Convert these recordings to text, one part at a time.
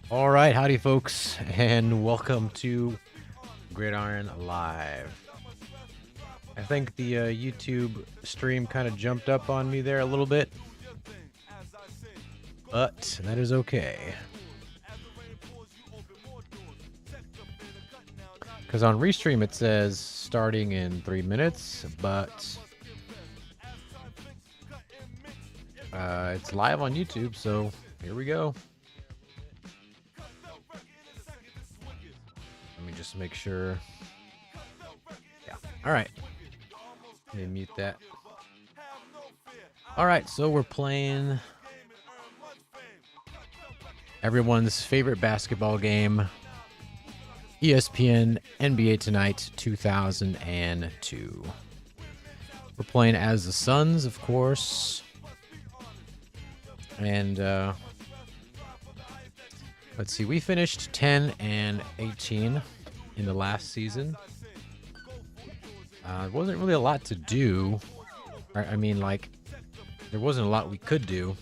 All right, howdy, folks, and welcome to Gridiron Live. I think the YouTube stream kind of jumped up on me there a little bit, but that is okay. Because on Restream it says starting in 3 minutes, but it's live on YouTube, so here we go. Let me just make sure. Yeah. All right. Let me mute that. All right, so we're playing everyone's favorite basketball game, ESPN NBA Tonight 2002. We're playing as the Suns, of course. And let's see, we finished 10-18 in the last season. It wasn't really a lot to do. I mean, like, there wasn't a lot we could do.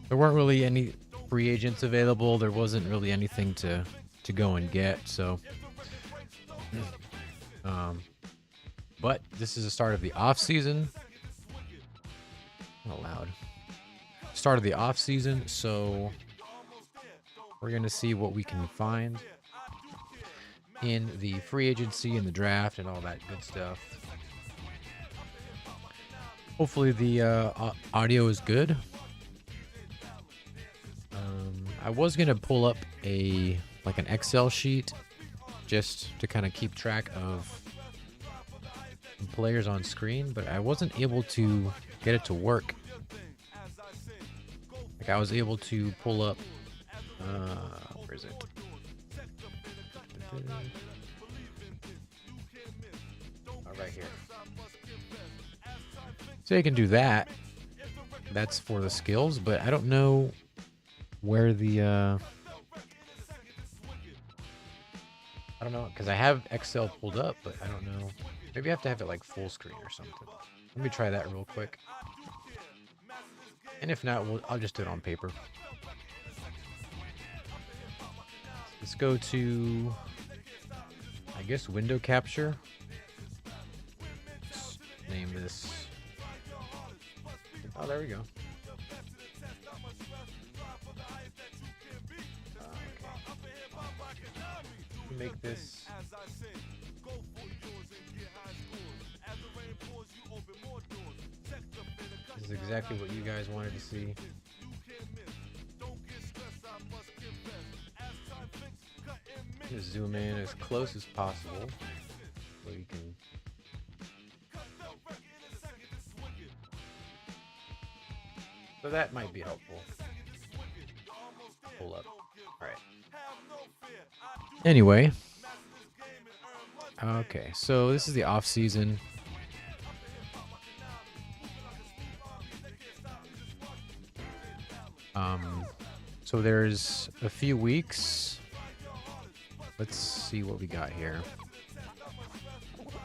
There weren't really any free agents available. There wasn't really anything to go and get. So, but this is the start of the off season. Not loud. Start of the off season, so we're gonna see what we can find in the free agency and the draft and all that good stuff. Hopefully the audio is good. I was gonna pull up an Excel sheet just to kind of keep track of players on screen, but I wasn't able to get it to work. Like, I was able to pull up where is it? Right here. So you can do that. That's for the skills, but I don't know where the I don't know, because I have Excel pulled up, but I don't know. Maybe I have to have it like full screen or something. Let me try that real quick. And if not, I'll just do it on paper. Let's go to, I guess, window capture. Let's name this. Oh, there we go. Make this. This is exactly what you guys wanted to see. Just zoom in as close as possible so you can. So that might be helpful. Pull up. All right. Anyway. Okay, so this is the off season. So there's a few weeks. Let's see what we got here.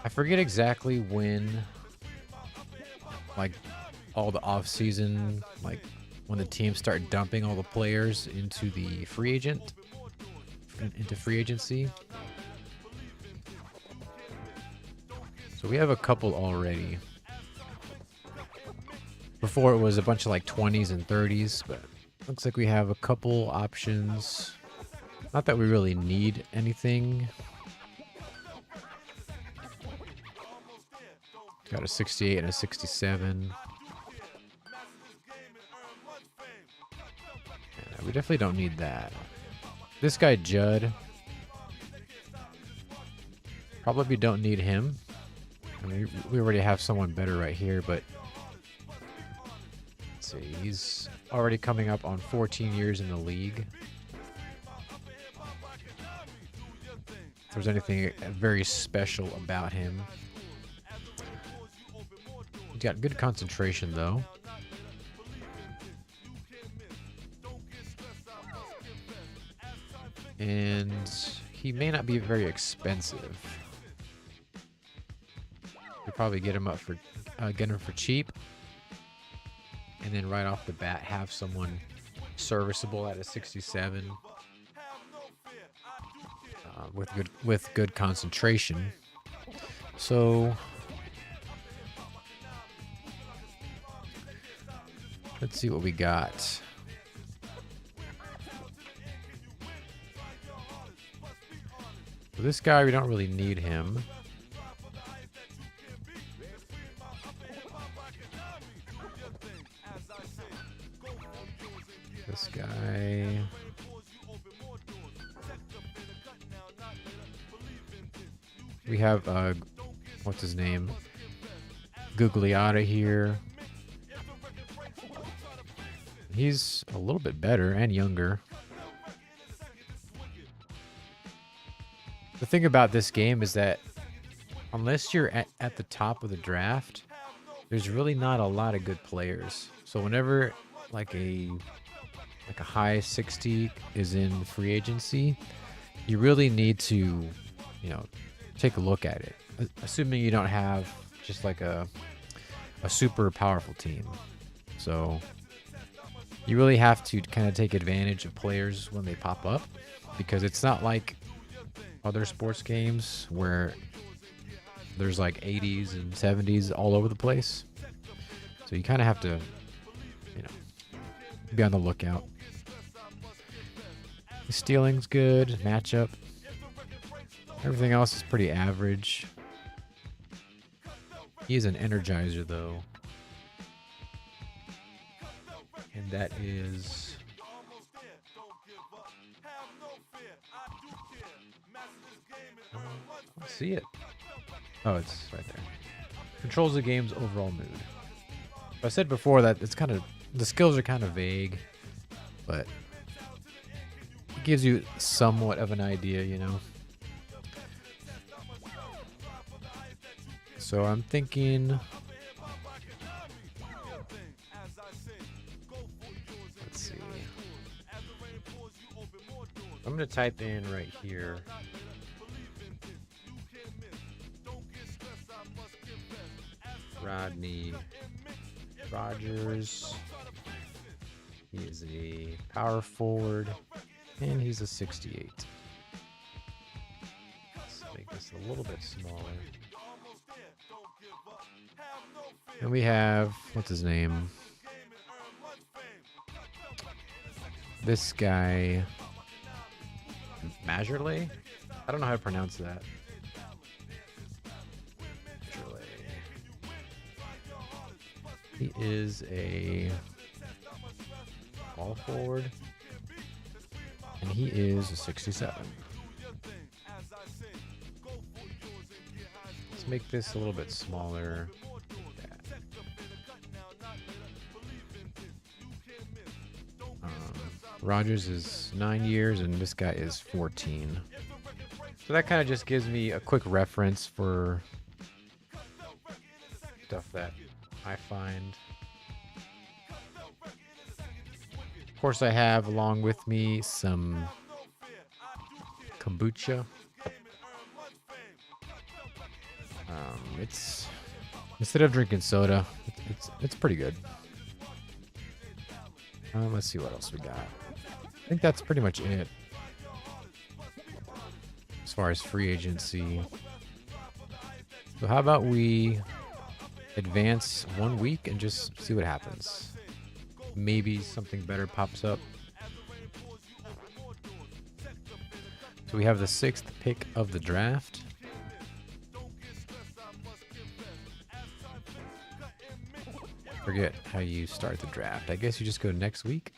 I forget exactly when, like, all the off season, like when the teams start dumping all the players into the free agency. So we have a couple already. Before it was a bunch of like 20s and 30s, but looks like we have a couple options. Not that we really need anything. Got a 68 and a 67. Yeah, we definitely don't need that. This guy, Judd. Probably don't need him. I mean, we already have someone better right here, but let's see. He's already coming up on 14 years in the league. If there's anything very special about him. He's got good concentration, though. And he may not be very expensive. We'll probably get him for cheap, and then right off the bat have someone serviceable at a 67 with good concentration. So let's see what we got. This guy, we don't really need him. This guy. We have, what's his name? Gugliotta here. He's a little bit better and younger. The thing about this game is that unless you're at the top of the draft, there's really not a lot of good players. So whenever like a high 60 is in free agency, you really need to, you know, take a look at it. Assuming you don't have just like a super powerful team. So you really have to kind of take advantage of players when they pop up, because it's not like other sports games where there's like 80s and 70s all over the place. So you kind of have to, you know, be on the lookout. Stealing's good. Matchup. Everything else is pretty average. He's an energizer though. And that is... I don't see it. Oh, it's right there. Controls the game's overall mood. I said before that it's kind of... the skills are kind of vague, but it gives you somewhat of an idea, you know. So I'm thinking... let's see. I'm going to type in right here. Rodney Rogers. He is a power forward, and he's a 68. Let's make this a little bit smaller. And we have, what's his name? This guy, Majorley? I don't know how to pronounce that. He is a ball forward, and he is a 67. Let's make this a little bit smaller. Rogers is 9 years, and this guy is 14. So that kind of just gives me a quick reference for stuff that I find. Of course, I have along with me some kombucha. It's, instead of drinking soda, it's pretty good. Let's see what else we got. I think that's pretty much it as far as free agency. So how about we advance 1 week and just see what happens. Maybe something better pops up. So we have the 6th pick of the draft. Forget how you start the draft. I guess you just go next week.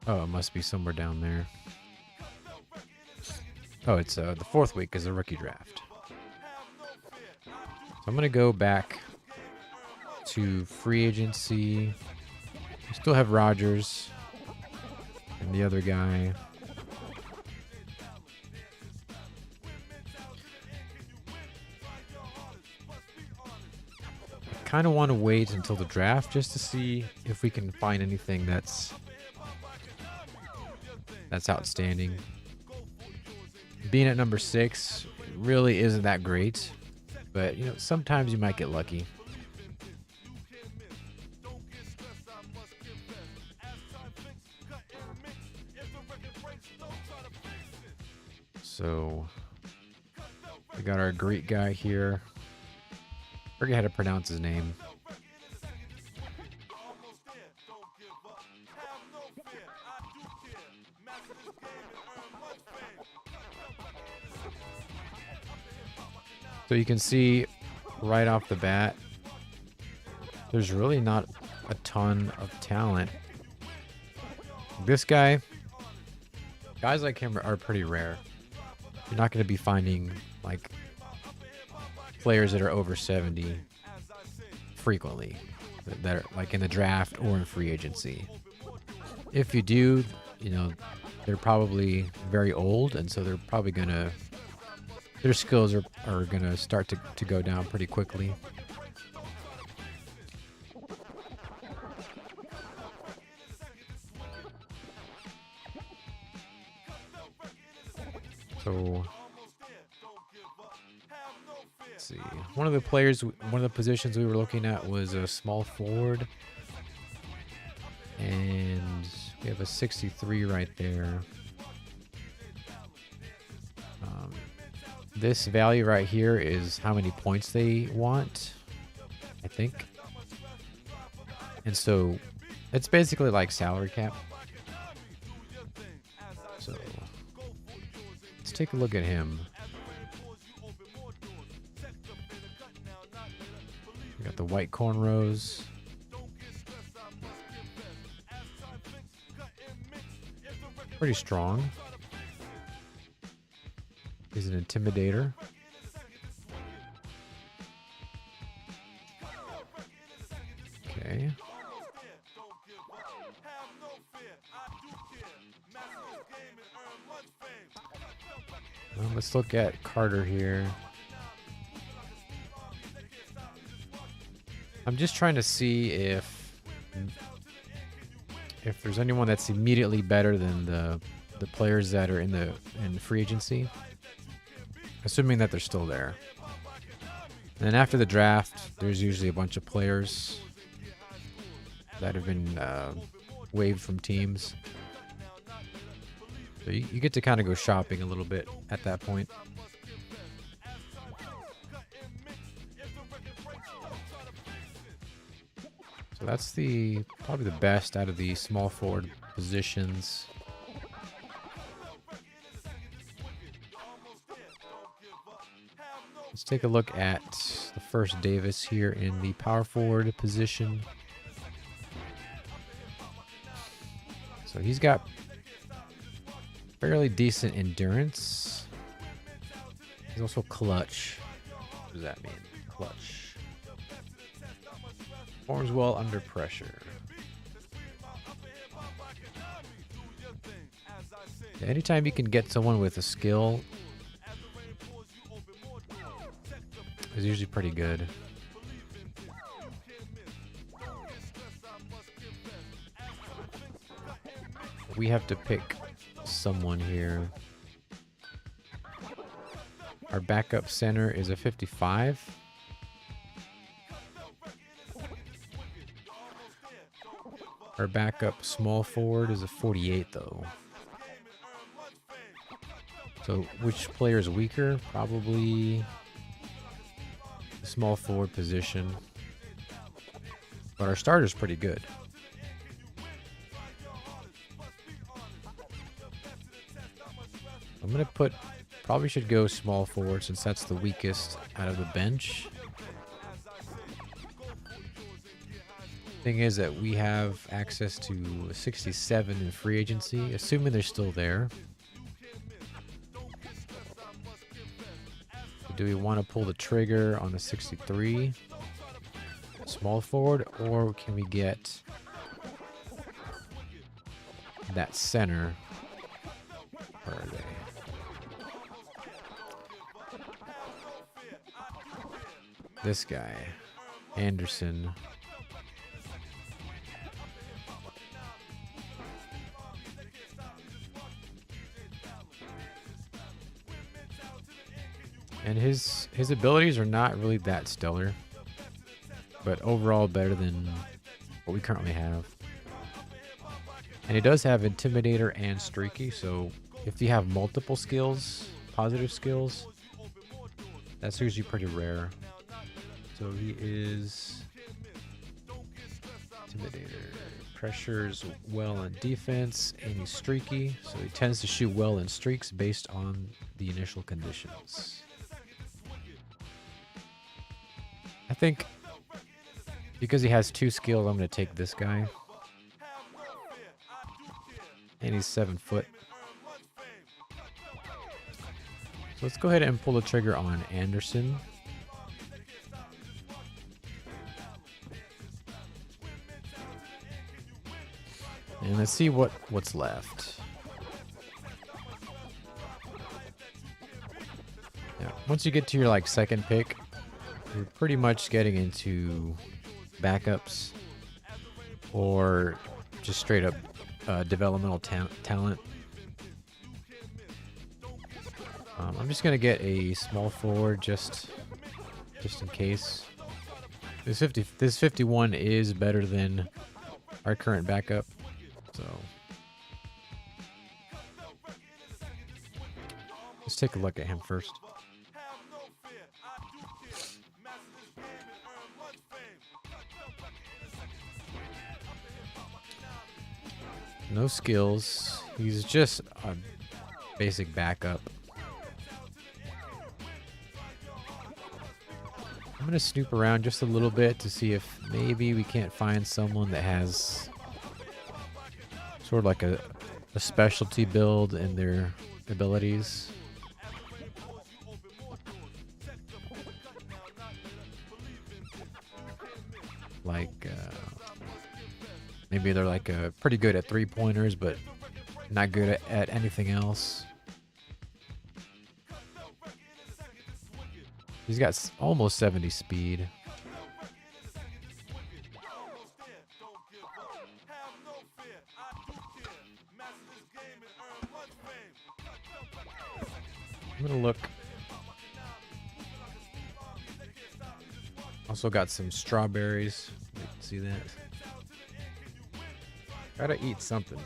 Oh, it must be somewhere down there. Oh, it's the 4th week is a rookie draft. So I'm going to go back to free agency. We still have Rogers and the other guy. I kind of want to wait until the draft just to see if we can find anything that's outstanding. Being at number 6 really isn't that great, but you know, sometimes you might get lucky. So we got our Greek guy here. Forget how to pronounce his name. So you can see right off the bat, there's really not a ton of talent. This guy, guys like him are pretty rare. You're not going to be finding like players that are over 70 frequently, that are like in the draft or in free agency. If you do, you know, they're probably very old, and so they're probably gonna, their skills are gonna start to go down pretty quickly. So let's see. One of the positions we were looking at was a small forward, and we have a 63 right there. This value right here is how many points they want, I think. And so it's basically like salary cap. So let's take a look at him. We got the white cornrows. Pretty strong. He's an intimidator. Okay. Well, let's look at Carter here. I'm just trying to see if there's anyone that's immediately better than the players that are in free agency, assuming that they're still there. And then after the draft, there's usually a bunch of players that have been waived from teams. So you get to kind of go shopping a little bit at that point. So that's probably the best out of the small forward positions. Let's take a look at the first Davis here in the power forward position. So he's got fairly decent endurance. He's also clutch. What does that mean? Clutch. Performs well under pressure. Anytime you can get someone with a skill is usually pretty good. We have to pick someone here. Our backup center is a 55. Our backup small forward is a 48 though. So which player is weaker? Probably the small forward position. But our starter's pretty good. I'm going to probably should go small forward since that's the weakest out of the bench. Thing is that we have access to 67 in free agency, assuming they're still there. Do we want to pull the trigger on the 63 small forward, or can we get that center? Where are they? This guy, Anderson. And his abilities are not really that stellar, but overall better than what we currently have. And he does have Intimidator and Streaky, so if you have multiple skills, positive skills. That's usually pretty rare. So he is Intimidator. Pressures well on defense, and he's streaky, so he tends to shoot well in streaks based on the initial conditions. I think because he has 2 skills, I'm going to take this guy. And he's 7 foot. So let's go ahead and pull the trigger on Anderson. And let's see what's left. Now, once you get to your like second pick, you're pretty much getting into backups or just straight up developmental talent. I'm just gonna get a small forward just in case. This 51 is better than our current backup. So let's take a look at him first. No skills. He's just a basic backup. I'm going to snoop around just a little bit to see if maybe we can't find someone that has sort of like a specialty build in their abilities. Like, maybe they're like pretty good at 3-pointers, but not good at anything else. He's got almost 70 speed. I'm gonna look. Also got some strawberries. You can see that. Gotta eat something.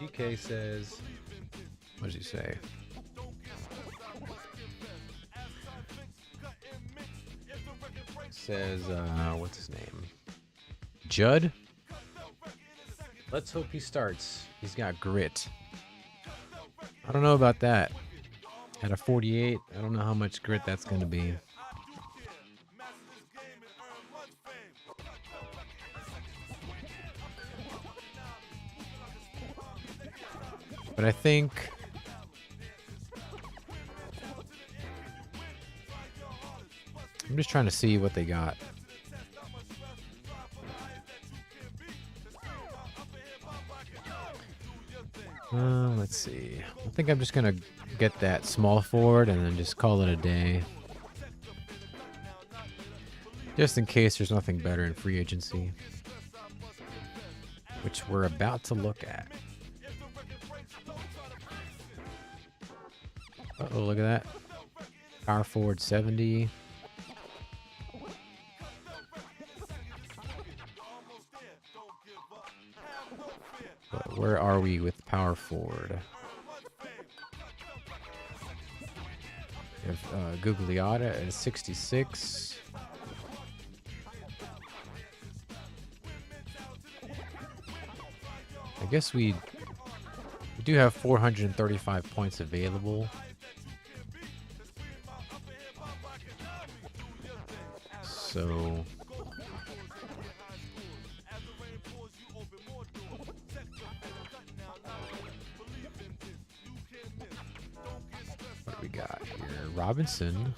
DK says, what does he say? Says, what's his name? Judd? Let's hope he starts. He's got grit. I don't know about that. At a 48, I don't know how much grit that's going to be. But I think I'm just trying to see what they got. Let's see. I think I'm just gonna get that small forward and then just call it a day. Just in case there's nothing better in free agency. Which we're about to look at. Uh-oh, look at that. Power forward 70. But where are we with power forward? We have Gugliotta at 66. I guess we do have 435 points available. So what do we got here? Robinson.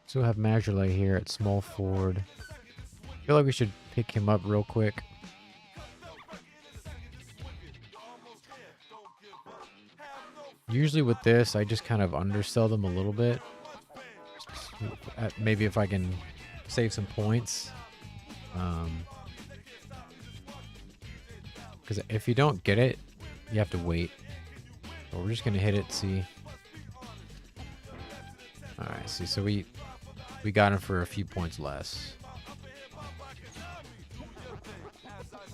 So we'll have Majorley here at small forward. I feel like we should pick him up real quick. Usually with this, I just kind of undersell them a little bit. Maybe if I can save some points. Because if you don't get it, you have to wait. But we're just gonna hit it. See. All right. See. So we got him for a few points less.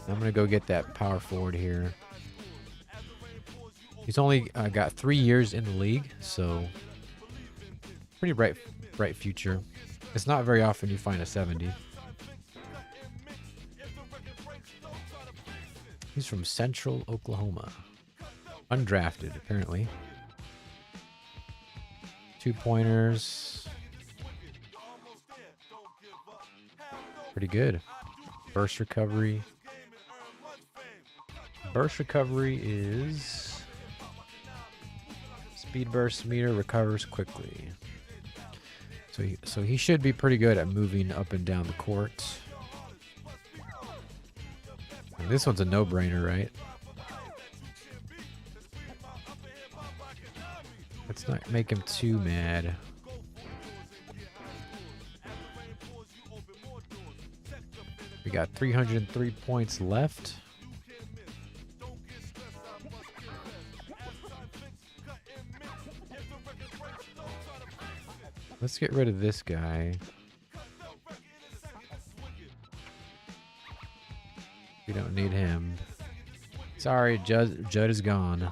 I'm gonna go get that power forward here. He's only got 3 years in the league, so pretty bright future. It's not very often you find a 70. He's from Central Oklahoma. Undrafted, apparently. 2-pointers. Pretty good. Burst recovery. Burst recovery is... Speed burst meter recovers quickly. So he should be pretty good at moving up and down the court. And this one's a no-brainer, right? Let's not make him too mad. We got 303 points left. Let's get rid of this guy. We don't need him. Sorry, Judd is gone.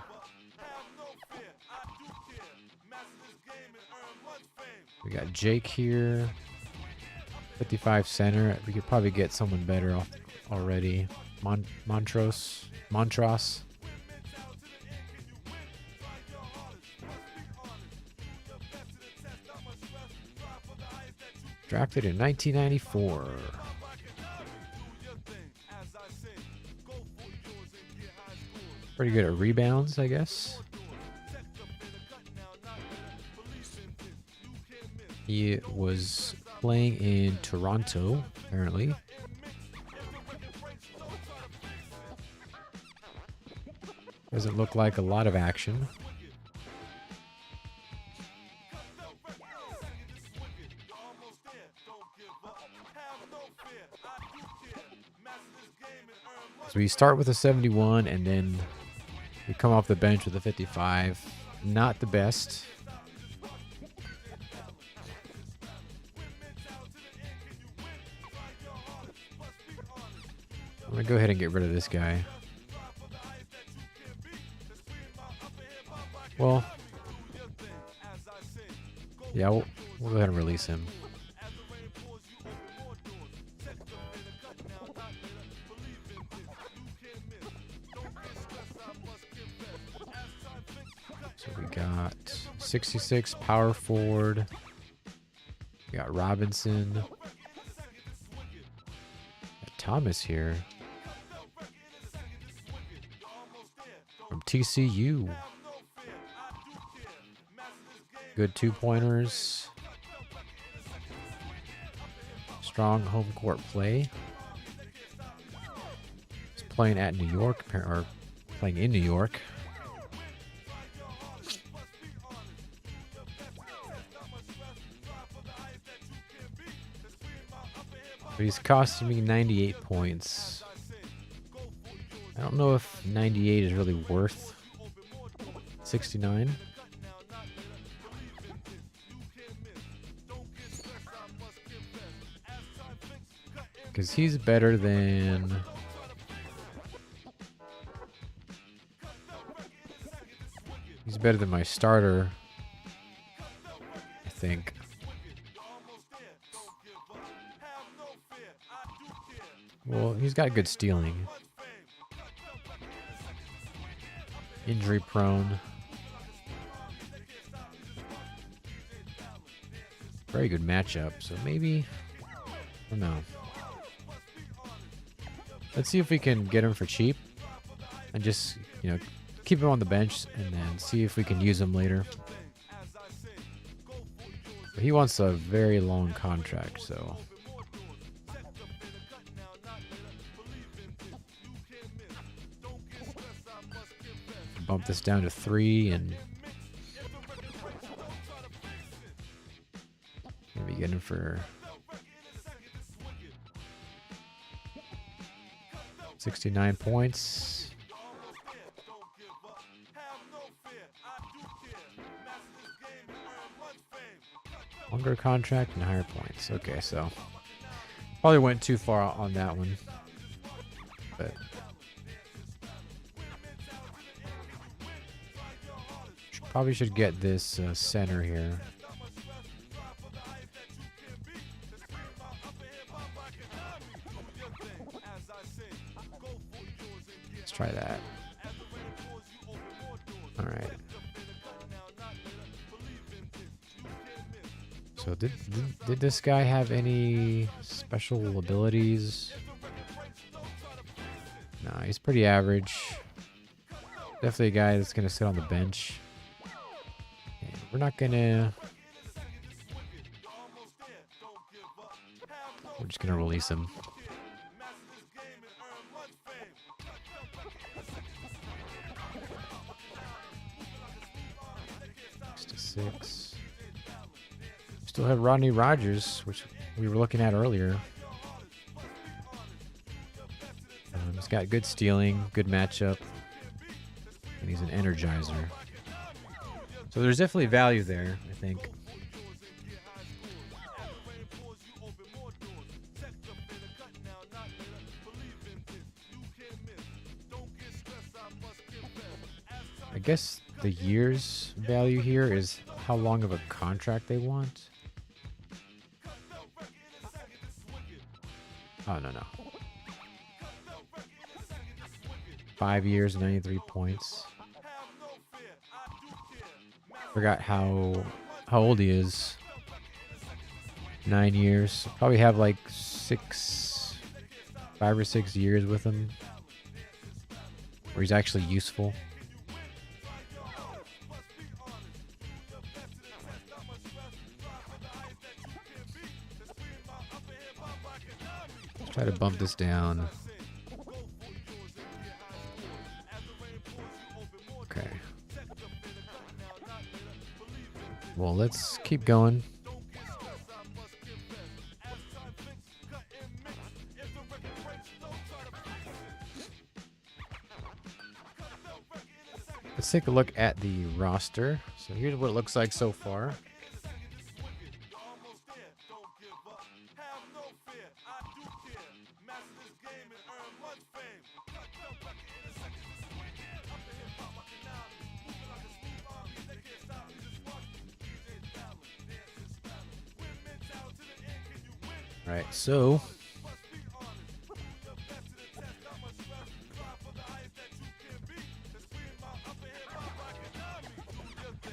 We got Jake here. 55 center. We could probably get someone better off already. Montrose. Drafted in 1994. Pretty good at rebounds, I guess. He was playing in Toronto, apparently. Doesn't look like a lot of action. So we start with a 71 and then we come off the bench with a 55. Not the best. I'm gonna go ahead and get rid of this guy. Well, yeah, we'll go ahead and release him. So we got 66 power forward. We got Robinson. Got Thomas here. From TCU. Good 2-pointers. Strong home court play. He's playing at New York, or playing in New York. But he's costing me 98 points. I don't know if 98 is really worth 69. Because he's better than... He's better than my starter, I think. Well, he's got good stealing. Injury prone. Very good matchup, so maybe... I don't know. Let's see if we can get him for cheap. And just, you know, keep him on the bench and then see if we can use him later. But he wants a very long contract, so... Bump this down to 3 and... maybe get him for... 69 points. Longer contract and higher points. Okay, so probably went too far on that one. But probably should get this center here. Let's try that. All right. So did this guy have any special abilities? No, he's pretty average. Definitely a guy that's gonna sit on the bench. And we're not gonna. We're just gonna release him. Six. Still have Rodney Rogers, which we were looking at earlier. He's got good stealing, good matchup, and he's an energizer. So there's definitely value there, I think. I guess the year's value here is how long of a contract they want. Oh, no. 5 years, 93 points. Forgot how old he is. 9 years. Probably have like 5 or 6 years with him where he's actually useful. Let's try to bump this down. Okay. Well, let's keep going. Let's take a look at the roster. So here's what it looks like so far. All right, so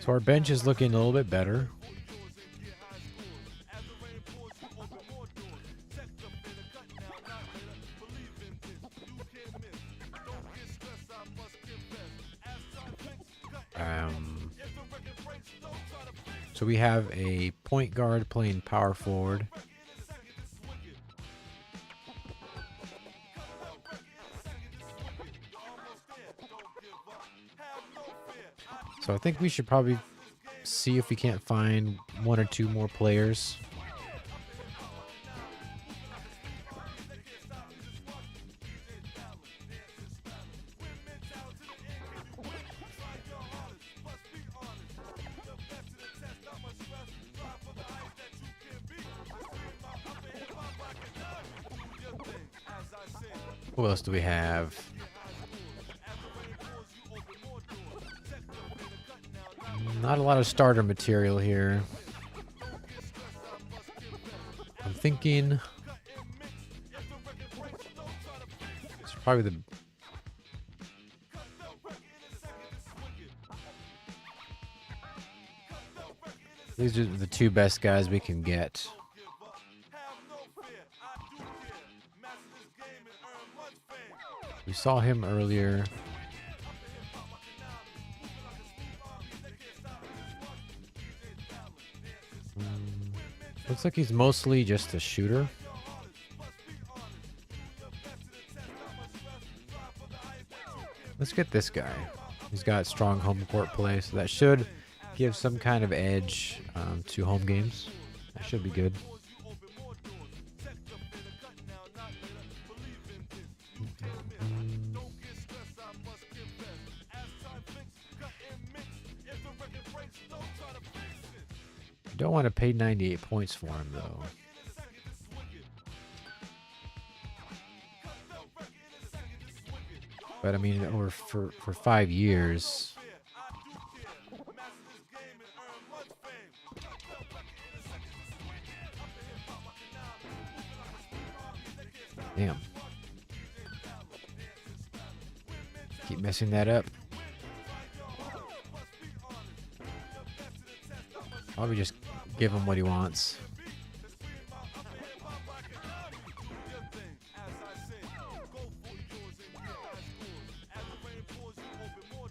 our bench is looking a little bit better. So we have a point guard playing power forward. So I think we should probably see if we can't find 1 or 2 more players. Who else do we have? Not a lot of starter material here. I'm thinking it's probably these are the 2 best guys we can get. We saw him earlier. Looks like he's mostly just a shooter. Let's get this guy. He's got strong home court play, so that should give some kind of edge to home games. That should be good. Don't want to pay 98 points for him, though. But I mean, or for 5 years. Damn. Keep messing that up. Probably just give him what he wants.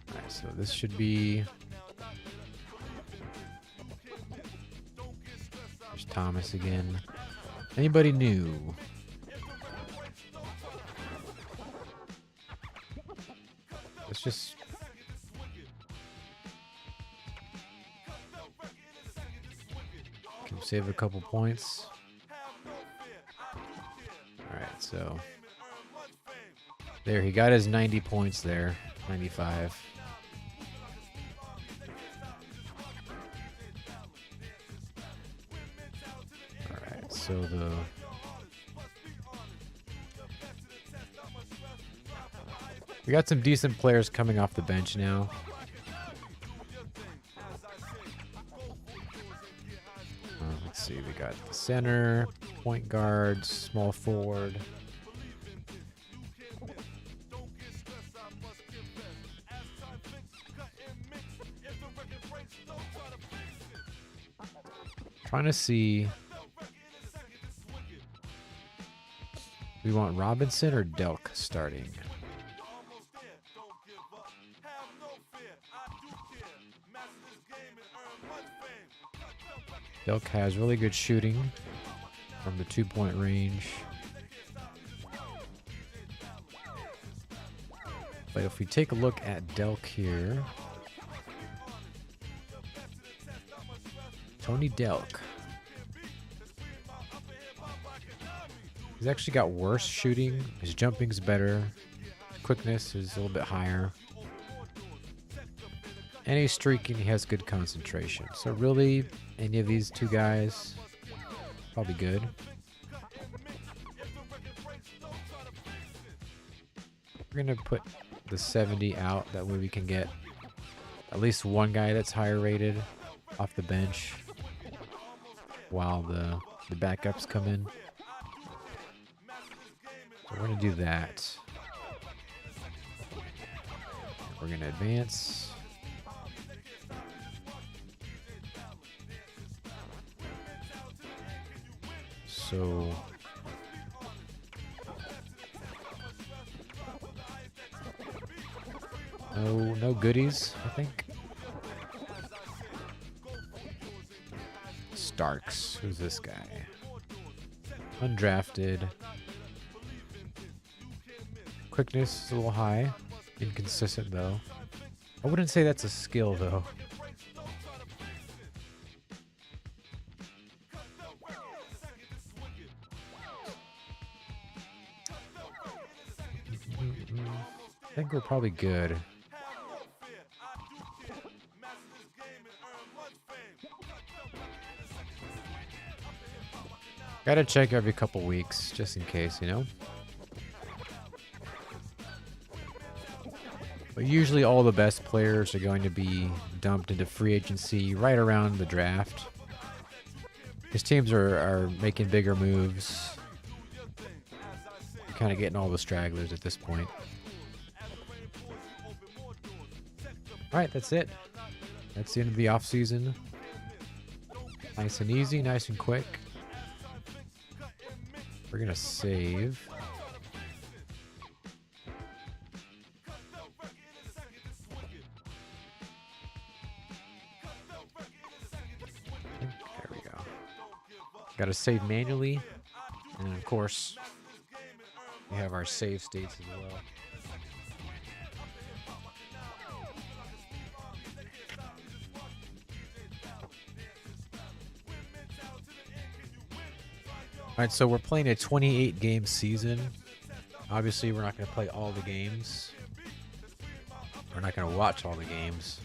Alright, so this should be... There's Thomas again. Anybody new? Let's just... Can save a couple points. Alright, so... There, he got his 90 points there. 95. Alright, so the... We got some decent players coming off the bench now. Let's see, we got the center, point guard, small forward. Trying to see. We want Robinson or Delk starting. Delk has really good shooting from the 2-point range. But if we take a look at Delk here, Tony Delk. He's actually got worse shooting. His jumping's better. His quickness is a little bit higher. And he's streaking. He has good concentration. So really, any of these two guys, probably good. We're going to put the 70 out. That way we can get at least one guy that's higher rated off the bench while the backups come in. So we're going to do that. We're going to advance. So no goodies, I think. Starks, who's this guy? Undrafted. Quickness is a little high. Inconsistent though. I wouldn't say that's a skill though. I think we're probably good. Gotta check every couple weeks, just in case, you know? But usually all the best players are going to be dumped into free agency right around the draft. Because teams are making bigger moves. Kind of getting all the stragglers at this point. Alright, that's it. That's the end of the off-season. Nice and easy, nice and quick. We're going to save. There we go. Got to save manually. And of course, we have our save states as well. Alright, so we're playing a 28-game season. Obviously, we're not going to play all the games. We're not going to watch all the games.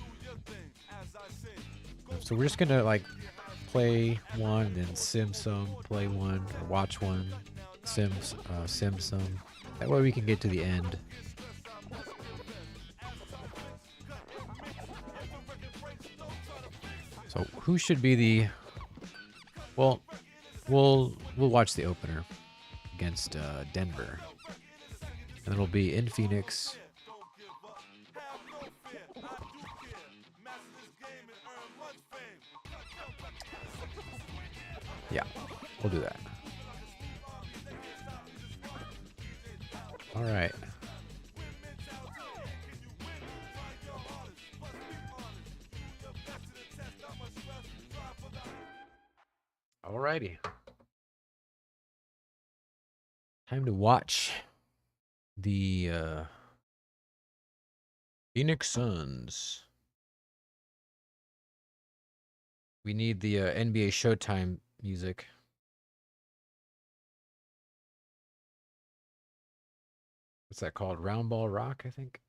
So we're just going to, like, play one, then sim some, play one, or watch one, sim some. That way we can get to the end. So who should be the? Well, we'll watch the opener against Denver, and it'll be in Phoenix. Yeah, we'll do that. All right. Alrighty. Time to watch the Phoenix Suns. We need the NBA Showtime music. What's that called? Round Ball Rock, I think.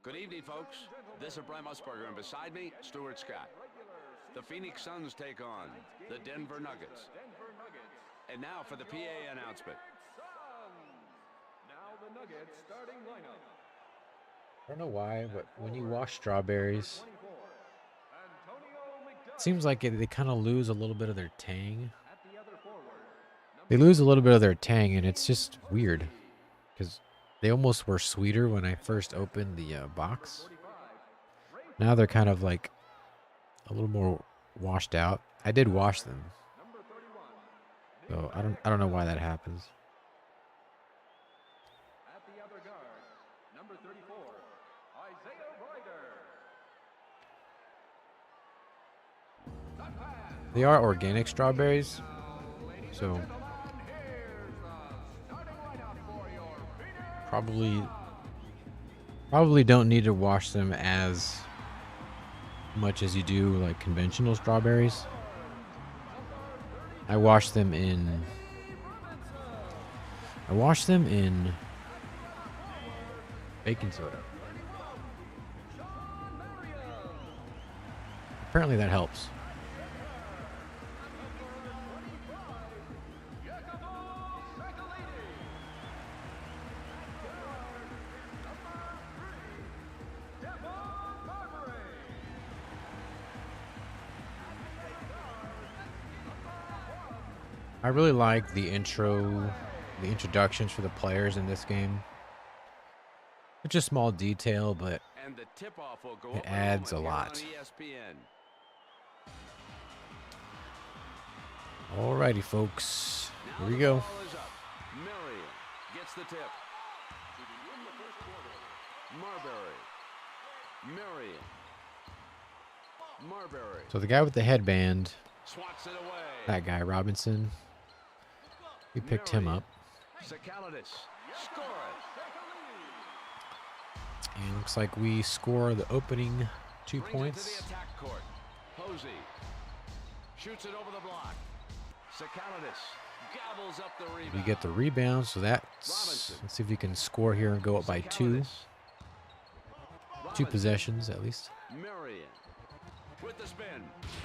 Good evening, folks. This is Brian Musburger, and beside me, Stuart Scott. The Phoenix Suns take on the Denver Nuggets. And now for the PA announcement. Now the Nuggets starting lineup. I don't know why, but when you wash strawberries, it seems like they kind of lose a little bit of their tang. They lose a little bit of their tang, and it's just weird. Because they almost were sweeter when I first opened the box. Now they're kind of like a little more washed out. I did wash them, so I don't know why that happens. At the other guard, number 34, Isaiah Rider. They are organic strawberries, so probably don't need to wash them as much as you do like conventional strawberries. I wash them in baking soda. Apparently that helps. I really like the introductions for the players in this game. It's a small detail, but And the tip-off will go it adds a lot. ESPN. Alrighty, folks. Now Here we the go. ball is up. Marion gets the tip. Marbury. So the guy with the headband, Swats it away. that guy, Robinson, we picked him up. Sakalitis. Score it. And looks like we score the opening 2 Brings it to points. the attack court. Posey shoots it over the block. Sakalitis gobbles up the rebound. We get the rebound, so that's, let's see if we can score here and go up by two. Two possessions at least. Marion with the spin.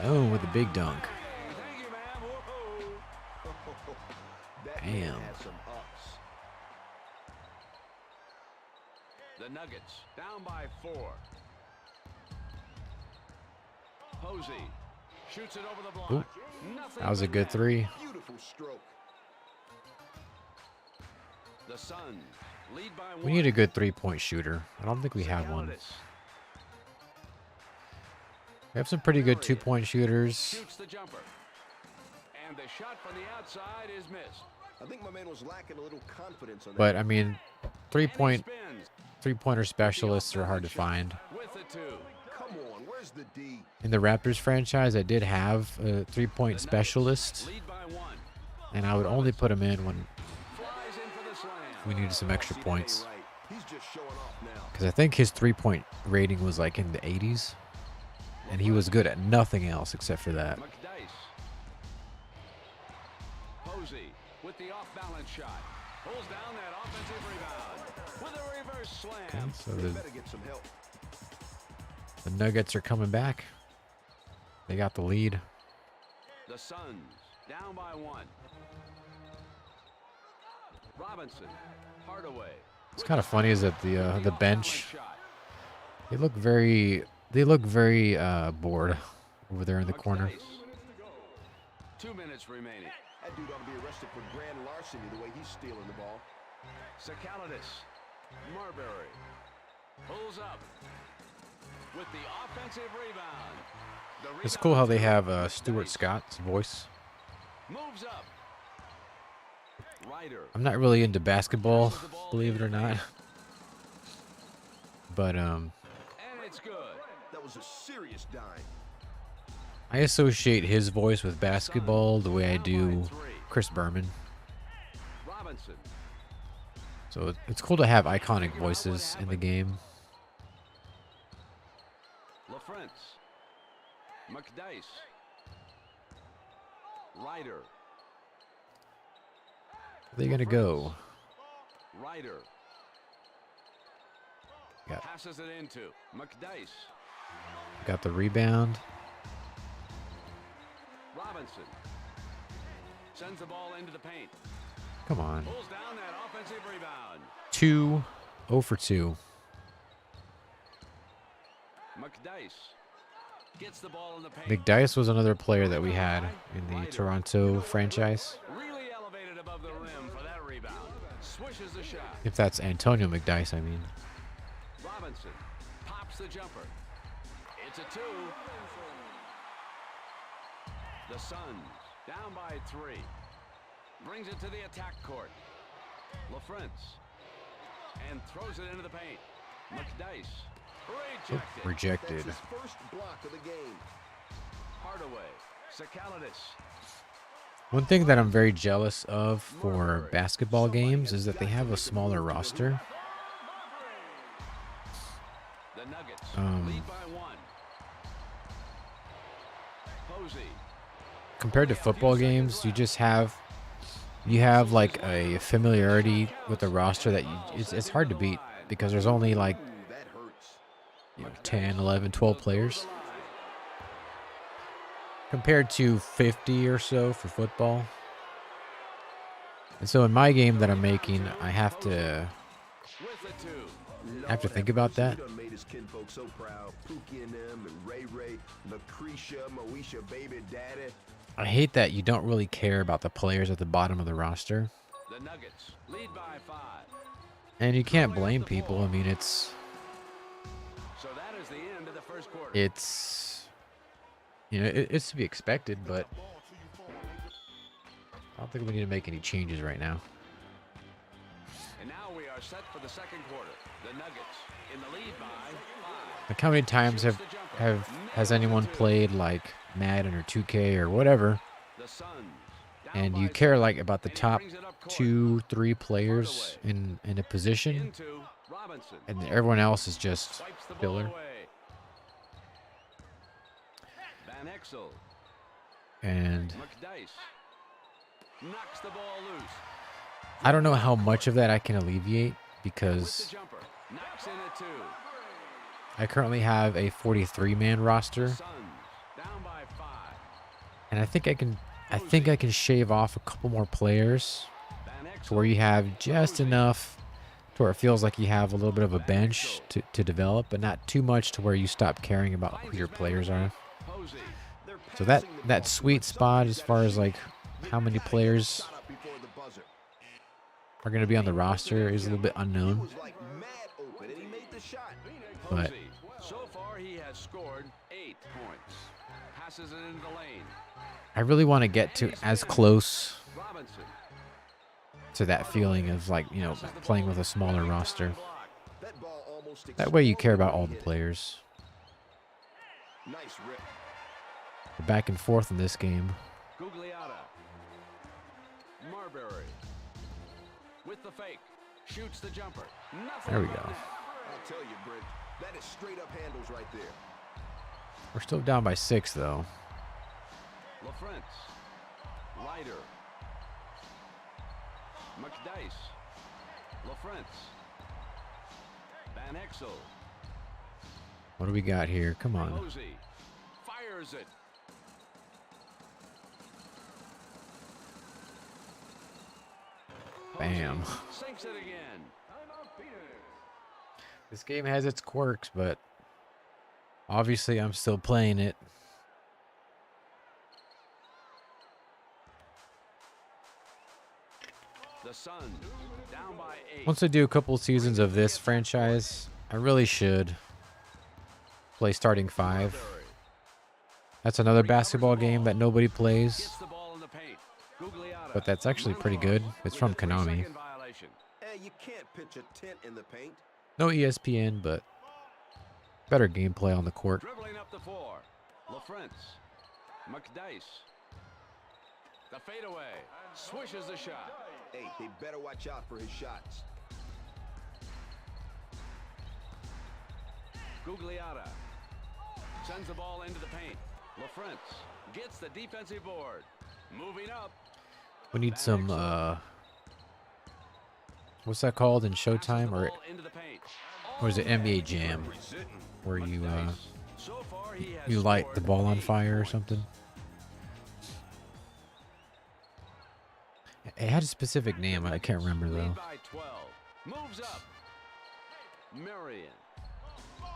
Oh, with the big dunk. Thank you, ma'am. Whoa. Damn. The Nuggets down by 4. Posey shoots it over the block. Ooh, Nothing that was a but good net. three. Beautiful stroke. The Suns lead by 1. We need a good 3-point shooter. I don't think we have one. Sakalitis We have some pretty good 2-point shooters. shoots the jumper. And the shot from the outside is missed. I think my man was lacking a little confidence on that. But I mean, And he three-pointer spins specialists are hard to find. with the 2. Come on, where's the D? In the Raptors franchise, I did have a 3-point specialist, Lead by 1. and I would only put him in when Flies in for the slam. we needed some extra See, that ain't points. right. He's just showing off now. Because I think his 3-point rating was like in the 80s, and he was good at nothing else except for that. McDice. Posey with the off-balance shot. Pulls down that offensive rebound with a reverse slam. Okay, so They the better get some help. Nuggets are coming back. They got the lead. The Suns down by 1. Robinson, Hardaway. It's kind of funny is that the bench, they look very bored over there in the corner. 2 minutes remaining. That dude ought to be arrested for grand larceny the way he's stealing the ball. Sakalitis, Marbury pulls up with the offensive rebound. It's cool how they have Stuart Scott's voice. Moves up. Ryder. I'm not really into basketball, believe it or not. But And it's good. That was a serious dime. I associate his voice with basketball the way I do Chris Berman. Robinson. So it's cool to have iconic voices in the game. LaFrance. McDice. Ryder. They're gonna go. Ryder. Got, Passes it into McDice. got the rebound. Robinson sends the ball into the paint. Come on. Pulls down that offensive rebound. 0 for 2. McDice gets the ball in the paint. McDice was another player that we had in the Toronto franchise. Really elevated above the rim for that rebound. Swishes the shot. If that's Antonio McDice, I mean. Robinson pops the jumper. It's a 2. The Suns down by 3. Brings it to the attack court. LaFrance. And throws it into the paint. McDice. Rejected. Rejected. That's his first block of the game. Hardaway. Sakalitis. One thing that I'm very jealous of for basketball games is that they have a smaller roster. The Nuggets lead by 1. Posey. Compared to football games, you have like a familiarity with the roster that it's hard to beat because there's only like That hurts. 10, 11, 12 players compared to 50 or so for football. And so in my game that I'm making, I have to think about that. He done made his kinfolk so proud. Pookie and them and Ray Ray, Lucretia, Moesha, baby daddy. I hate that you don't really care about the players at the bottom of the roster. The Nuggets lead by 5. And you can't blame people. I mean, it's So that is the end of the first quarter. it's to be expected, but I don't think we need to make any changes right now. And now we are set for the second quarter. The Nuggets in the lead by 5. Like how many times has anyone played like Madden or 2K or whatever, The Suns down and you by care 6. like about the And he top brings it up court. 2-3 players in a position, Into Robinson. and everyone else is just Swipes the ball filler. away. Van Exel. And McDice knocks the ball loose. I don't know how much of that I can alleviate With because the jumper. Knocks in at 2. I currently have a 43-man roster, Suns down by 5. and I think I can shave off a couple more players Van Exel. to where you have just enough to where it feels like you have a little bit of a bench to develop, but not too much to where you stop caring about who your players are. Posey. They're So passing the ball that sweet spot as far as like how many players shot up before the buzzer. are going to be on the roster is a little bit He unknown. was like mad open and he made the shot. But Posey. So far he has scored 8 points. Passes it into the lane. I really want to get to as close Robinson. to that feeling of like, playing with a smaller roster. That ball almost That way you care exploded about all when the he hit it. players. Nice rip. We're back and forth in this game. Gugliotta. Marbury. With the fake. Shoots the jumper. Nothing There we but go. net. I'll tell you, Brent, that is straight up handles right there. We're still down by 6 though. LaFrance. Ryder. McDice. LaFrance. Van Exel. What do we got here? Come on. Posey. Fires it. Bam. Sinks it again. This game has its quirks, but obviously I'm still playing it. The Suns down by 8. Once I do a couple seasons of this franchise, I really should play starting 5. That's another basketball game that nobody plays, Gets the ball in the paint. Gugliotta. but that's actually pretty good. It's from Konami. Second violation. Hey, you can't pitch a tent in the paint. No ESPN, but better gameplay on the court. Dribbling up the floor. LaFrance. McDice. The fadeaway. Swishes the shot. Hey, they better watch out for his shots. Gugliotta sends the ball into the paint. LaFrance gets the defensive board. Moving up. We need some, what's that called in Showtime, or is it NBA Jam, where you, you light the ball on fire or something? It had a specific name, I can't remember though. Lead by 12. Moves up. Marion.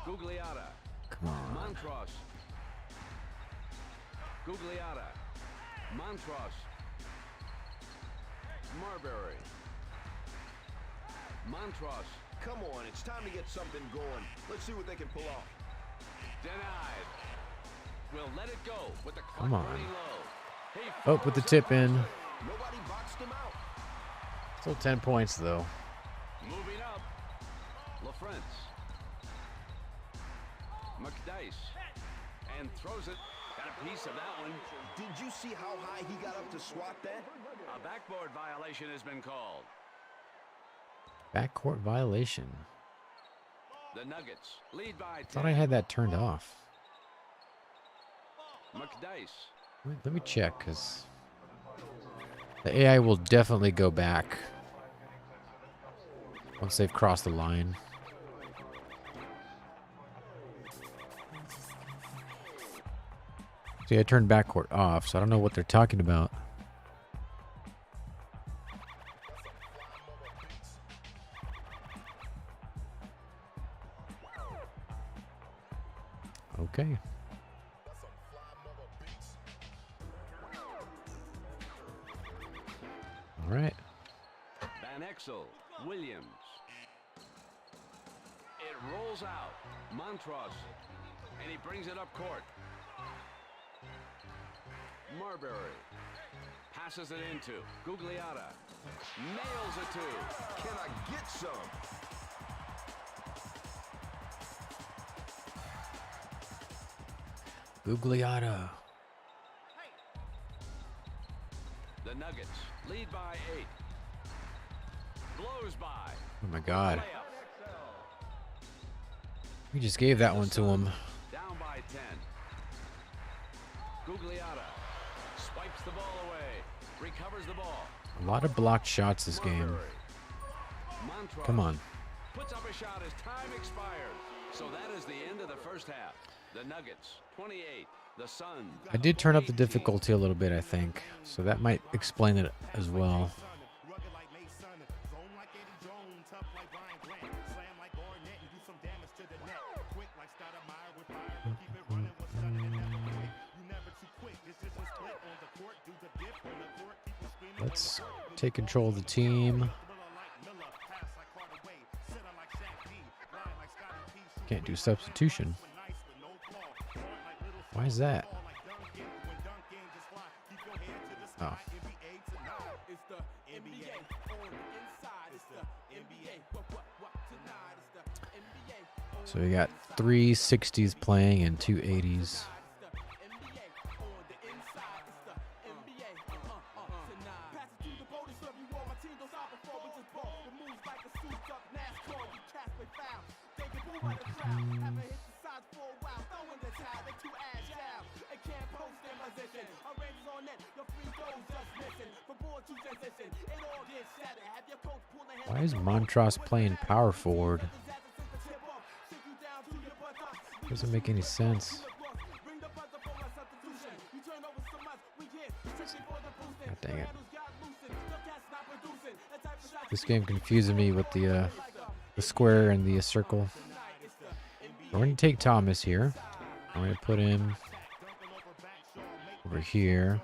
Gugliotta. Come on. Montross. Gugliotta. Montross. Marbury. Montross. Come on, it's time to get something going. Let's see what they can pull off. Denied. We'll let it go with the Come clock on. running low. He Oh, with the tip in. Nobody boxed him out. Still 10 points though. moving up. LaFrance. McDice. And throws it. Got a piece of that one. Did you see how high he got up to swat that? A backboard violation has been called. Backcourt violation. The Nuggets lead by 10. Thought I had that turned off. McDice. Let me check, because the AI will definitely go back once they've crossed the line. See, I turned backcourt off, so I don't know what they're talking about. Okay. All right. Van Exel. Williams. It rolls out. Montross. And he brings it up court. Marbury. Passes it into Gugliotta. Nails it to. Can I get some? Gugliotta. The Nuggets lead by 8. Blows by. Oh my God. Layup. We just gave that one to him. Down by 10. Gugliotta swipes the ball away. Recovers the ball. A lot of blocked shots this game. Marbury. Montross Come on. puts up a shot as time expired. So that is the end of the first half. The Nuggets 28. The Suns. I did turn up the difficulty a little bit, I think, so that might explain it as well. Let's take control of the team. Can't do substitution. Why is that? Oh. So we got 3 60s playing and 2 80s. Why is Montross playing power forward? Doesn't make any sense. God dang it. This game confuses me with the square and the circle. We're going to take Thomas here. I'm going to put him over here.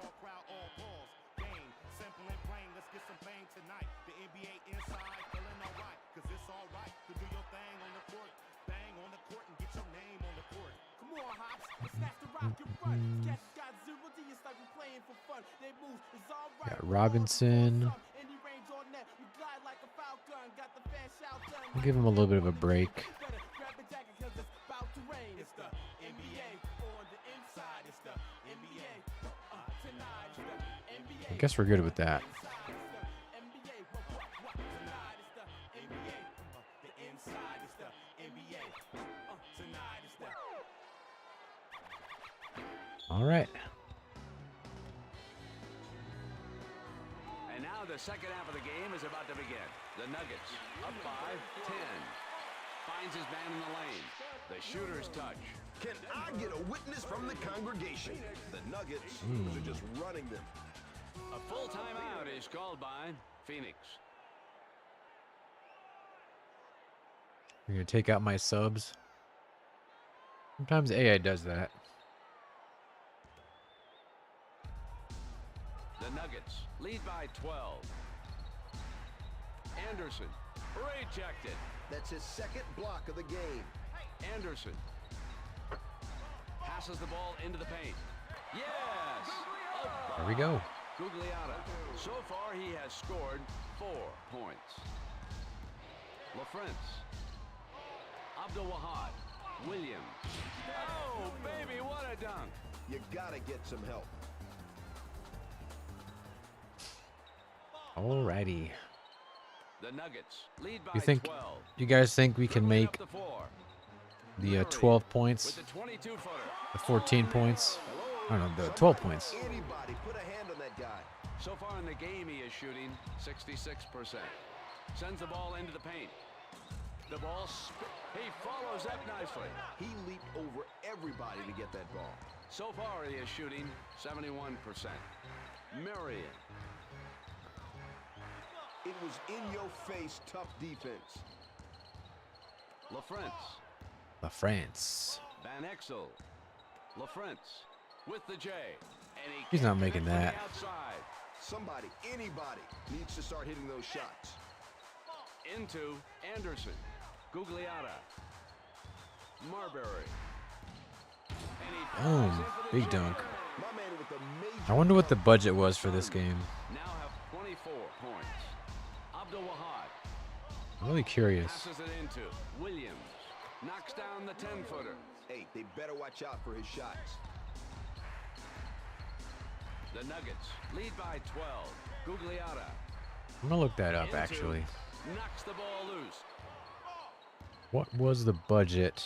Got Robinson. I'll give him a little bit of a break. I guess we're good with that. All right. And now the second half of the game is about to begin. The Nuggets up by 10. Finds his man in the lane. The shooter's touch. Can I get a witness from the congregation? The Nuggets are just running them. A full timeout is called by Phoenix. I'm going to take out my subs. Sometimes AI does that. The Nuggets lead by 12. Anderson rejected. That's his second block of the game. Anderson passes the ball into the paint. Yes! There we go. Gugliotta. So far, he has scored 4 points. LaFrance. Abdul-Wahad. Williams. Oh, baby, what a dunk. You gotta get some help. Alrighty. The Nuggets lead by You think? 12. You guys think we can Dribbling make up the floor. the Murray 12 points, with the 22-footer. the 14 points? I don't know, the 12 points. Anybody put a hand on that guy. So far in the game, he is shooting 66%. Sends the ball into the paint. The ball, he follows up nicely. He leaped over everybody to get that ball. So far, he is shooting 71%. Marion. It was in-your-face, tough defense. LaFrance. LaFrance. Van Exel. LaFrance with the J. And He's not making from the that. outside. Somebody, anybody, needs to start hitting those shots. Into Anderson. Gugliotta. Marbury. And he fires in for the Big jam. dunk. My man with a major I wonder what the budget was for this game. Now have 24 points. Abdul-Wahad I'm really curious. passes it into Williams. Knocks down the 10-footer. Hey, they better watch out for his shots. The Nuggets lead by 12. Gugliotta I'm gonna look that up into, actually. knocks the ball loose. What was the budget?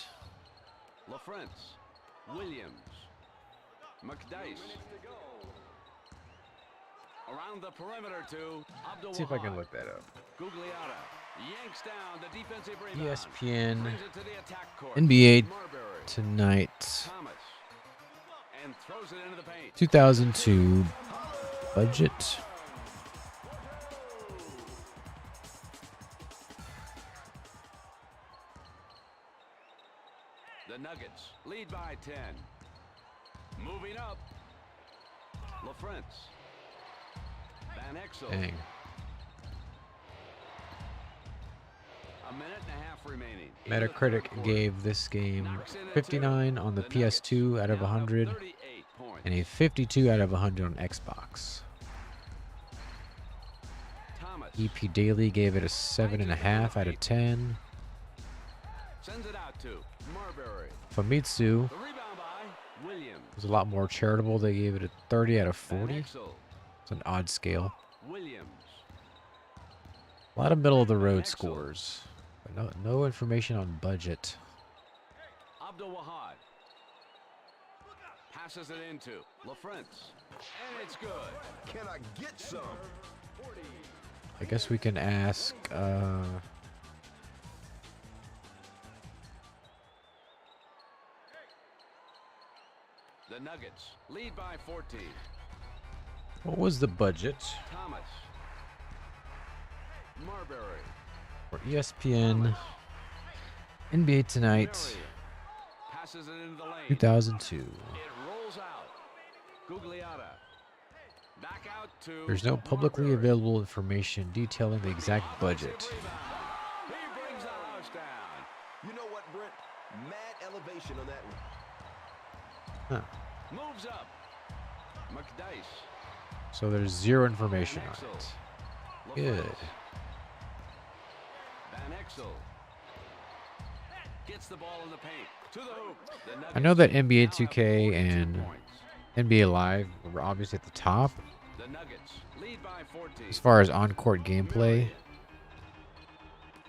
LaFrance. Williams. McDice. Around the perimeter to Abdul-Wahad. See if I can look that up. Gugliotta yanks down the defensive rebound. ESPN Brings it to the attack court. NBA Marbury. Tonight Thomas. And throws it into the paint. 2002 budget. The Nuggets lead by 10. Moving up. LaFrance. Van Exel. Dang. A minute and a half remaining. Metacritic gave this game 59 on the PS2 out of 100 and a 52 out of 100 on Xbox. Thomas EP Daily gave it a 7.5 out of 10. sends it out to Marbury. Famitsu The rebound by Williams. was a lot more charitable. They gave it a 30 out of 40. Van Exel. It's an odd scale. Williams. A lot of middle of the road scores, but no information on budget. Abdul-Wahad passes it into LaFrance, and it's good. Can I get some? I guess we can ask. The Nuggets lead by 14. What was the budget? Thomas Marbury. For ESPN, NBA Tonight, Murray passes it into the lane. 2002. It rolls out. Gugliotta. Back out to There's no publicly Marbury. available information detailing the exact budget. Rebound. He brings the house down. You know what, Brent? Mad elevation on that one. Huh. Moves up. McDice. So there's zero information on Exel. it. LaFrance. Good. Van Exel. Gets the ball in the paint. To the hoop. The Nuggets I know that NBA now 2K have 42 and points. NBA Live were obviously at the top The Nuggets lead by 14. as far as on-court gameplay,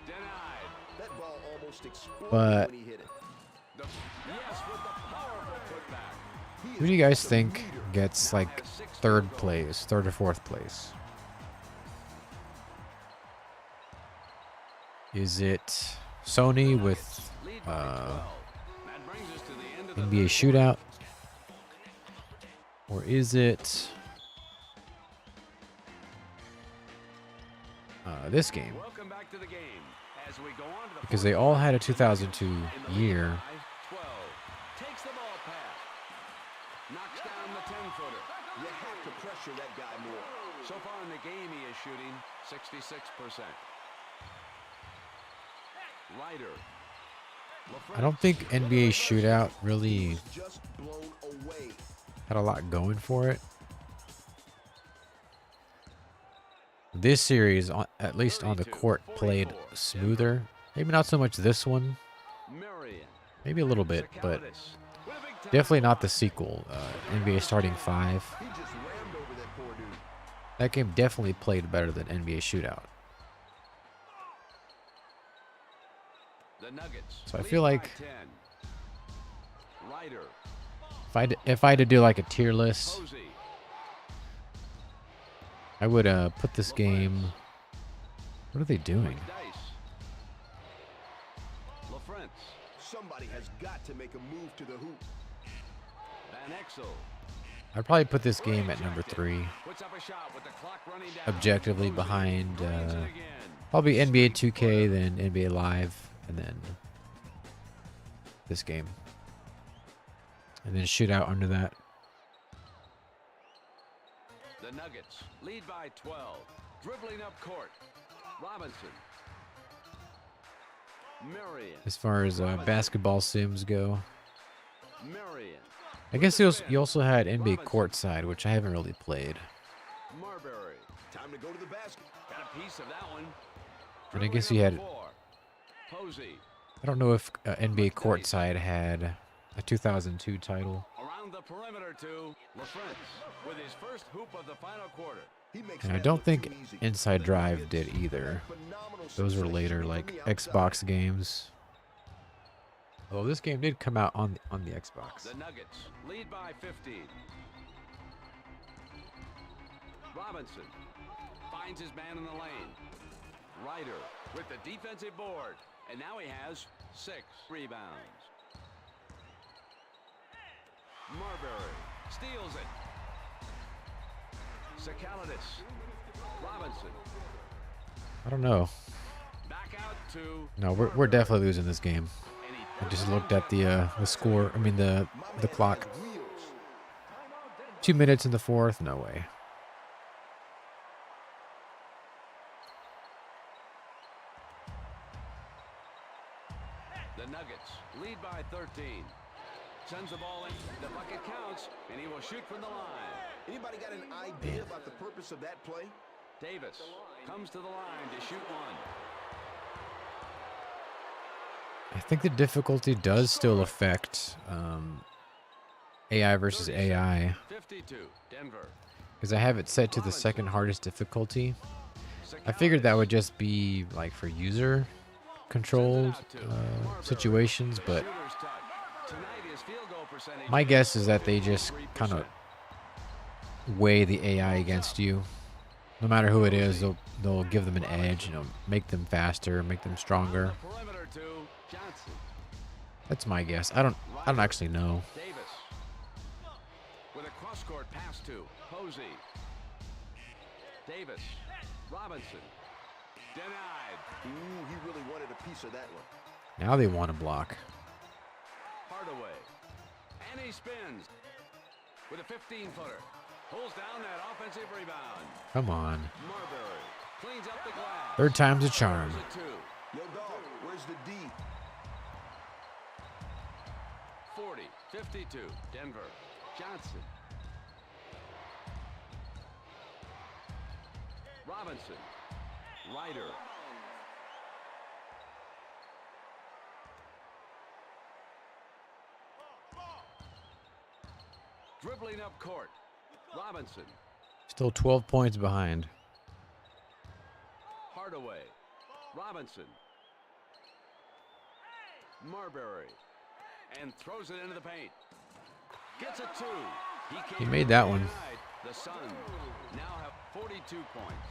Denied. That ball almost exploded but when he hit it. Yes, with the powerful putback. who do you guys think gets like third or fourth place? Is it Sony with Lead by 12. That brings us to the end of the NBA Shootout? Or is it this game? Welcome back to the game as we go on to the Because they all had a 2002 year. 12. Takes the ball pass. Knocks down the 10-footer. You have to pressure that guy more. So far in the game, he is shooting 66%. Ryder. I don't think NBA Shootout really Just blown away. had a lot going for it. This series, at least on the court, played smoother. Maybe not so much this one. Marion. Maybe a little bit, but With a big time definitely not the sequel. NBA Starting 5. He just rammed over that poor dude. That game definitely played better than NBA Shootout. The Nuggets. So I lead feel by like 10. Ryder. if I had to do like a tier list, Posey. I would put this game. What are they doing? Dice. LaFrance. Somebody has got to make a move to the hoop. Van Exel. I'd probably put this game at number 3, Puts up a shot with the clock running down. objectively Posey behind brings it again. probably NBA 2K, then NBA Live, and then this game, and then Shootout under that. The Nuggets lead by 12. Dribbling up court. Robinson. Marion. As far as basketball sims go, Marion. I guess you also had NBA Courtside, which I haven't really played. Marbury. Time to go to the basket. Got a piece of that one. But I guess you had. Posey. I don't know if NBA Courtside had a 2002 title. Around the perimeter to LaFrance with his first hoop of the final quarter. He makes And I that don't look think too easy. Inside Drive did either. Phenomenal Those were success later, shooting like from the outside. Xbox games. Although this game did come out on the Xbox. The Nuggets lead by 15. Robinson finds his man in the lane. Ryder with the defensive board. And now he has 6 rebounds. Marbury steals it. Sakalitis. Robinson. I don't know. Back out to No, we're definitely losing this game. and he I just looked at the score. I mean the clock. Wheels. 2 minutes in the fourth. No way. The Nuggets lead by 13. Sends the ball in. The bucket counts, and he will shoot from the line. Anybody got an idea about the purpose of that play? Davis comes to the line to shoot one. I think the difficulty does still affect AI versus AI, 52, Denver. because I have it set to the second hardest difficulty. I figured that would just be like for user controlled situations, but Shooter's touch. Tonight his field goal percentage my guess is that they just kind of weigh the AI against you. No matter who it is, they'll give them an edge, you know, make them faster, make them stronger. perimeter to Johnson. That's my guess. I don't actually know. Davis with a cross-court pass to Posey. Davis. Robinson. Denied. Ooh, he really wanted a piece of that one. Now they want to block. Hardaway. And he spins with a 15-footer. Pulls down that offensive rebound. Come on. Marbury cleans up the glass. Third time's a charm. There's a two. Yo, dog, where's the D? 40, 52, Denver. Johnson. Robinson. Ryder. Dribbling up court. Robinson. Still 12 points behind. Hardaway. Robinson. Marbury. And throws it into the paint. Gets a two. He made that one. The Suns now have 42 points.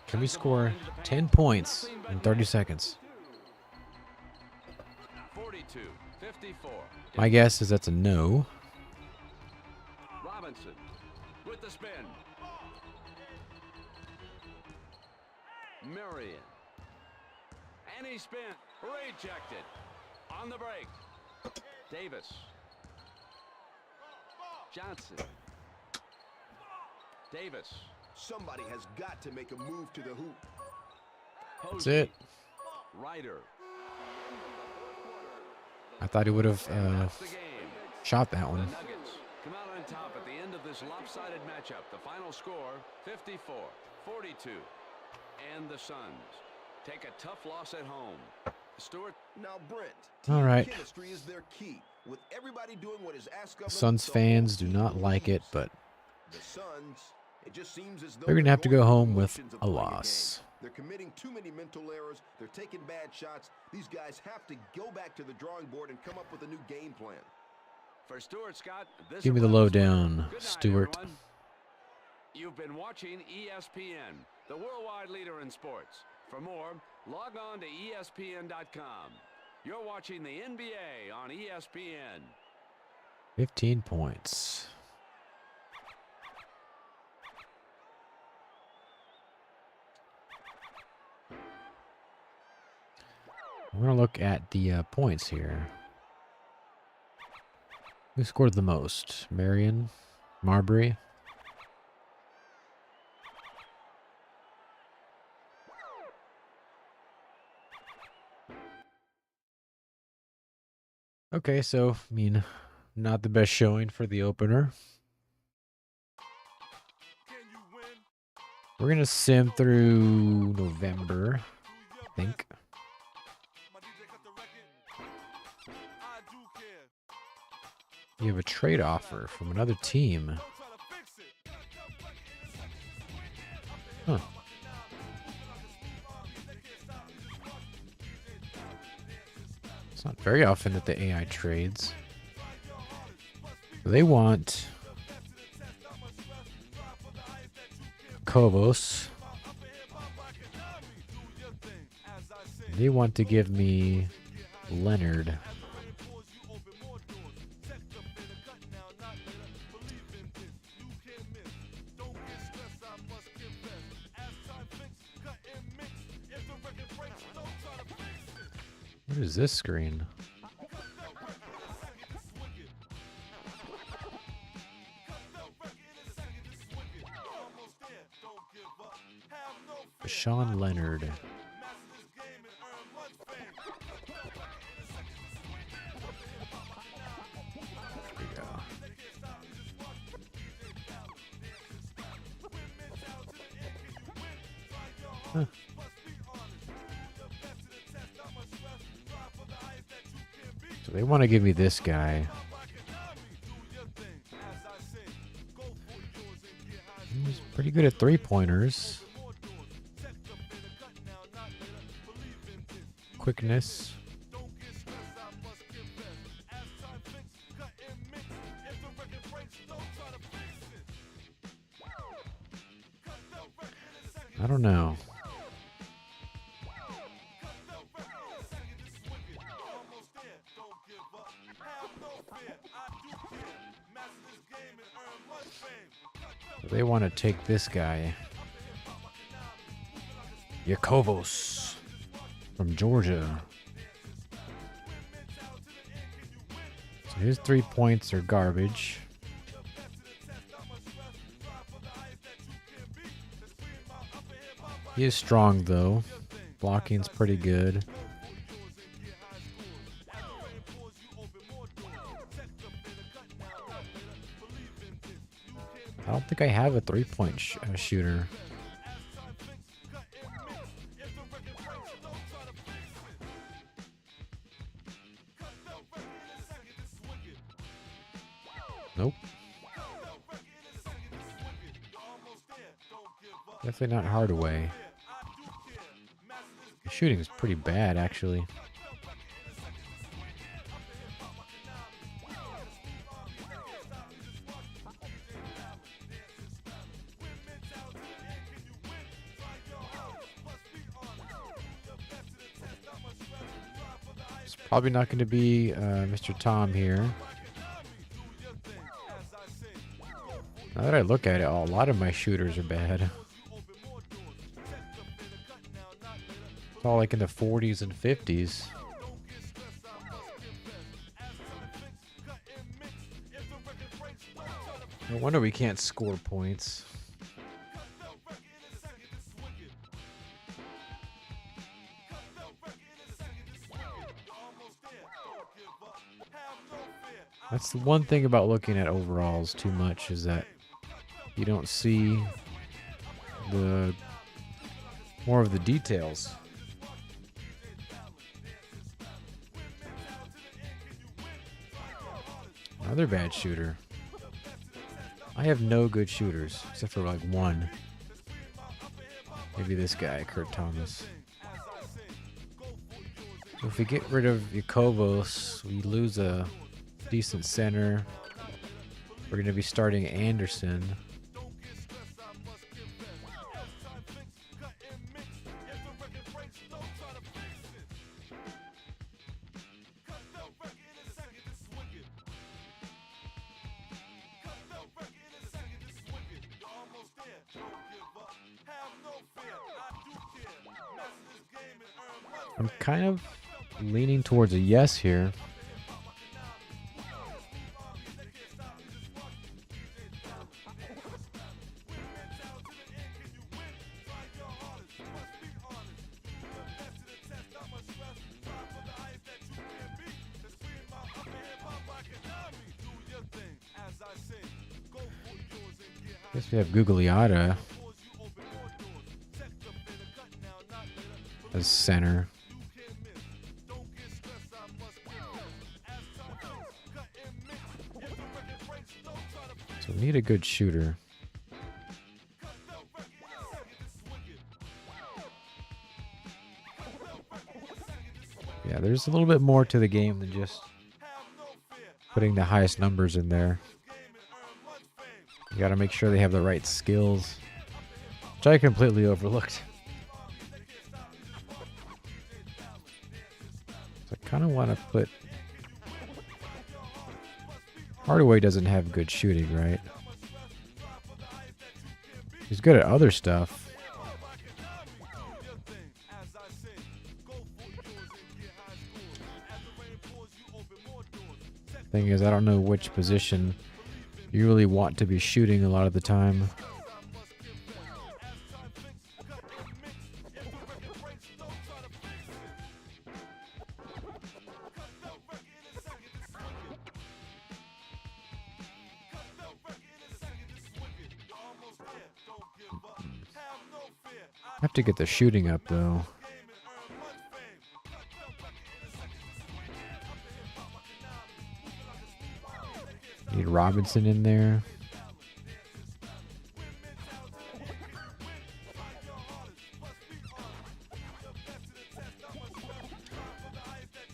Can we score 10 points in 30 seconds? 42, 54. My guess is that's a no. Robinson with the spin. Marion. And he spin. Rejected. On the break. Davis. Johnson. Davis. Somebody has got to make a move to the hoop. That's Posey. it. Ryder. I thought he would have That's the game. shot that The one. Nuggets come out on top at the end of this lopsided matchup. The final score, 54-42. And the Suns take a tough loss at home. Stewart. Now, Brent, All right. chemistry is their key. With everybody doing what is asked of them, Suns the fans whole do team not like it, believes. but The Suns, it just seems as though they're going to they're have to going go through home the with motions of a playing loss. game. They're committing too many mental errors. They're taking bad shots. These guys have to go back to the drawing board and come up with a new game plan. For Stuart Scott, this Give me the is lowdown, Good night, Stuart. everyone. You've been watching ESPN, the worldwide leader in sports. For more, log on to ESPN.com. You're watching the NBA on ESPN. 15 points. We're going to look at the points here. Who scored the most? Marion? Marbury? Okay, so, I mean, not the best showing for the opener. We're going to sim through November, I think. You have a trade offer from another team. Huh. It's not very often that the AI trades. They want Kobos. They want to give me Leonard. What is this screen? Sean Leonard. There we go. Huh. So they want to give me this guy. He's pretty good at three-pointers. Quickness. I don't know. They want to take this guy. Yakovos from Georgia. So his 3 points are garbage. He is strong though. Blocking's pretty good. I don't think I have a 3-point shooter. Nope. Definitely not Hardaway. The shooting is pretty bad, actually. It's probably not going to be Mr. Tom here. Now that I look at it, a lot of my shooters are bad. It's all like in the 40s and 50s. No wonder we can't score points. That's the one thing about looking at overalls too much, is that you don't see the more of the details. Another bad shooter. I have no good shooters except for like one. Maybe this guy, Kurt Thomas. So if we get rid of Yakovos, we lose a decent center. We're going to be starting Anderson. I'm kind of leaning towards a yes here. Guess we have Gugliotta as center. So we need a good shooter. Yeah, there's a little bit more to the game than just putting the highest numbers in there. You gotta make sure they have the right skills, which I completely overlooked. So I kind of want to put... Hardaway doesn't have good shooting, right? He's good at other stuff. Thing is, I don't know which position you really want to be shooting a lot of the time. I have to get the shooting up, though. Need Robinson in there.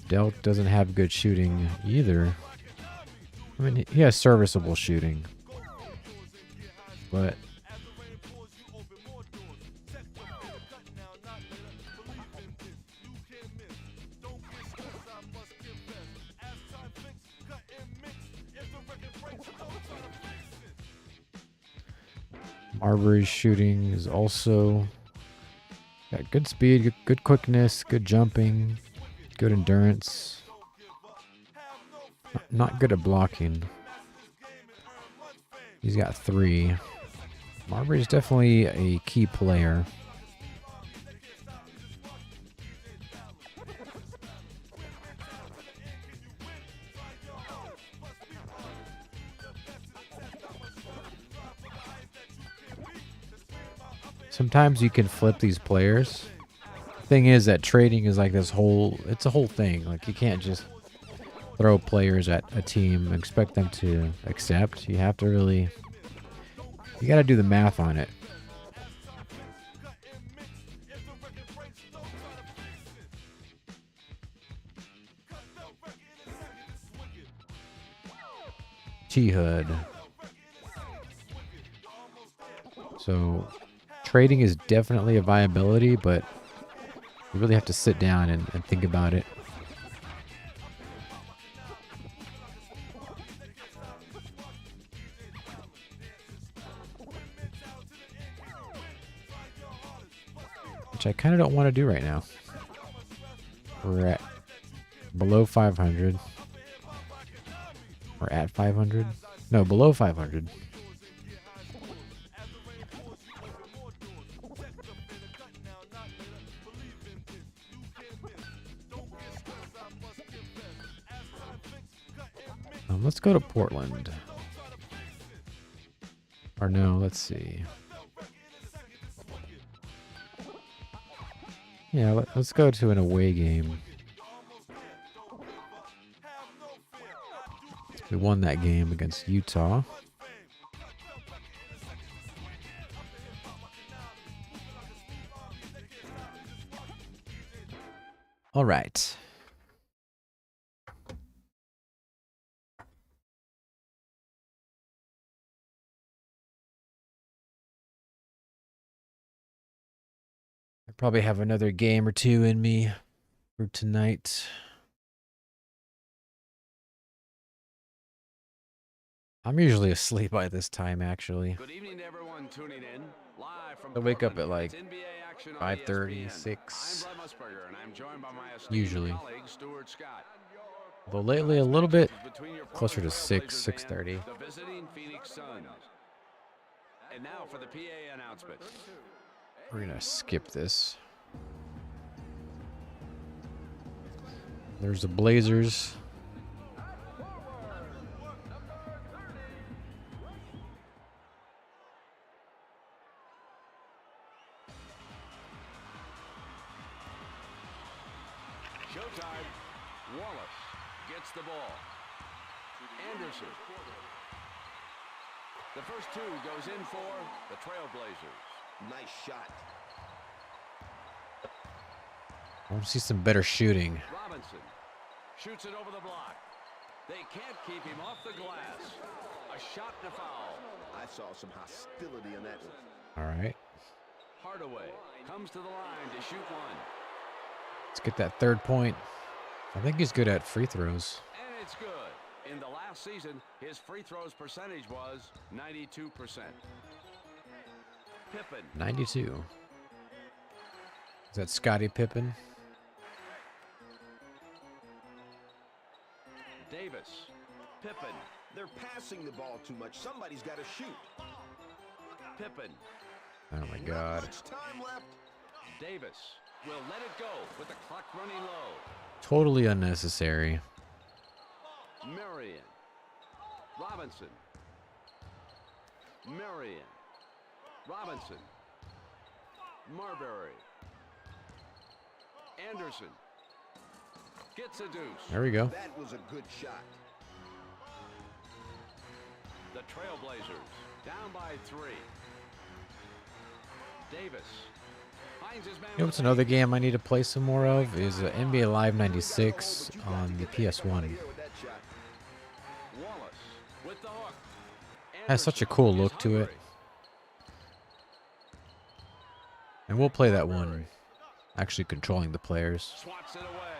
Delk doesn't have good shooting either. I mean, he has serviceable shooting, but Marbury's shooting is also Got good speed, good quickness, good jumping, good endurance. Not good at blocking. He's got 3. Marbury's definitely a key player. Sometimes you can flip these players. Thing is that trading is like this whole, it's a whole thing. Like you can't just throw players at a team and expect them to accept. You have to really, you got to do the math on it. T-Hood. So trading is definitely a viability, but you really have to sit down and think about it. Which I kind of don't want to do right now. We're at below 500. Or at 500. No, below 500. Let's go to Portland. Or no, let's see. Yeah, let's go to an away game. We won that game against Utah. All right. I probably have another game or two in me for tonight. I'm usually asleep by this time, actually. Good evening to everyone tuning in. Live from I wake up at Portland. like It's NBA action on 5:30, ESPN. 6. I'm Brett Musburger, and I'm joined by my esteemed Usually. colleague, Stuart Scott. Although lately a little bit Between your closer to Portland 6, Trailblazers 6:30. and the visiting Phoenix Suns. And now for the PA announcement. We're gonna skip this. There's the Blazers. Showtime. Wallace gets the ball. Anderson. The first two goes in for the Trailblazers. Nice shot. I want to see some better shooting. Robinson shoots it over the block. They can't keep him off the glass. A shot and a foul. I saw some hostility in that one. All right. Hardaway comes to the line to shoot one. Let's get that third point. I think he's good at free throws. And it's good. In the last season, his free throws percentage was 92%. Pippen. 92. Is that Scottie Pippen? Davis. Pippen. They're passing the ball too much. Somebody's got to shoot. Pippen. Oh my God. Much time left. Davis will let it go with the clock running low. Totally unnecessary. Marion. Robinson. Marion. Robinson. Marbury. Anderson. Gets a deuce. There we go. That was a good shot. The Trailblazers down by 3. Davis finds his man. You know what's another game I need to play some more of is NBA Live 96 on the PS1. Wallace with the hook. Has such a cool look to it. And we'll play that one actually controlling the players. Swats it away.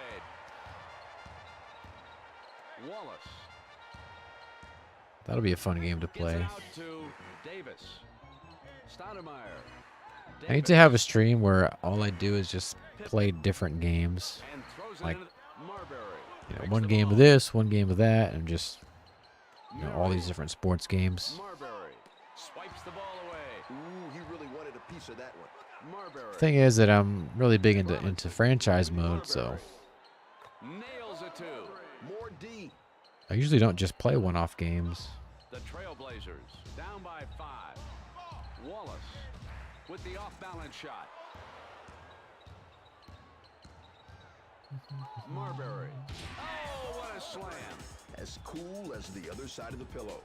Wallace. That'll be a fun game to Gets play. it out to Davis. Stoudemire. I need to have a stream where all I do is just play different games. And throws Like, it into Marbury. You know, Makes one the game ball. of this, one game of that, and just, you know, all Murray. these different sports games. Marbury swipes the ball away. Ooh, he really wanted a piece of that one. Marbury Thing is that I'm really big into franchise mode, so nails it too. More D. I usually don't just play one-off games. The Trailblazers down by 5. Wallace with the off-balance shot. Marbury. Oh, what a slam. As cool as the other side of the pillow.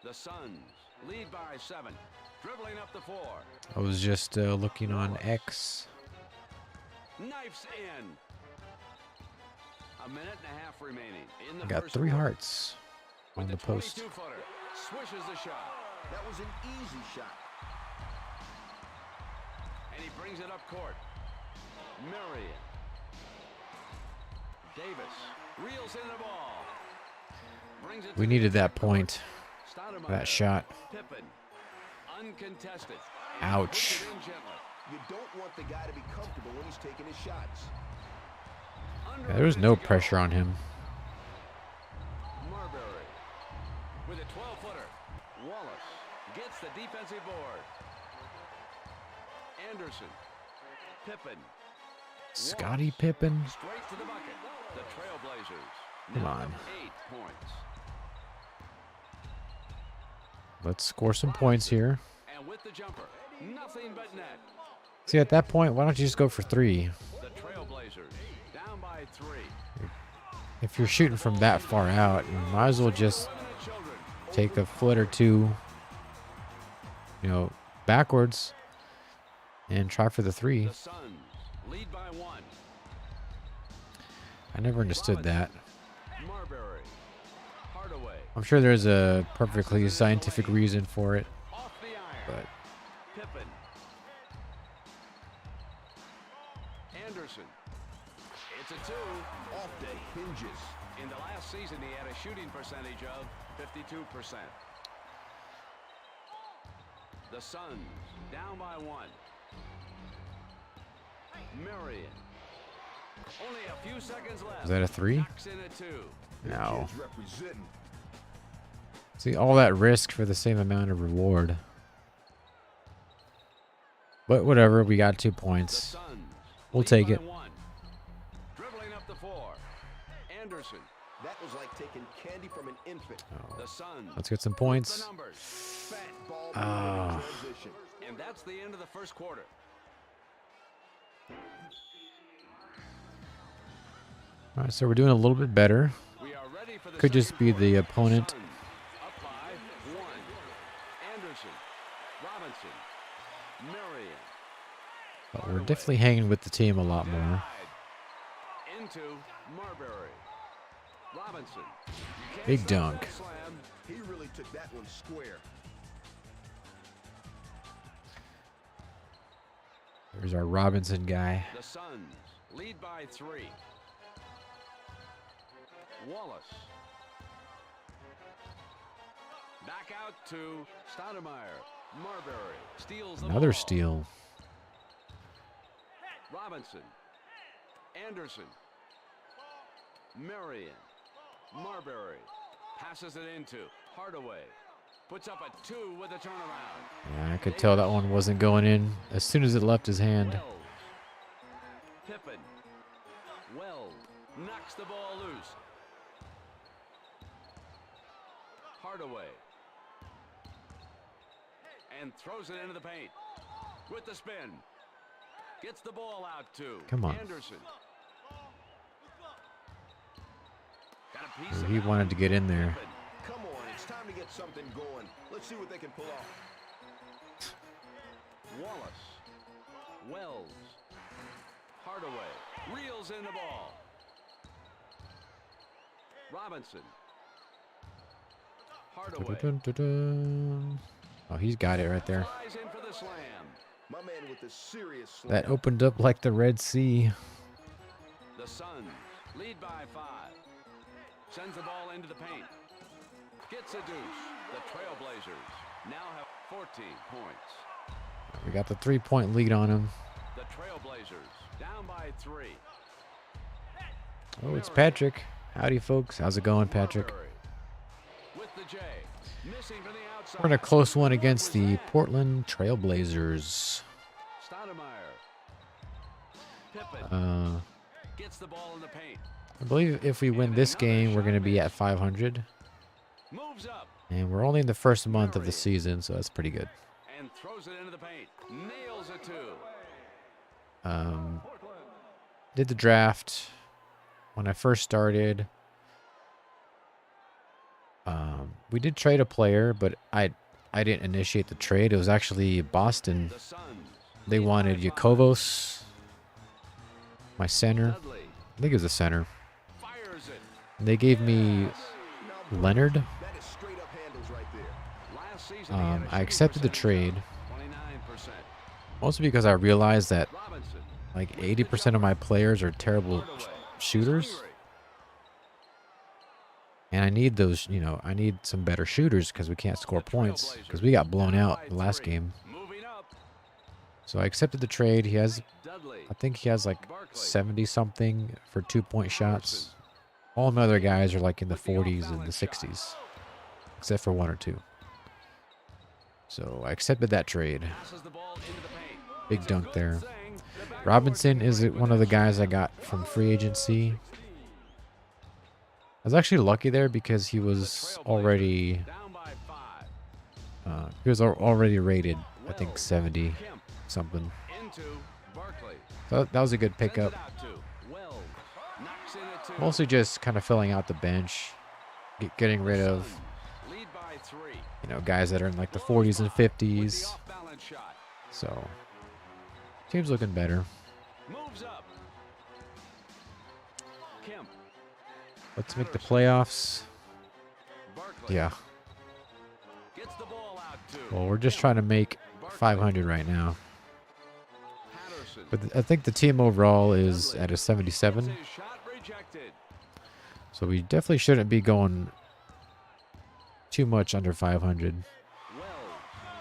The Suns lead by 7. Dribbling up the floor. I was just looking on X. Knifes in. A minute and a half remaining in the I got first 3 quarter. hearts on the post. 22-footer swishes the shot. That was an easy shot. And he brings it up court. Marion. Davis reels in the ball. Brings it We to needed the that court. point, Stoudemire. that shot. Pippen. Uncontested. Ouch. Puts it in gently. You don't want the guy to be comfortable when he's taking his shots. Under Yeah, a there was minute no to go. pressure on him. Marbury with a 12-footer. Wallace gets the defensive board. Anderson. Pippen. Scottie Pippen. Straight to the bucket. The Trailblazers Come now on. have 8 points. Let's score some points here. And with the jumper, nothing but net. See, at that point, why don't you just go for 3? The Trailblazers down by 3. If you're shooting from that far out, you might as well just Children. take a foot or 2, you know, backwards and try for the 3. The Suns lead by 1. I never understood that. Marbury. Hardaway. I'm sure there's a perfectly scientific reason for it, Off the iron. but Pippen. Anderson. It's a 2. Off the hinges. In the last season, he had a shooting percentage of 52%. The Suns down by 1. Marion. Only a few seconds left. is that a 3? Knocks in a 2. No. Kids representing. See, all that risk for the same amount of reward. But whatever, we got 2 The points. Suns We'll lead take by it. 1. Dribbling up the floor. Anderson. That was like taking candy from an infant. The Suns. Let's get some The points. numbers. Fat ball Ah. transition. And that's the end of the first quarter. All right, so we're doing a little bit better. We are ready for the Could just second be quarter. the opponent. Suns up by 1. Anderson. Robinson. Marion. But we're definitely hanging with the team a lot more. Denied. Into Marbury. Robinson. You can't Big stop dunk. that slam. He really took that one square. There's our Robinson guy. The Suns lead by 3. Wallace. Back out to Stoudemire. Marbury steals the Another ball. steal. Robinson. Anderson. Marion. Marbury passes it into Hardaway. Puts up a 2 with a turnaround. Yeah, I could tell that one wasn't going in as soon as it left his hand. Wells. Pippen. Wells knocks the ball loose. Hardaway. And throws it into the paint. With the spin. Gets the ball out to Come on. Anderson. Got a piece of He it. wanted to get in there. Pippen. Come on, it's time to get something going. Let's see what they can pull off. Wallace. Wells. Hardaway. Reels in the ball. Robinson. Hardaway. Dun-dun-dun-dun. Oh, he's got it right there. Flies in for the slam. My man with the serious slam. That opened up like the Red Sea. The Suns lead by 5. Sends the ball into the paint. gets a deuce. The Trailblazers now have 14 points. We got the 3-point lead on him. The Trailblazers down by 3. Oh, it's Patrick. Howdy, folks. How's it going, Patrick? With the J, missing from the outside. We're in a close one against the Portland Trailblazers. Stoudemire. Pippen gets the ball in the paint. I believe if we win this game, we're going to be at 500. Moves up And we're only in the first month of the season, so that's pretty good. and throws it into the paint. Nails a 2. Did the draft when I first started. We did trade a player, but I didn't initiate the trade. It was actually Boston. The Suns. They wanted Yakovos, my center. Dudley I think it was a center. fires it. And they gave me Leonard. That is straight up handles right there. Last season, he had a I accepted the shooting trade, percentage, 29%. mostly because I realized that Robinson. like 80% of my players are terrible shooters. And I need those, I need some better shooters because we can't score points because we got blown out the last game. Moving up. So I accepted the trade. He has, Dudley. I think he has like 70 something for 2-point shots. All my other guys are like in the 40s and the 60s, except for 1 or 2. So I accepted that trade. Passes the ball into the paint. Big dunk there. Thing. The back Robinson is one of the guys I got from free agency. I was actually lucky there because he was already down by 5. already rated, I think 70 Kemp something. into Barkley. So that was a good Sends pickup. it out to Wells. Knocks in a 2. Mostly just kind of filling out the bench, getting rid of Suns lead by 3. guys that are in like the 40s and With the 50s. off-balance shot. So team's looking better. Moves up. Kemp. Let's make the playoffs. Barkley. Yeah. Gets the ball out to Well, we're just trying to make 500 right now. Patterson. But I think the team overall is at a 77. His shot rejected. So we definitely shouldn't be going too much under 500. Wells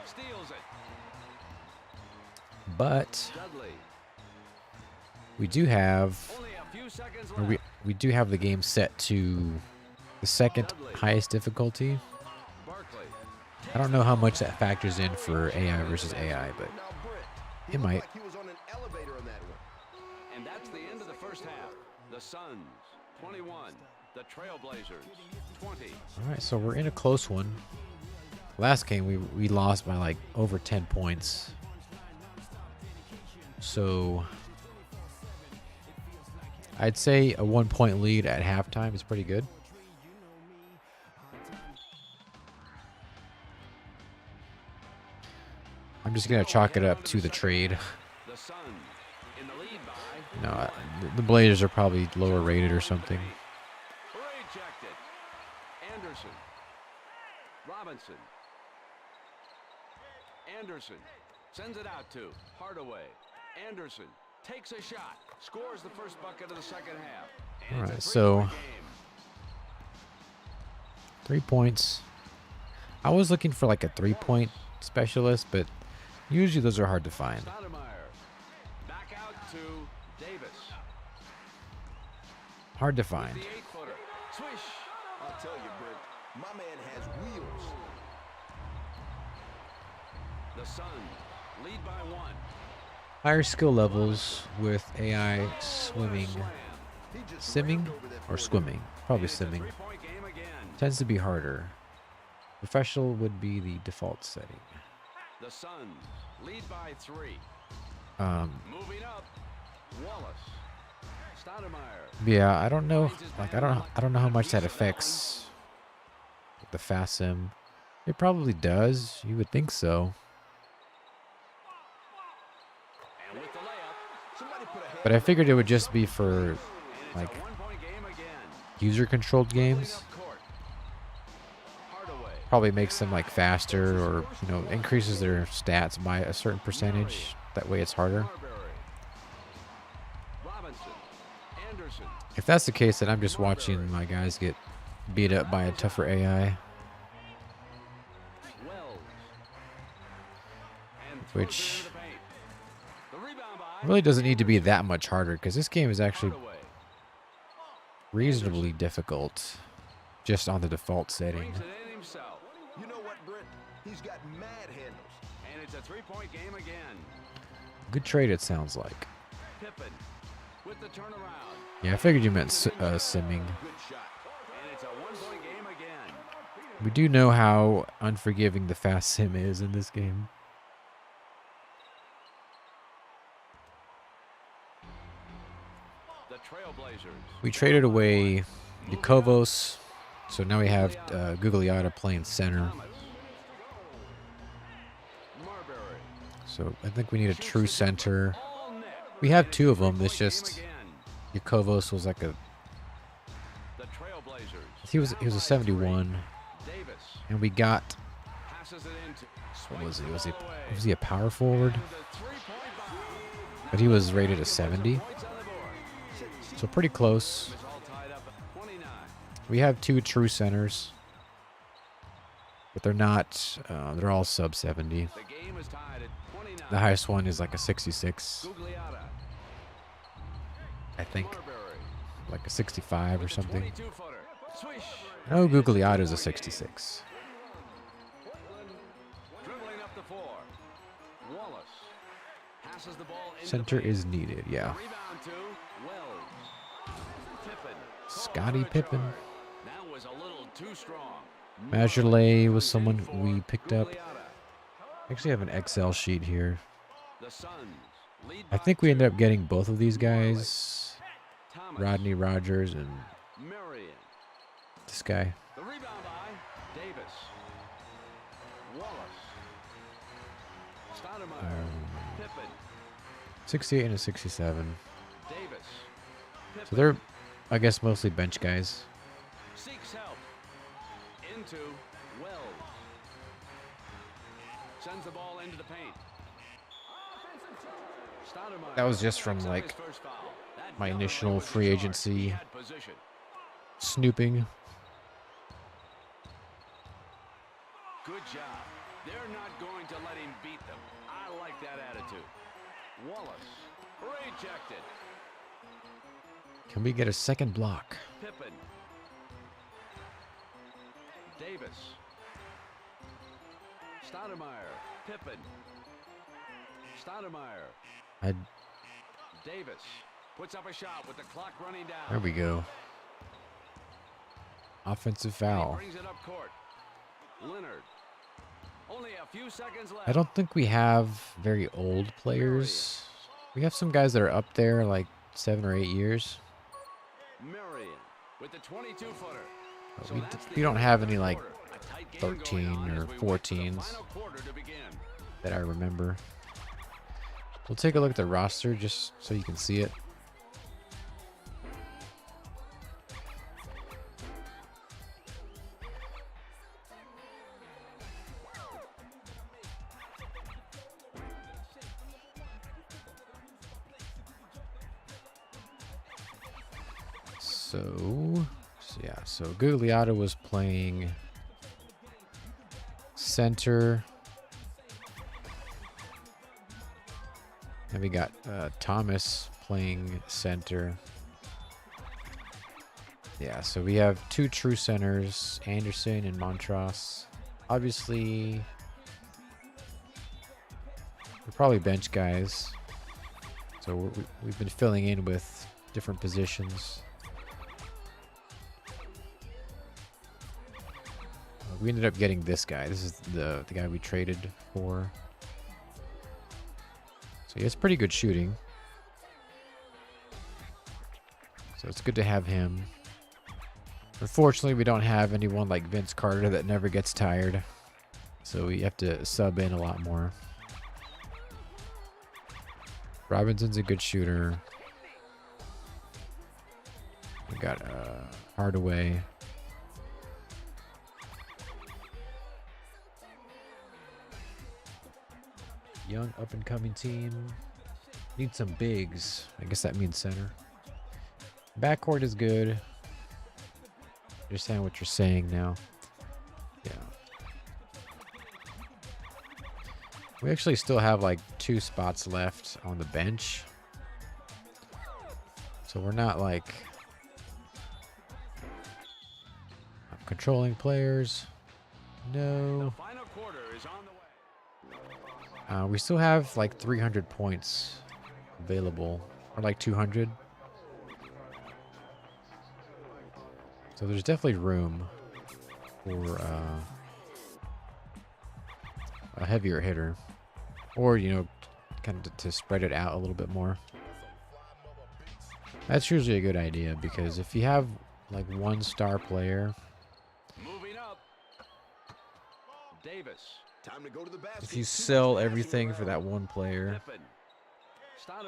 steals it. But Dudley. we do have, Only a few seconds or left. we do have the game set to the second highest difficulty. Barkley. I don't know how much that factors in for AI versus AI, but Now, Brent, he it looked might. like he was on an elevator in that one. And that's the end of the first half. The Suns 21. The Trailblazers 20. All right, so we're in a close one. Last game we lost by like over 10 points. So I'd say a 1-point lead at halftime is pretty good. I'm just gonna chalk it up to the trade. The Suns in the lead by No, the Blazers are probably lower rated or something. rejected. Anderson. Robinson. Anderson sends it out to Hardaway. Anderson takes a shot. Scores the first bucket of the second half. And All it's a right, so 3-point game. 3 points. I was looking for like a 3-point specialist, but usually those are hard to find. Stoudemire. Back out to Davis. Hard to find. The 8-footer. Swish. I'll tell you, Brent, my man has wheels. The Suns lead by 1. Higher skill levels with AI swimming. He just Simming rammed over that or board. swimming? Probably It's a simming. 3-point game again. Tends to be harder. Professional would be the default setting. The Suns lead by 3. Um, Moving up. Wallace. Stoudemire. yeah, I don't know. Like I don't know how much that affects the fast sim. It probably does. You would think so. And with the layup. Somebody put a hand But I figured it would just be for And it's like a 1-point game again. user-controlled Moving games. up court. Hardaway. Probably makes them like faster or increases their stats by a certain percentage. That way it's harder. Marbury. Robinson. Anderson. If that's the case, then I'm just watching my guys get beat up by a tougher AI. which really doesn't need to be that much harder because this game is actually reasonably difficult just on the default setting. You know what, Britt? He's got mad handles. And it's a three-point game again. Good trade, it sounds like. Pippen with the turnaround. Yeah, I figured you meant simming. Good shot. And it's a one-point game again. We do know how unforgiving the fast sim is in this game. The Trailblazers. We traded away Yakovos, so now we have Gugliotta playing center. Marbury. So I think we need a true center. We have two of them. It's just Yakovos was like a The Trailblazers. he was a 71, Davis and we got passes it into. what was he? Was he a power forward? But he was rated a 70, so pretty close. It's all tied up at 29. We have two true centers, but they're not. They're all sub 70. The game is tied at 29. The highest one is like a 66, Gugliotta. I think, Marbury. like a 65 or something. 22-footer. Swish. No, Gugliotta is a 66. Dribbling up the floor. Wallace passes the ball into Center the paint. is needed. Yeah, Rebound to Wells. Pippen. Scottie Pippen. That was a little too strong. Majerle was someone we picked up. Gugliotta. I actually have an Excel sheet here. The Suns lead I by think we 2. ended up getting both of these guys, Thomas. Rodney Rogers and Marion. this guy. The rebound by Davis. Wallace. Stoudemire. Pippen. 68 and a 67. Davis. Pippen. So they're, I guess, mostly bench guys. Seeks help. Into Wells. Sends the ball into the paint. Stoudemire That was just from, picks up like, his first foul. That my definitely initial was the free start. agency He had position. snooping. Good job. They're not going to let him beat them. I like that attitude. Wallace. Rejected. Can we get a second block? Pippen. Davis. Stoudemire. Pippen. Stoudemire. I, Davis puts up a shot with the clock running down. there we go. Offensive He foul. brings it up court. Leonard. Only a few seconds left. I don't think we have very old players. We have some guys that are up there, like 7 or 8 years. Marion with the 22-footer. But we don't have any like 13 or 14s Final quarter to begin. that I remember. We'll take a look at the roster just so you can see it. So Gugliotta was playing center. And we got Thomas playing center. Yeah, so we have two true centers, Anderson and Montross. Obviously, we're probably bench guys. So we've been filling in with different positions. We ended up getting this guy. This is the guy we traded for. So he has pretty good shooting. So it's good to have him. Unfortunately, we don't have anyone like Vince Carter that never gets tired. So we have to sub in a lot more. Robinson's a good shooter. We got Hardaway. Young up-and-coming team. Need some bigs. I guess that means center. Backcourt is good. Understand what you're saying now. Yeah. We actually still have like 2 spots left on the bench. So we're not like controlling players. No. Final quarter is on the way. We still have like 300 points available, or like 200. So there's definitely room for a heavier hitter, or you know, kind of to spread it out a little bit more. That's usually a good idea, because if you have like one star player, Moving up. Davis. Time to go to the basket. if you sell everything for that one player, Pippen.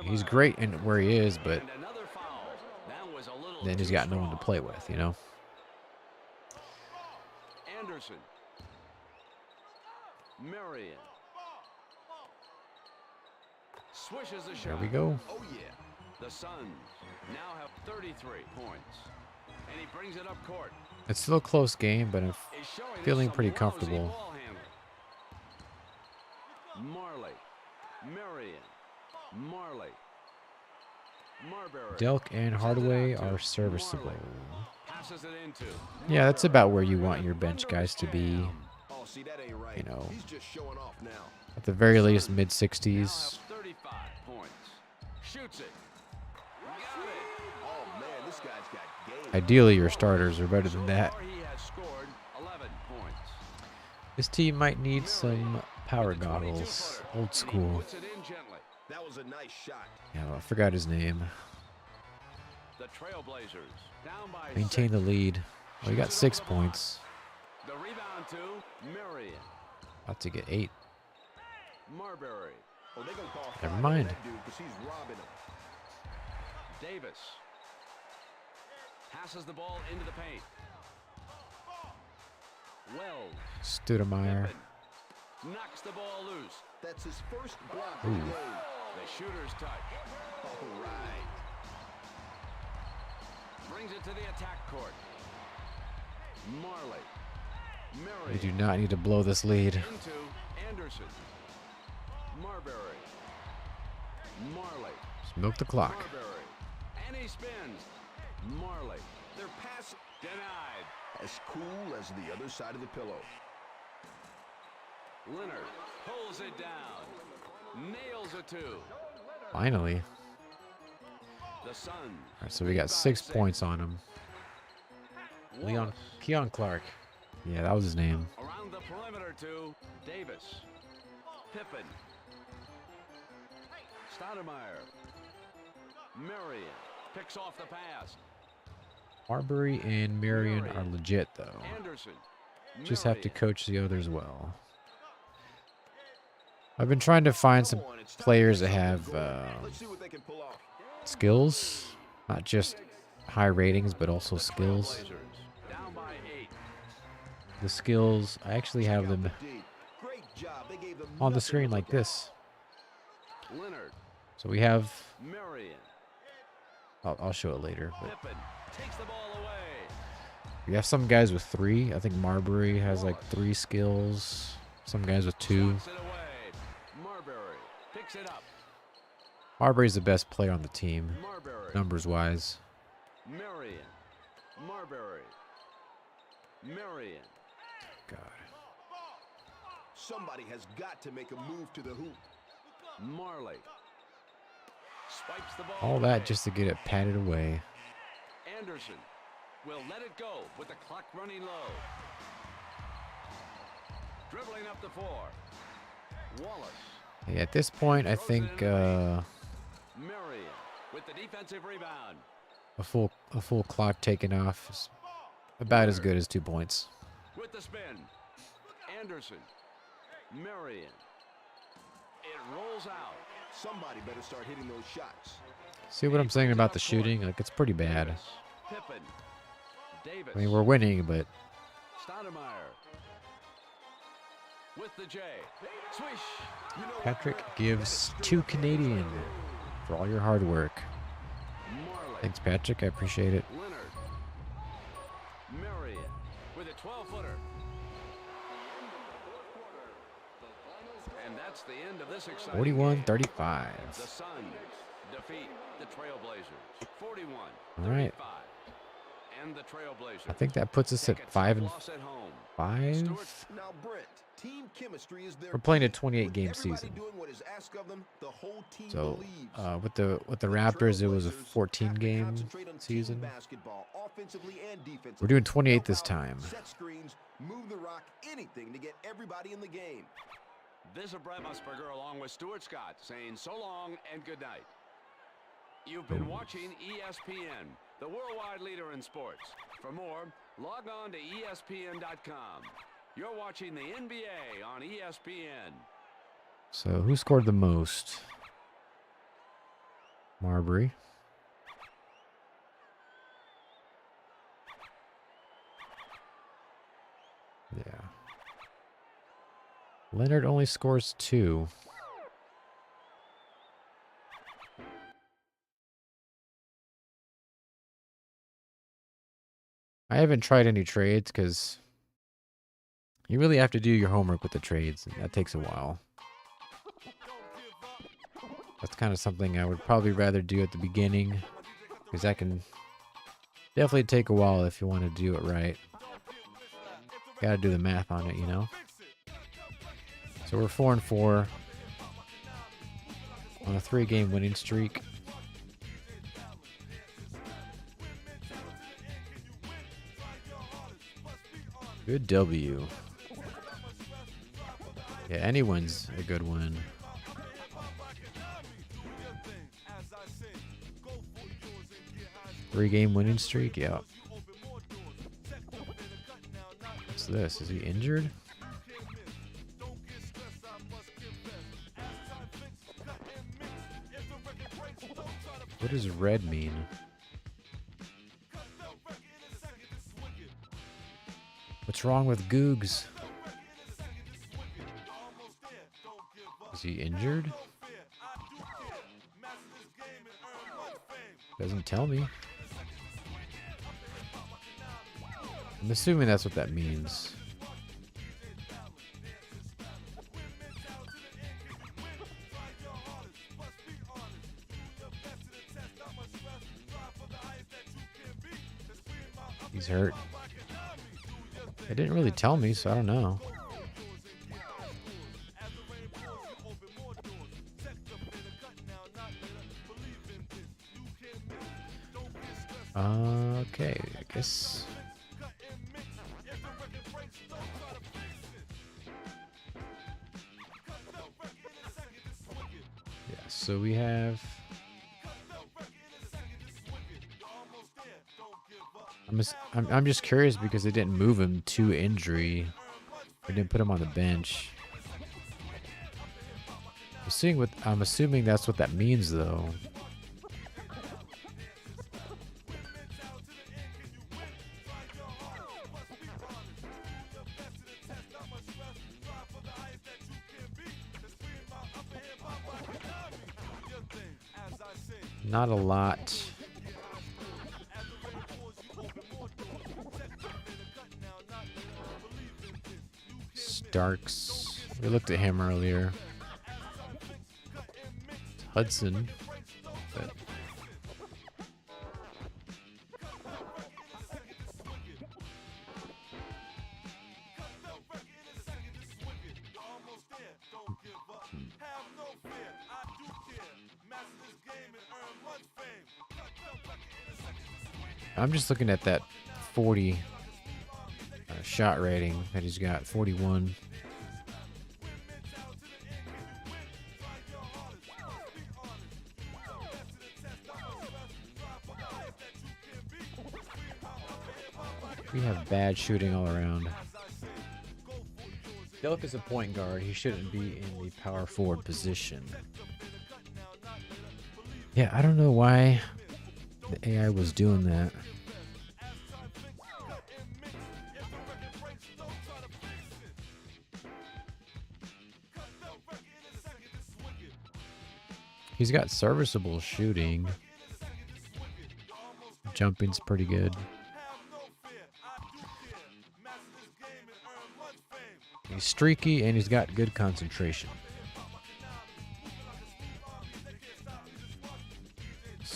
he's Stoudemire. great in where he is, but And another foul. That was a little then he's too got no one to strong. play with, you know? Anderson. Marion. Swishes the shot. There we go. Oh, yeah. The Suns now have 33 points. And he brings it up court. It's still a close game, but I'm He's showing us feeling some pretty lousy comfortable. ball handling. Marley. Marion. Marley. Marbury. Delk and Sends it Hardaway out to are serviceable. Marley. Passes it into. Yeah, that's about where you want your bench guys to be. Oh, see, that ain't right. You know, He's just showing off now. at the very least, Now mid-60s. have 35 points. Shoots it. Got it. Oh, man, this guy's got game. Ideally, your starters are better So than that. far, he has scored 11 points. This team might need some power With the 22 goggles. footer, Old and he school. puts it in gently. That was a nice shot. Yeah, I forgot his name. The Trailblazers down by Maintain 6. the lead. Oh, you got 6 points. The rebound to Marion. About to get 8. Oh, Marbury. they gonna call Never foul on mind. that dude 'cause he's robbing him. Davis. Passes the ball into the paint. Wells. Stoudemire. Pippen. Knocks the ball loose. That's his first block Ooh. of the game. The shooter's touch. All right. Brings it to the attack court. Marley. We Marion. do not need to blow this lead. Into Anderson. Marbury. Marley. Just milk the clock. Marbury. And he spins. Marley. Their pass Denied. as cool as the other side of the pillow. Leonard pulls it down. Nails it two. Finally. The Suns. All right, so we got lead by 6 points on him. Wallace. Keon Clark. Yeah, that was his name. Around the perimeter to Davis. Pippen. Stoudemire. Marion picks off the pass. Marbury and Marion are legit, though. Anderson. Just have to Marion. coach the others well. I've been trying to find some Come on, it's time players to that get have something going. Let's see what they can pull off. skills, not just high ratings, but also skills. Trailblazers down by 8. The skills, I actually have them D. Great job. They gave them on the nothing screen to like look at. this. Leonard. So we have, Marion. I'll show it later, but Pippen takes the ball away. we have some guys with 3. I think Marbury has like 3 skills. Some guys with 2. Knocks it away. Marbury picks it up. Marbury's the best player on the team, Marbury. numbers wise. Marion. Marbury. Marion. God. Somebody has got to make a move to the hoop. Marley. Spikes the ball. All away. that just to get it patted away. Anderson will let it go with the clock running low. Dribbling up the floor. Wallace. Yeah, at this point, I think Marion with the defensive rebound. a full clock taken off is about as good as 2 points. With the spin. Anderson. Marion. It rolls out. Somebody better start hitting those shots. See what I'm saying about the shooting? Like, it's pretty bad. Davis. Pippen. Davis. I mean, we're winning, but Stoudemire. With the J. Swish. You know, Patrick gives 2 Canadian for all your hard work. Marley. Thanks, Patrick. I appreciate it. Leonard. Marion with a 12-footer. And that's That's the end of this exciting 41-35. The Suns defeat the Trailblazers 41-35. All right. And the Trailblazers I think that puts us at 5 and 5. Now, Brent, team chemistry is their We're playing a key. 28-game With everybody season. doing what is asked of them, the whole team So believes. with the Raptors, it was a Trailblazers 14-game have to concentrate on team season. basketball, offensively and defensively. We're doing 28 Help this out, time. Set screens, move the rock, anything to get everybody in the game. This is Brett Musburger along with Stuart Scott saying so long and good night. You've been watching ESPN, the worldwide leader in sports. For more, log on to ESPN.com. You're watching the NBA on ESPN. So who scored the most? Marbury. Yeah. Leonard only scores 2. I haven't tried any trades because you really have to do your homework with the trades, and that takes a while. That's kind of something I would probably rather do at the beginning, because that can definitely take a while if you want to do it right. Gotta do the math on it, you know? So we're 4-4 on a 3-game winning streak. Good W. Yeah, any win's a good win. Three-game winning streak, yeah. What's this? Is he injured? What does red mean? What's wrong with Googs? Is he injured? Doesn't tell me. I'm assuming that's what that means. He's hurt. It didn't really tell me, so I don't know. Okay, I guess. Yeah, so we have. I'm just curious because they didn't move him to injury. They didn't put him on the bench. I'm assuming that's what that means, though. Not a lot. Starks. We looked at him earlier. Hudson. But I'm just looking at that 40 shot rating that he's got, 41. We have bad shooting all around. Delk is a point guard. He shouldn't be in the power forward position. Yeah, I don't know why the AI was doing that. He's got serviceable shooting. Jumping's pretty good. He's streaky and he's got good concentration.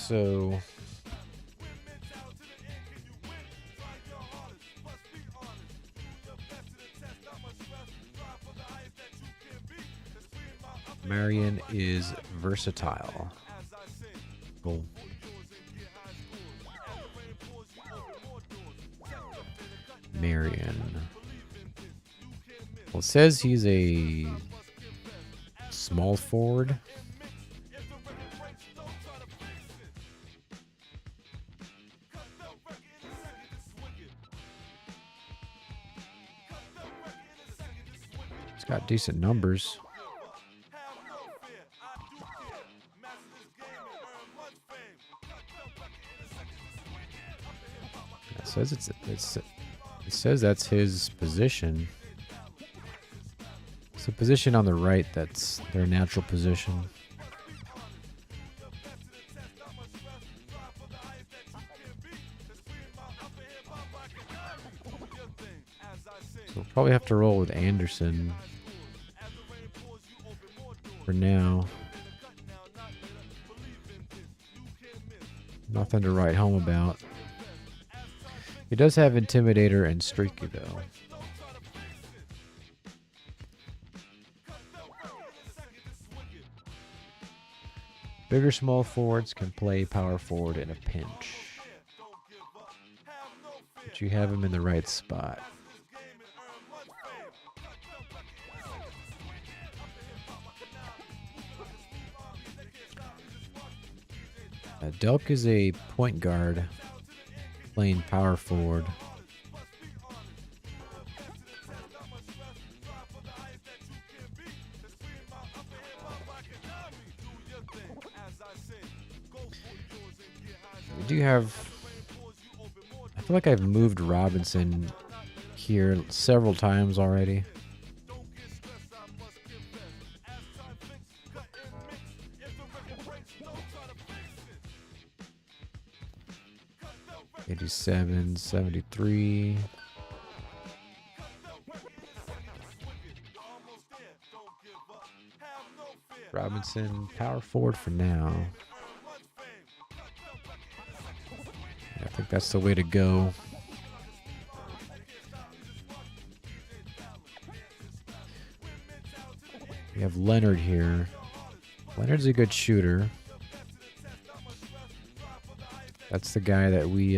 So Marion is versatile. Cool. Marion. Well, it says he's a small forward. He's got decent numbers. It says it says that's his position. It's a position on the right that's their natural position. So we'll probably have to roll with Anderson for now. Nothing to write home about. He does have Intimidator and Streaky, though. Bigger small forwards can play power forward in a pinch. But you have him in the right spot. Delk is a point guard playing power forward. We do have... I feel like I've moved Robinson here several times already. '87, '73. Robinson, power forward for now. I think that's the way to go. We have Leonard here. Leonard's a good shooter. That's the guy that we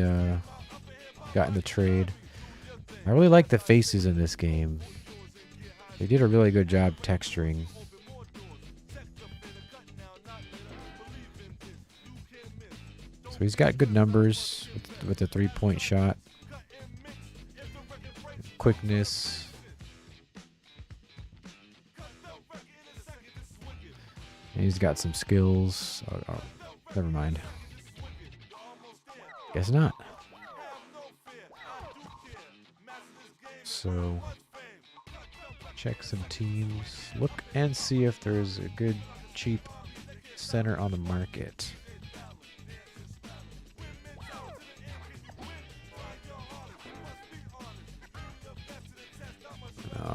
got in the trade. I really like the faces in this game. They did a really good job texturing. So he's got good numbers with the three-point shot. Quickness. And he's got some skills. Oh, never mind. Guess not. So, check some teams. Look and see if there's a good, cheap center on the market.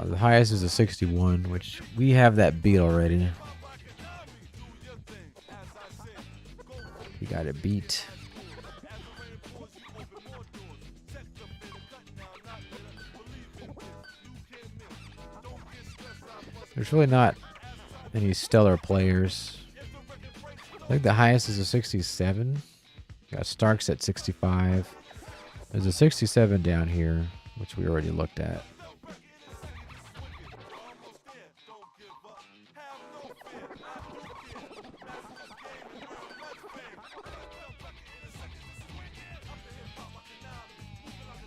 The highest is a 61, which we have that beat already. We got it beat. There's really not any stellar players. I think the highest is a 67. Got Starks at 65. There's a 67 down here, which we already looked at.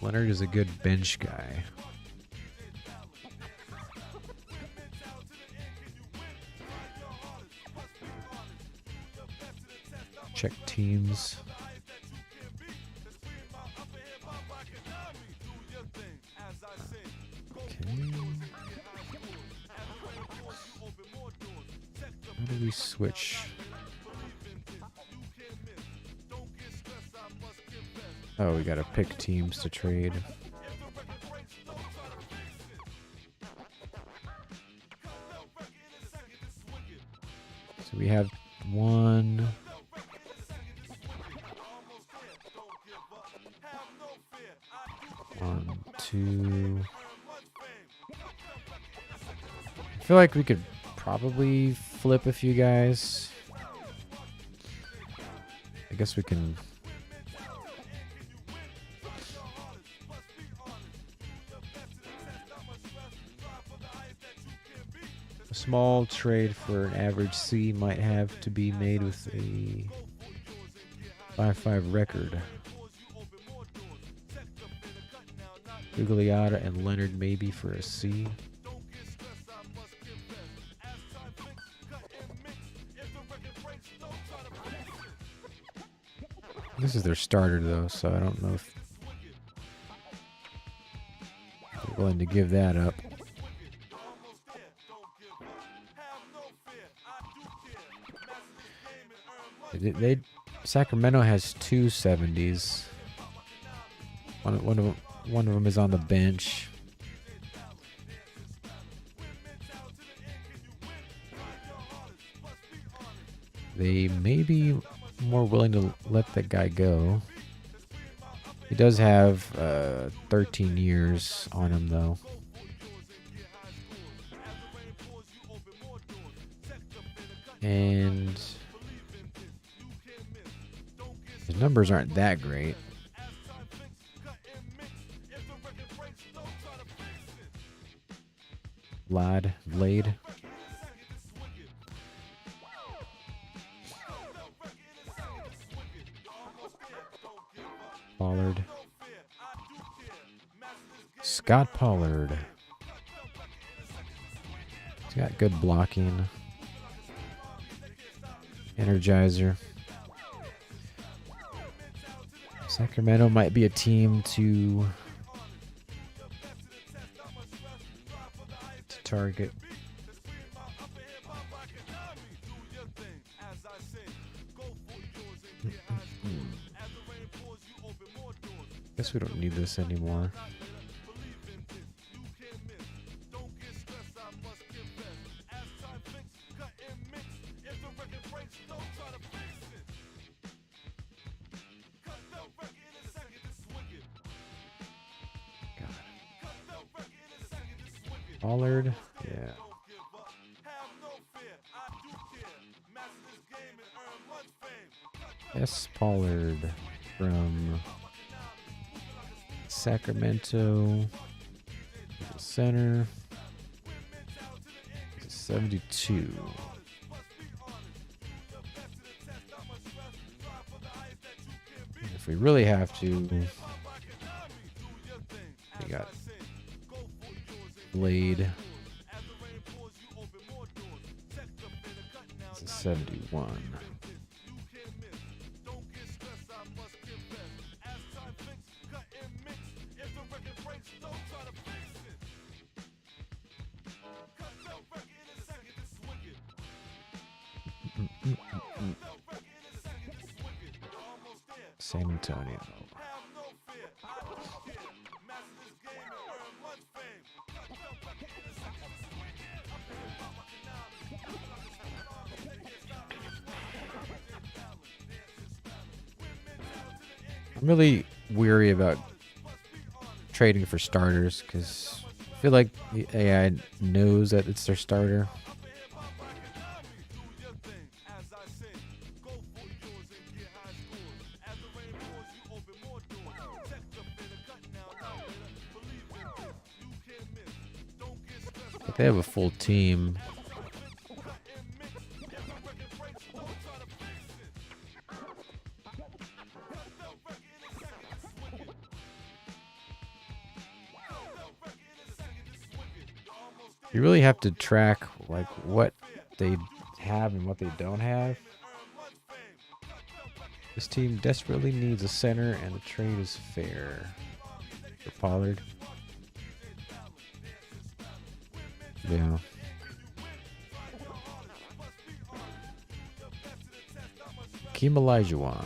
Leonard is a good bench guy. Check teams. Okay. How do we switch? Oh, we gotta pick teams to trade. So we have 1, 1, 2. I feel like we could probably flip a few guys. I guess we can. A small trade for an average C might have to be made with a 5-5 record. Gugliotta and Leonard maybe for a C. This is their starter though, so I don't know if they're willing to give that up. Sacramento has 2 70s. One of them is on the bench. They may be more willing to let that guy go. He does have 13 years on him though. And his numbers aren't that great. Vlad. Pollard. Scott Pollard. He's got good blocking. Energizer. Sacramento might be a team to target. Guess we don't need this anymore. Pollard, yeah. S. Pollard from Sacramento, center, 72. If we really have to, we got Blade. It's a 71. San Antonio. I'm really weary about trading for starters because I feel like the AI knows that it's their starter. But they have a full team. You really have to track like what they have and what they don't have. This team desperately needs a center, and the trade is fair for Pollard. Yeah. Keem Olajuwon.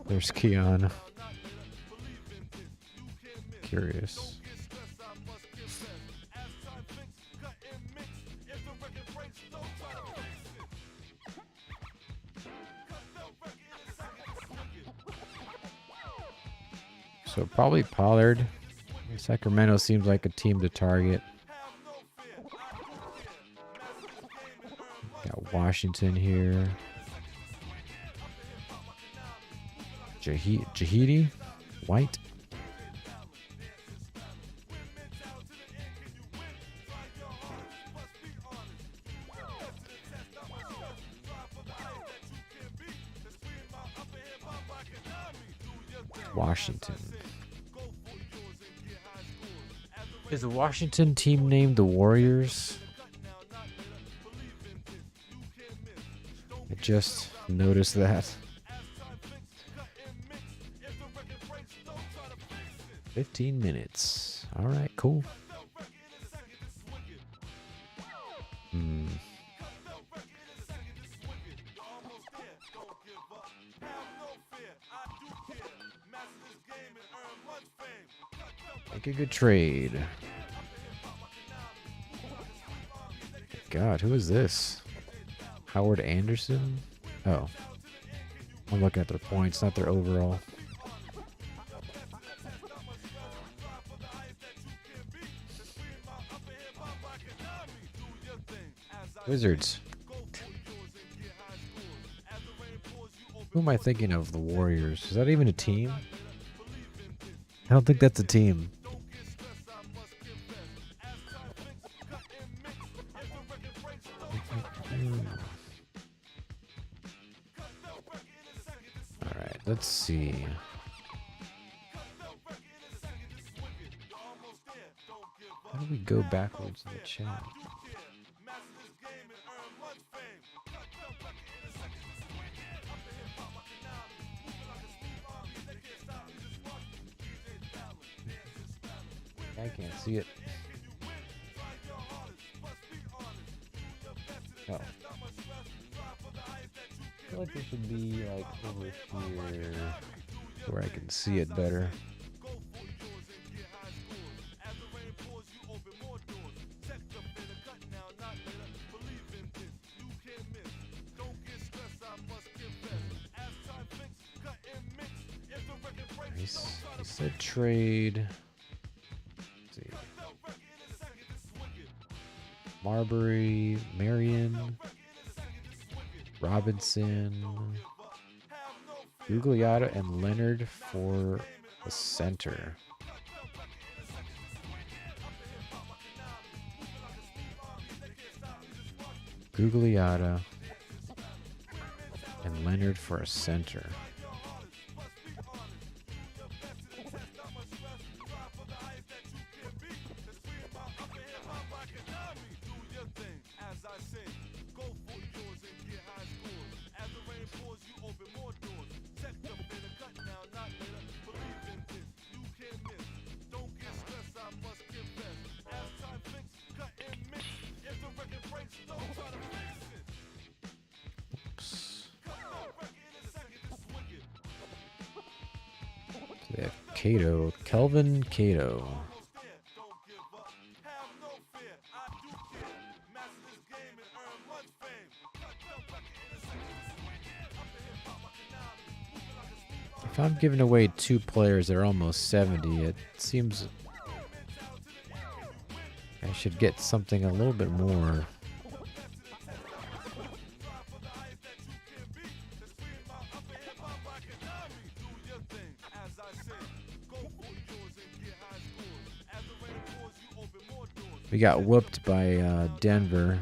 There's Keon. Curious. So probably Pollard. Sacramento seems like a team to target. Got Washington here. Jahidi? White? Washington. Is the Washington team named the Warriors? I just noticed that. 15 minutes. All right, cool. Make a good trade. God, who is this? Howard Anderson? Oh. I'm looking at their points, not their overall. Wizards. Who am I thinking of? The Warriors. Is that even a team? I don't think that's a team. Alright, let's see. How do we go backwards in the chat? I can't see it. Oh. I feel like it should be like over here where I can see it better. He said trade. Let's see. Marbury, Marion, Robinson, Gugliotta, and Leonard for the center. Gugliotta and Leonard for a center. They have Cato, Kelvin Cato. If I'm giving away two players that are almost 70, it seems I should get something a little bit more. We got whooped by Denver.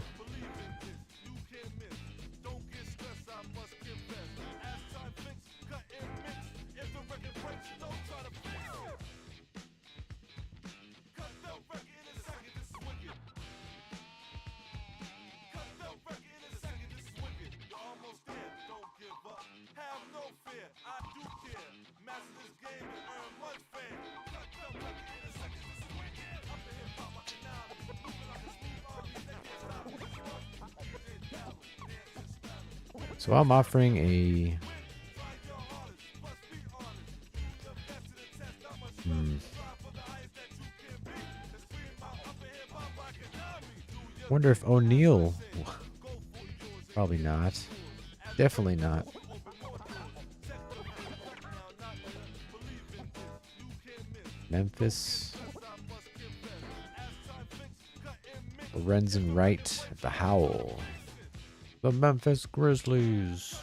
So I'm offering a wonder if O'Neal. Probably not. Definitely not. Memphis. Lorenzen Wright at the Howl. The Memphis Grizzlies.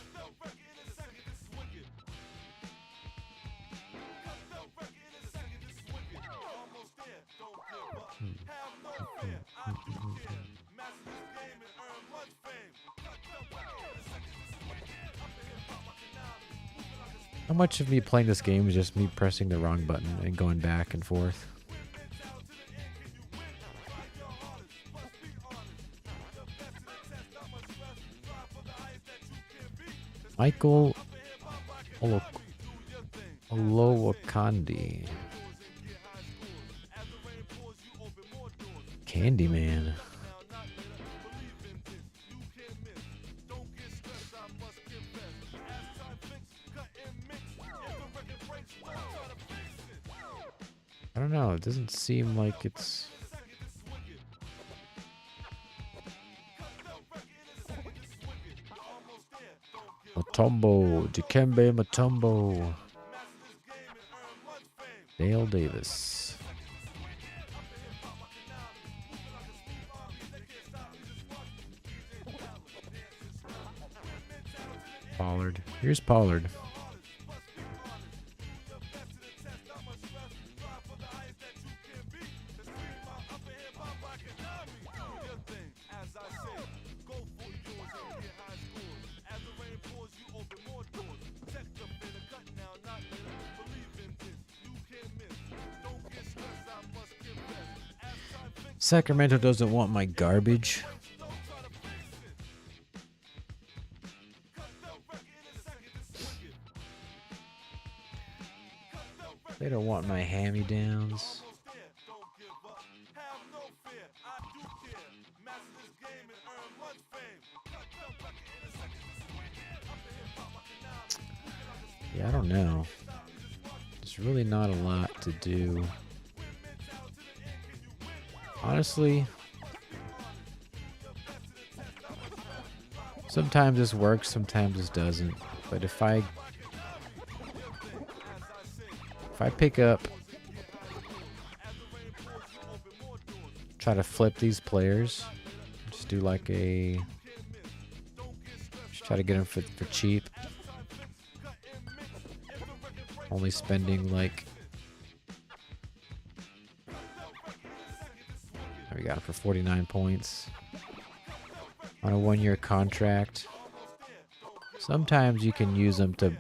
How much of me playing this game is just me pressing the wrong button and going back and forth? Michael Olowokandi. Candyman. I don't know, it doesn't seem like it's... Matumbo, Dikembe Mutombo. Dale Davis. Pollard. Here's Pollard. Sacramento doesn't want my garbage. They don't want my hand-me-downs. Yeah, I don't know. There's really not a lot to do. Honestly, sometimes this works, sometimes this doesn't. But if I pick up, try to flip these players, just do like a, just try to get them for cheap. Only spending like, we got him for 49 points on a 1-year contract. Sometimes you can use them to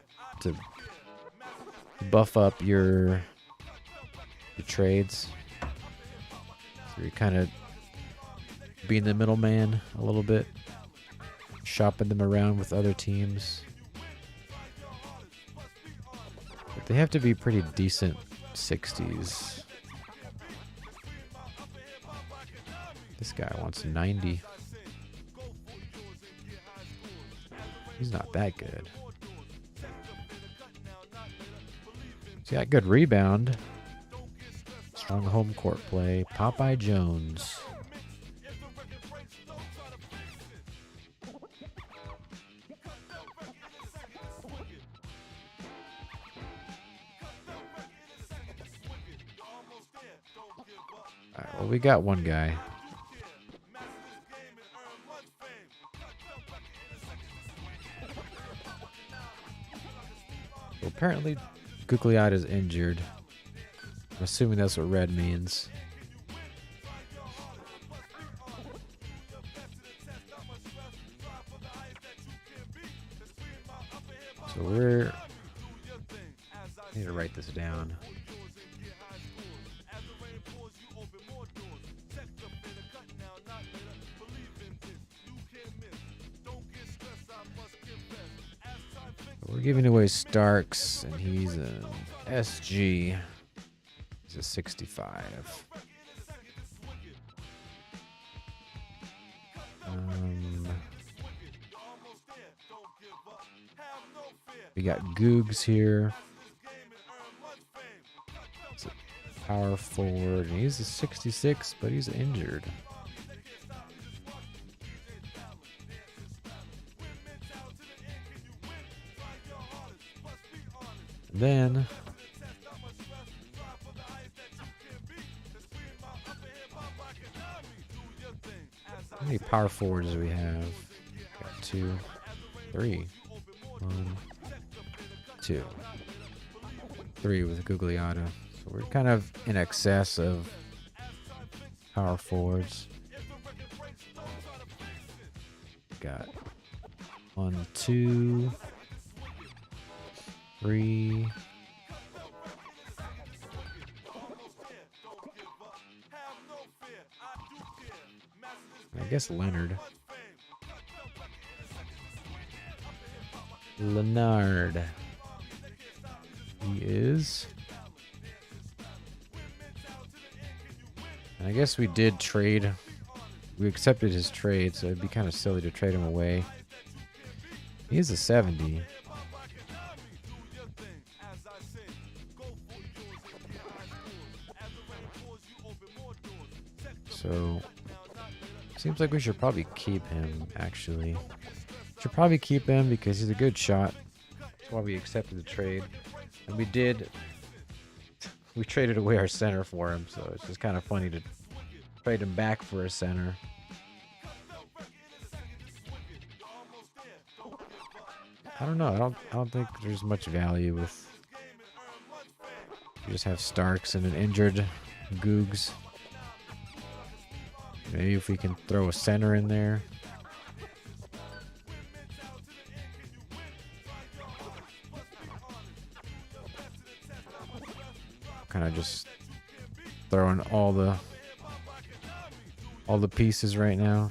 buff up your trades. So you're kind of being the middleman a little bit, shopping them around with other teams. But they have to be pretty decent 60s. This guy wants 90. He's not that good. He's got good rebound. Strong home court play. Popeye Jones. Alright, well, we got one guy. Well, apparently, Gugliotta is injured. I'm assuming that's what red means. So I need to write this down. We're giving away Starks, and he's an SG. He's a 65. We got Googs here. He's a power forward, and he's a 66, but he's injured. Then How many power forwards do we have? Got 2, 3. 1, 2. 3 with Gugliotta. So we're kind of in excess of power forwards. Got 1, 2, 3. I guess Leonard. Leonard. He is. And I guess we did trade. We accepted his trade, so it'd be kind of silly to trade him away. He is a 70. So, seems like we should probably keep him, actually. Should probably keep him because he's a good shot. That's why we accepted the trade. And we traded away our center for him, so it's just kind of funny to trade him back for a center. I don't know. I don't think there's much value with. You just have Starks and an injured Googs. Maybe if we can throw a center in there. Kind of just throwing all the pieces right now.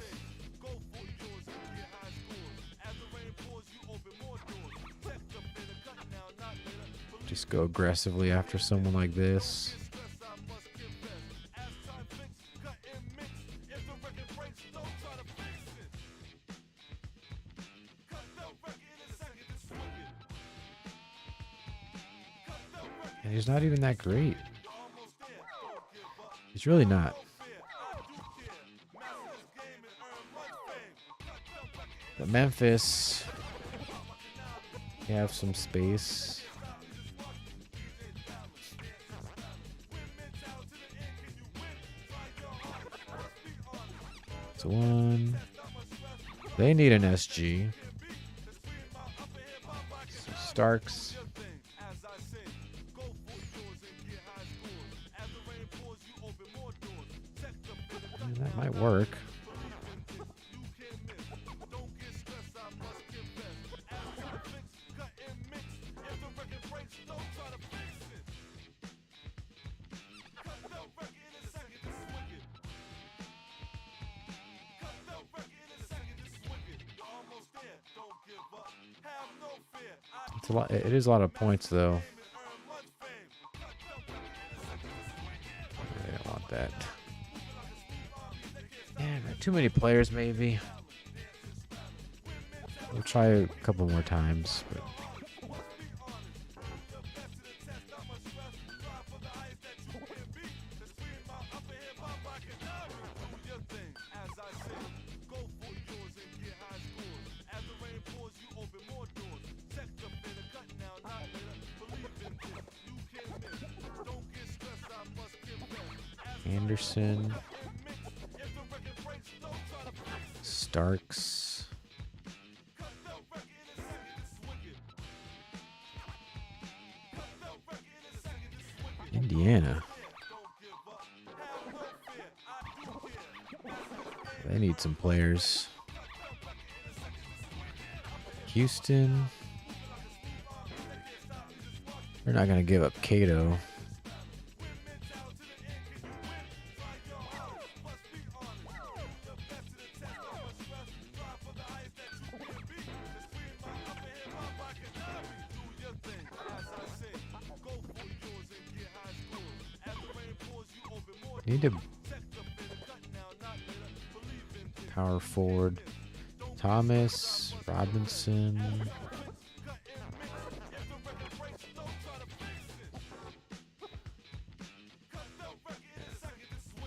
Just go aggressively after someone like this. And he's not even that great. He's really not. But Memphis, you have some space. It's one. They need an SG. So Starks. That might work. It's a lot. It is a lot of points, though. I don't want that. Yeah, too many players, maybe. We'll try a couple more times. But Anderson, Starks, Indiana. They need some players. Houston. They're not going to give up Cato. Need to power forward. Thomas, Robinson.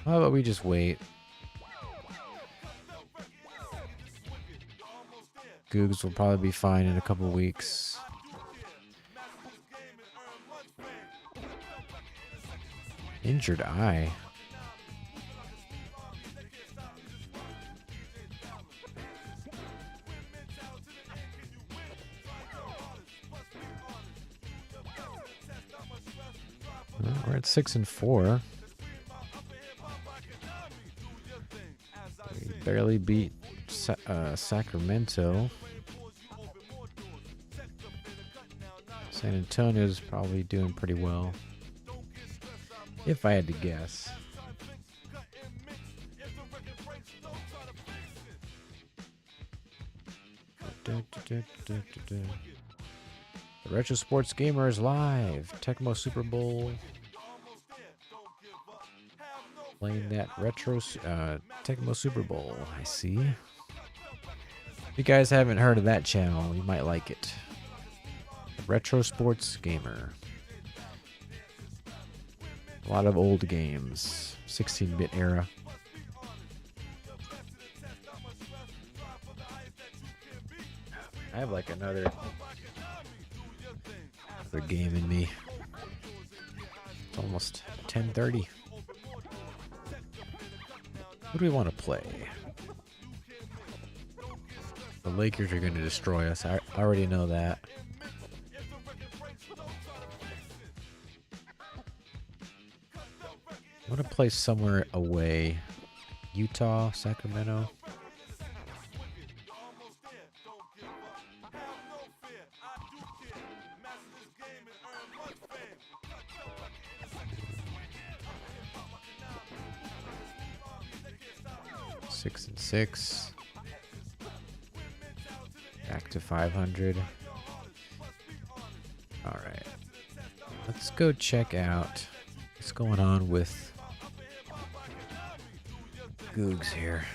How about we just wait? Googs will probably be fine in a couple weeks. Injured eye. We're at 6-4. We barely beat Sacramento. San Antonio's probably doing pretty well, if I had to guess. The Retro Sports Gamer is live. Tecmo Super Bowl. Playing that retro Tecmo Super Bowl. I see. If you guys haven't heard of that channel, you might like it. The Retro Sports Gamer. A lot of old games. 16-bit era. I have like another game in me. It's almost 10:30. What do we want to play? The Lakers are going to destroy us. I already know that. I want to play somewhere away. Utah, Sacramento. Six and 6. Back to 500. All right. Let's go check out what's going on with Googs here.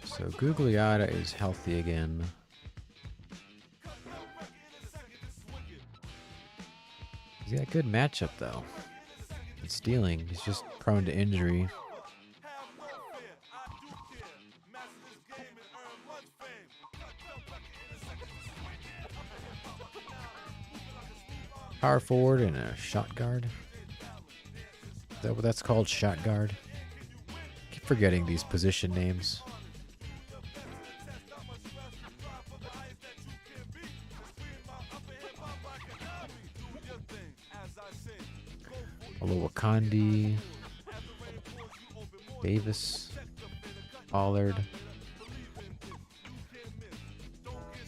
So Gugliotta is healthy again. He's got a good matchup though. And stealing, he's just prone to injury. Power forward and a shot guard. Is that what that's called? Shot guard? Keep forgetting these position names. Wakandi, Davis, Pollard,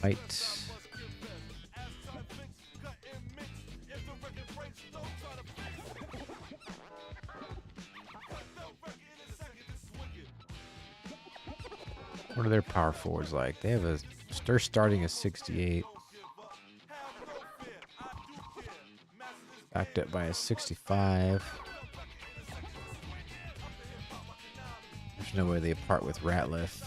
White, what are their power forwards like? They're starting a 68. Backed up by a 65. There's no way they part with Ratliff.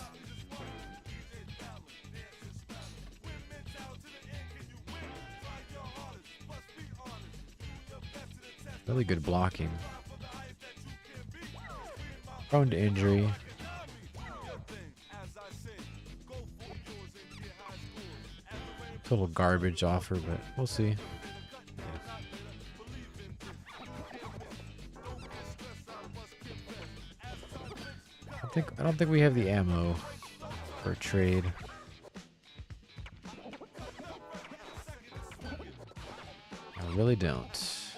Really good blocking. Prone to injury. Total garbage offer, but we'll see. I don't think we have the ammo for a trade. I really don't.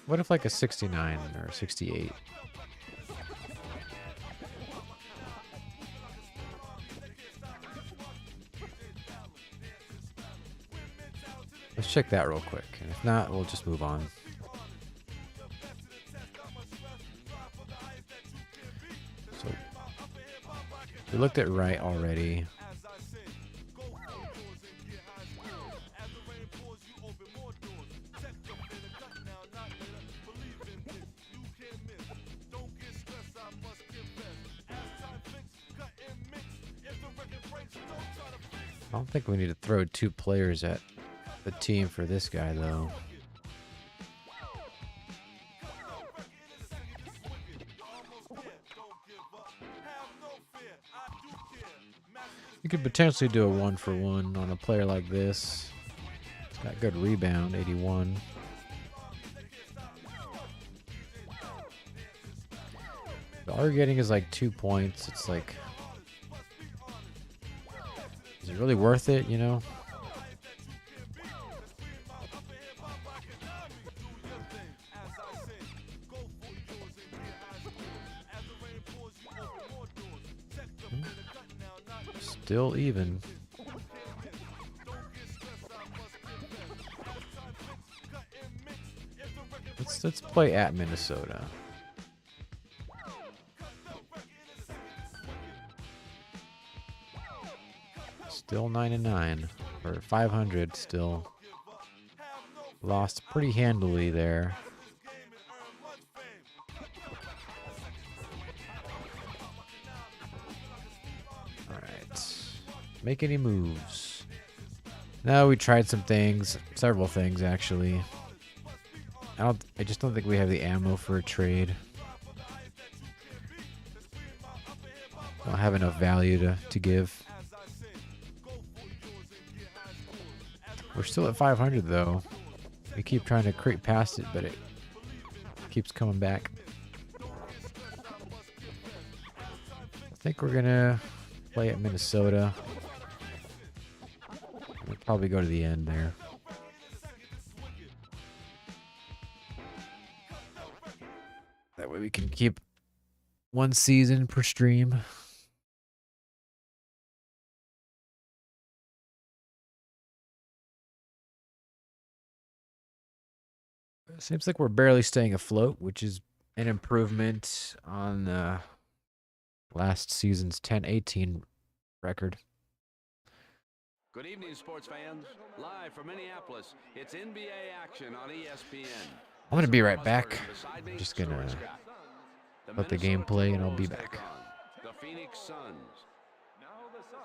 What if like a 69 or 68? Let's check that real quick, and if not, we'll just move on. So, we looked at right already. I don't think we need to throw two players at the team for this guy, though. You could potentially do a 1-for-1 on a player like this. Got good rebound, 81. All we're getting is like 2 points. It's like, is it really worth it, you know? Still even. Let's play at Minnesota. Still 9-9 or 500. Still lost pretty handily there. All right, make any moves? No, we tried some things, several things actually. I just don't think we have the ammo for a trade. Don't have enough value to give. We're still at 500 though. We keep trying to creep past it, but it keeps coming back. I think we're gonna play at Minnesota. We'll probably go to the end there. That way we can keep one season per stream. Seems like we're barely staying afloat, which is an improvement on last season's 10-18 record. Good evening, sports fans. Live from Minneapolis, it's NBA action on ESPN. I'm going to be right back. I'm just going to let the game play and I'll be back. The Phoenix Suns.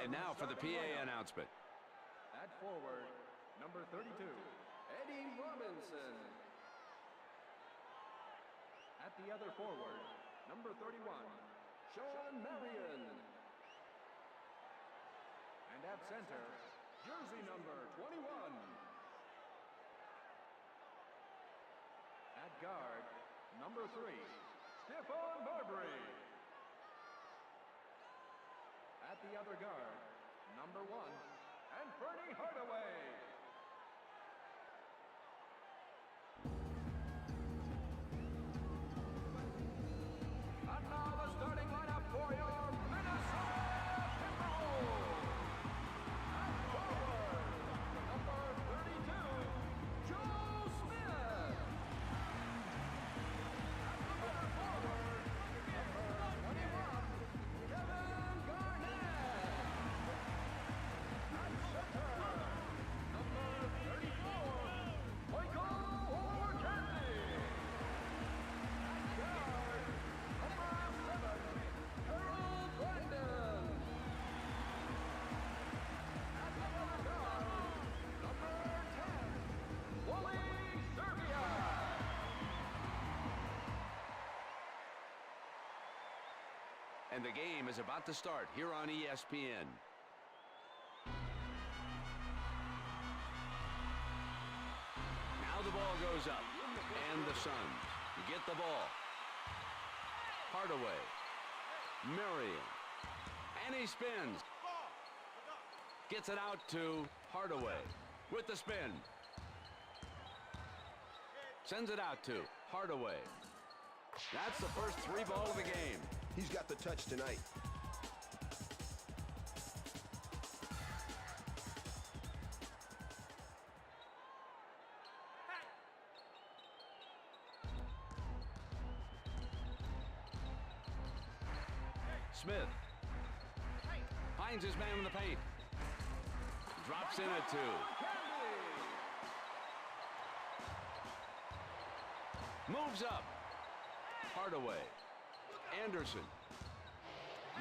And now for the PA announcement. At forward, number 32, Eddie Robinson. At the other forward, number 31, Sean Marion. And at center, jersey number 21. At guard, number 3, Stephon Marbury. At the other guard, number 1, Anthony Hardaway. And now the starting lineup for your Minnesota Timberwolves. At forward, number 32, Joe Smith. At the other forward, number 21, Kevin Garnett. At center, number 34, Michael Olowokandi. At guard, number 7, Harold Brandon. At the other guard, number 10, Wally Serbia. And the game is about to start here on ESPN. Now the ball goes up, and the Suns get the ball. Hardaway, Marion, and he spins. Gets it out to Hardaway with the spin. Sends it out to Hardaway. That's the first 3 ball of the game. He's got the touch tonight. Smith finds his man in the paint. Drops in at 2. Moves up. Hardaway. Anderson.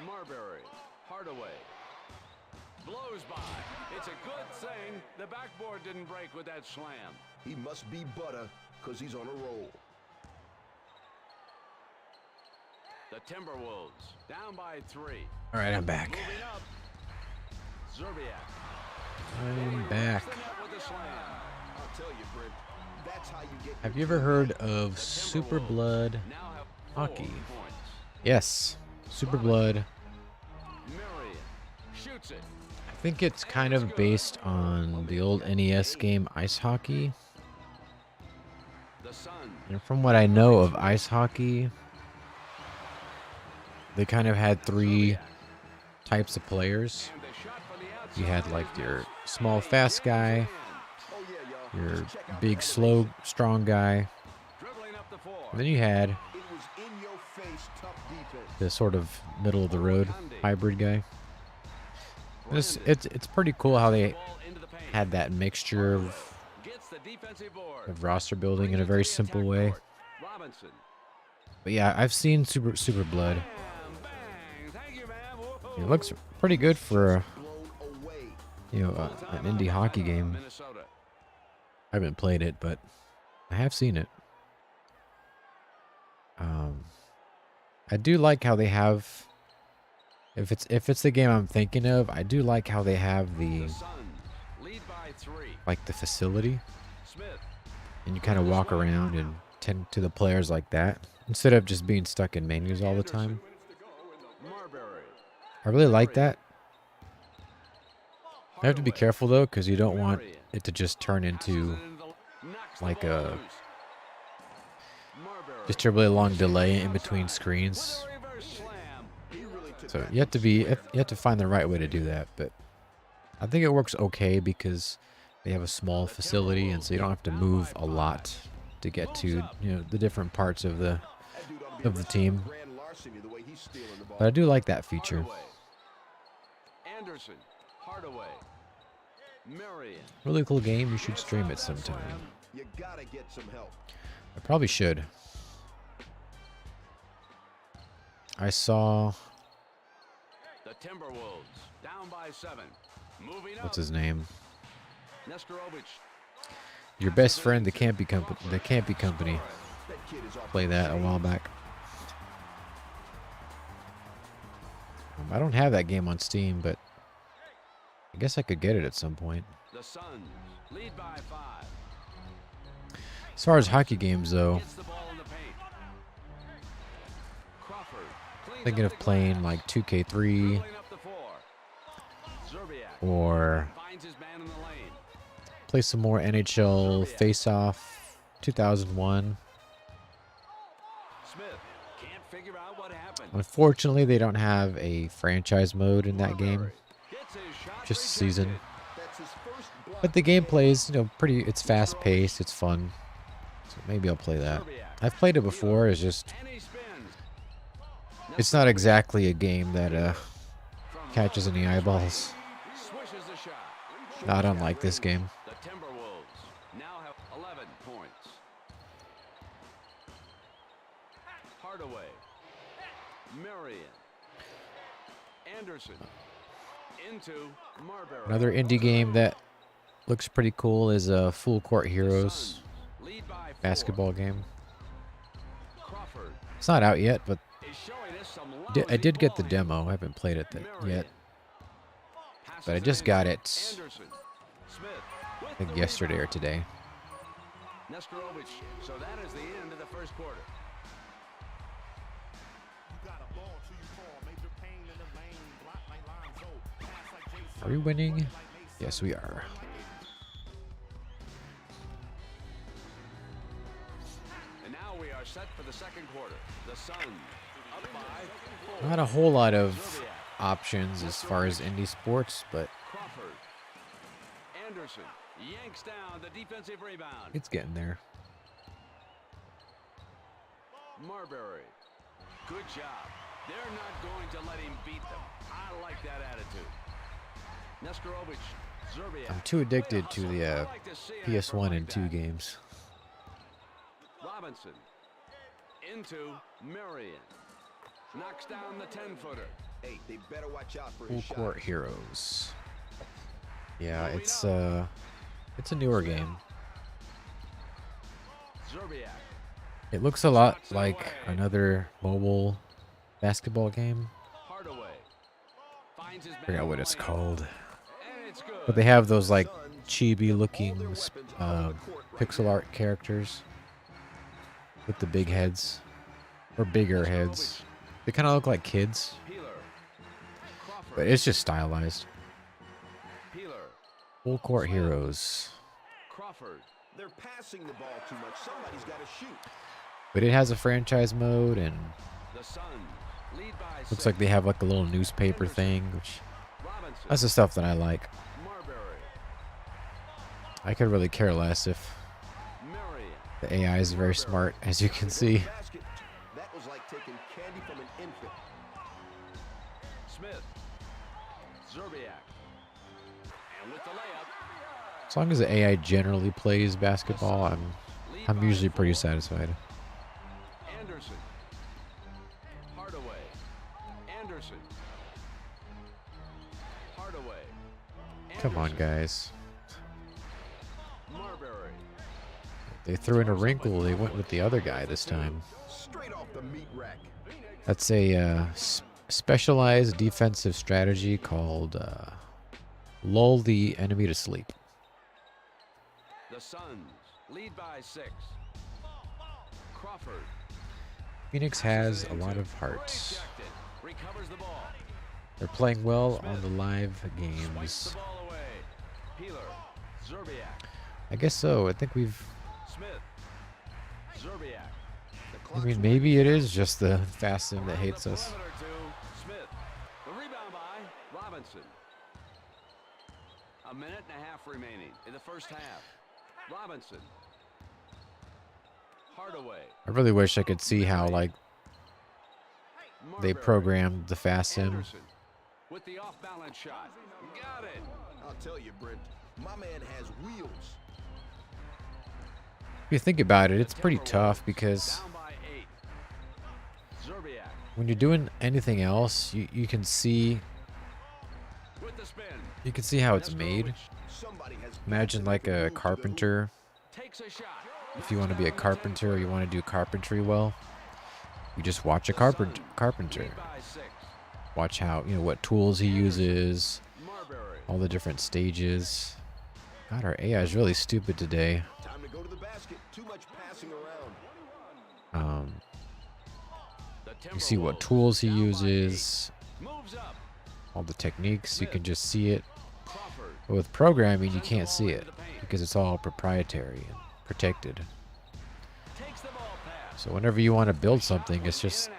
Marbury. Hardaway. Blows by. It's a good thing the backboard didn't break with that slam. He must be butter because he's on a roll. The Timberwolves down by 3. All right, I'm back. Moving up. Zerbiak. I'm back. With the slam. I'll tell you, Brent, that's how you get Have your you ever team heard back. of Super Blood Now have 4 hockey? points. Yes, Super Blood. Marion shoots it. I think it's kind of based on the old NES game Ice Hockey. The Suns. And from what I know of ice hockey, they kind of had 3 types of players. And the shot from the outside You had like is your missed. small, fast guy, Oh, yeah, y'all. your Just check out big, the slow, elevation. strong guy. Dribbling up the floor. And then you had It was in your face, tough defense. the sort of middle of the road hybrid guy. It's pretty cool how they Ball into the paint. had that mixture Gets the defensive board. of roster building in a Brings it very to the simple attack way. court. Robinson. But yeah, I've seen Super Blood. Bam, bang. Thank you, man. Whoa. It looks pretty good for Blown away. an indie hockey game. Minnesota. I haven't played it, but I have seen it. I do like how they have. If it's the game I'm thinking of, I do like how they have the The Suns lead by 3. like the facility, Smith. and you kind of walk around and tend to the players like that instead of just being stuck in menus all the time. Marbury. I really like that. I have to be careful though, because you don't want it to just turn into like a just a really long delay in between screens. So you have to find the right way to do that. But I think it works okay because they have a small facility, and so you don't have to move a lot to get to the different parts of the team. Grand larceny, the way he's stealing the ball. But I do like that feature. Anderson. Hardaway. Marion. Really cool game. You should stream it sometime. You gotta get some help. I probably should. I saw The Timberwolves down by 7. Moving up. what's his name? Nesterovic. Your best friend, the Campy Company. That kid is off Play the that a chain. while back. I don't have that game on Steam, but I guess I could get it at some point. The Suns lead by 5. As far as hockey games, though, Gets the ball in the paint. Crawford cleans thinking up of the playing glass. like 2K3 Dribbling up the floor. Zerbiak or finds his man in the lane. play some more NHL Face-Off 2001. Smith can't figure out what happened. Unfortunately, they don't have a franchise mode in that game, Marbury gets his shot just a rejected. season. That's his first block. But the gameplay is, pretty. It's fast-paced. It's fun. So maybe I'll play that. I've played it before. It's just, And he spins. it's not exactly a game that catches any eyeballs. Swishes the shot. Not unlike this game. The Timberwolves now have 11 points. Hardaway. Marion. Anderson. Into Marbury. Another indie game that looks pretty cool is Full Court Heroes Lead by 4. basketball game. Crawford It's not out yet, but is showing us some I did get the lousy demo. I haven't played it ball yet. Passes But I it just in. got it, Anderson. Smith with I think the yesterday or rebound. today. Nesterovic. So that is the end of the first quarter. Are we winning? Yes, we are. And now we are set for the second quarter. The Suns up by 4. Not a whole lot of Zerbiak. options as far as indie sports, but Crawford. Anderson yanks down the defensive rebound. it's getting there. Marbury. Good job. They're not going to let him beat them. I like that attitude. Nesterovic. Zerbiak. I'm too addicted to the I like to see an effort PS1 like and 2 that. games. Robinson. Into Marion. Knocks down the 10-footer. Hey, they better watch out for Full his shot. Court Heroes. Yeah, it's a newer game. Zerbiak. It looks a lot like another mobile basketball game. Hardaway. Finds his I forgot man what in it's the lane. called. And it's good. But they have those like chibi looking pixel art characters with the big heads or bigger heads. They kind of look like kids, but it's just stylized. Full court heroes. They're passing the ball too much. Somebody's got to shoot. But it has a franchise mode, and looks like they have like a little newspaper thing, which that's the stuff that I like. I could really care less if the AI is very smart, as you can see. That was like taking candy from an infant. Smith. Zerbiak. And with the layup. As long as the AI generally plays basketball, I'm usually pretty satisfied. Anderson. Hardaway. Anderson. Hardaway. Come on, guys. Marbury. They threw in a wrinkle. They went with the other guy this time. Straight off the meat rack. That's a specialized defensive strategy called lull the enemy to sleep. The Suns lead by 6. Crawford. Phoenix has a lot of heart. Recovers the ball. They're playing well on the live Swipes games. the ball away. Peeler. Zerbiak. I guess so. I think we've... Smith. Zerbiak. I mean, maybe it is just the fast sim that hates us. Smith. The rebound by Robinson. A minute and a half remaining in the first half. Robinson. Hardaway. I really wish I could see how, like, they Marbury. programmed the fast sim. Anderson with the off-balance shot. Got it. I'll tell you, Brent, my man has wheels. If you think about it, it's pretty tough because Down by 8. Zerbiak when you're doing anything else, you can see with the spin. how it's made. Somebody has Imagine like a carpenter. Takes a shot. If you want to be a carpenter or you want to do carpentry well, you just watch a carpenter. Lead by 6. Watch how, what tools he uses, Marbury. all the different stages. God, our AI is really stupid today. time to go to the basket. Too much passing around. The You see what Timberwolves tools he down by 8. uses, Moves up. all the techniques, you can just see it. Crawford. But with programming, you can't see it because it's all proprietary and protected. Takes the ball pass. So whenever you want to build something, it's In just,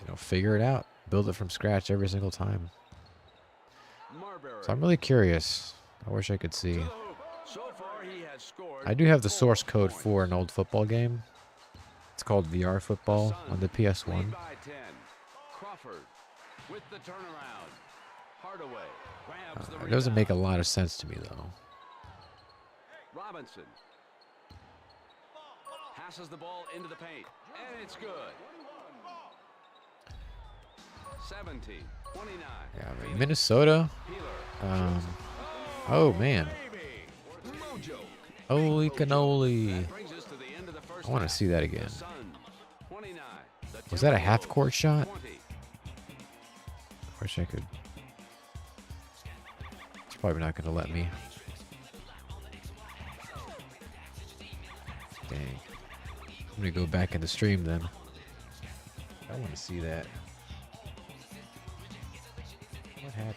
and out. figure it out. Build it from scratch every single time. Marbury. So I'm really curious. I wish I could see. To the hoop. So far he has scored I do have the 4 source code points. for an old football game. It's called VR Football on the Lead PS1. by 10. Crawford with the turnaround. Hardaway grabs the It doesn't make a rebound. lot of sense to me, though. Robinson passes the ball into the paint, and it's good. 17, 29. Yeah, I mean, Minnesota. Peeler. Oh, man. Mojo. Holy cannoli. Brings us to the end of the first I want to half. see that again. The Suns, 29. The Was that a Timberwolves, half-court shot? 20. Wish I could. It's probably not going to let me. Dang. I'm going to go back in the stream then. I want to see that. What happened?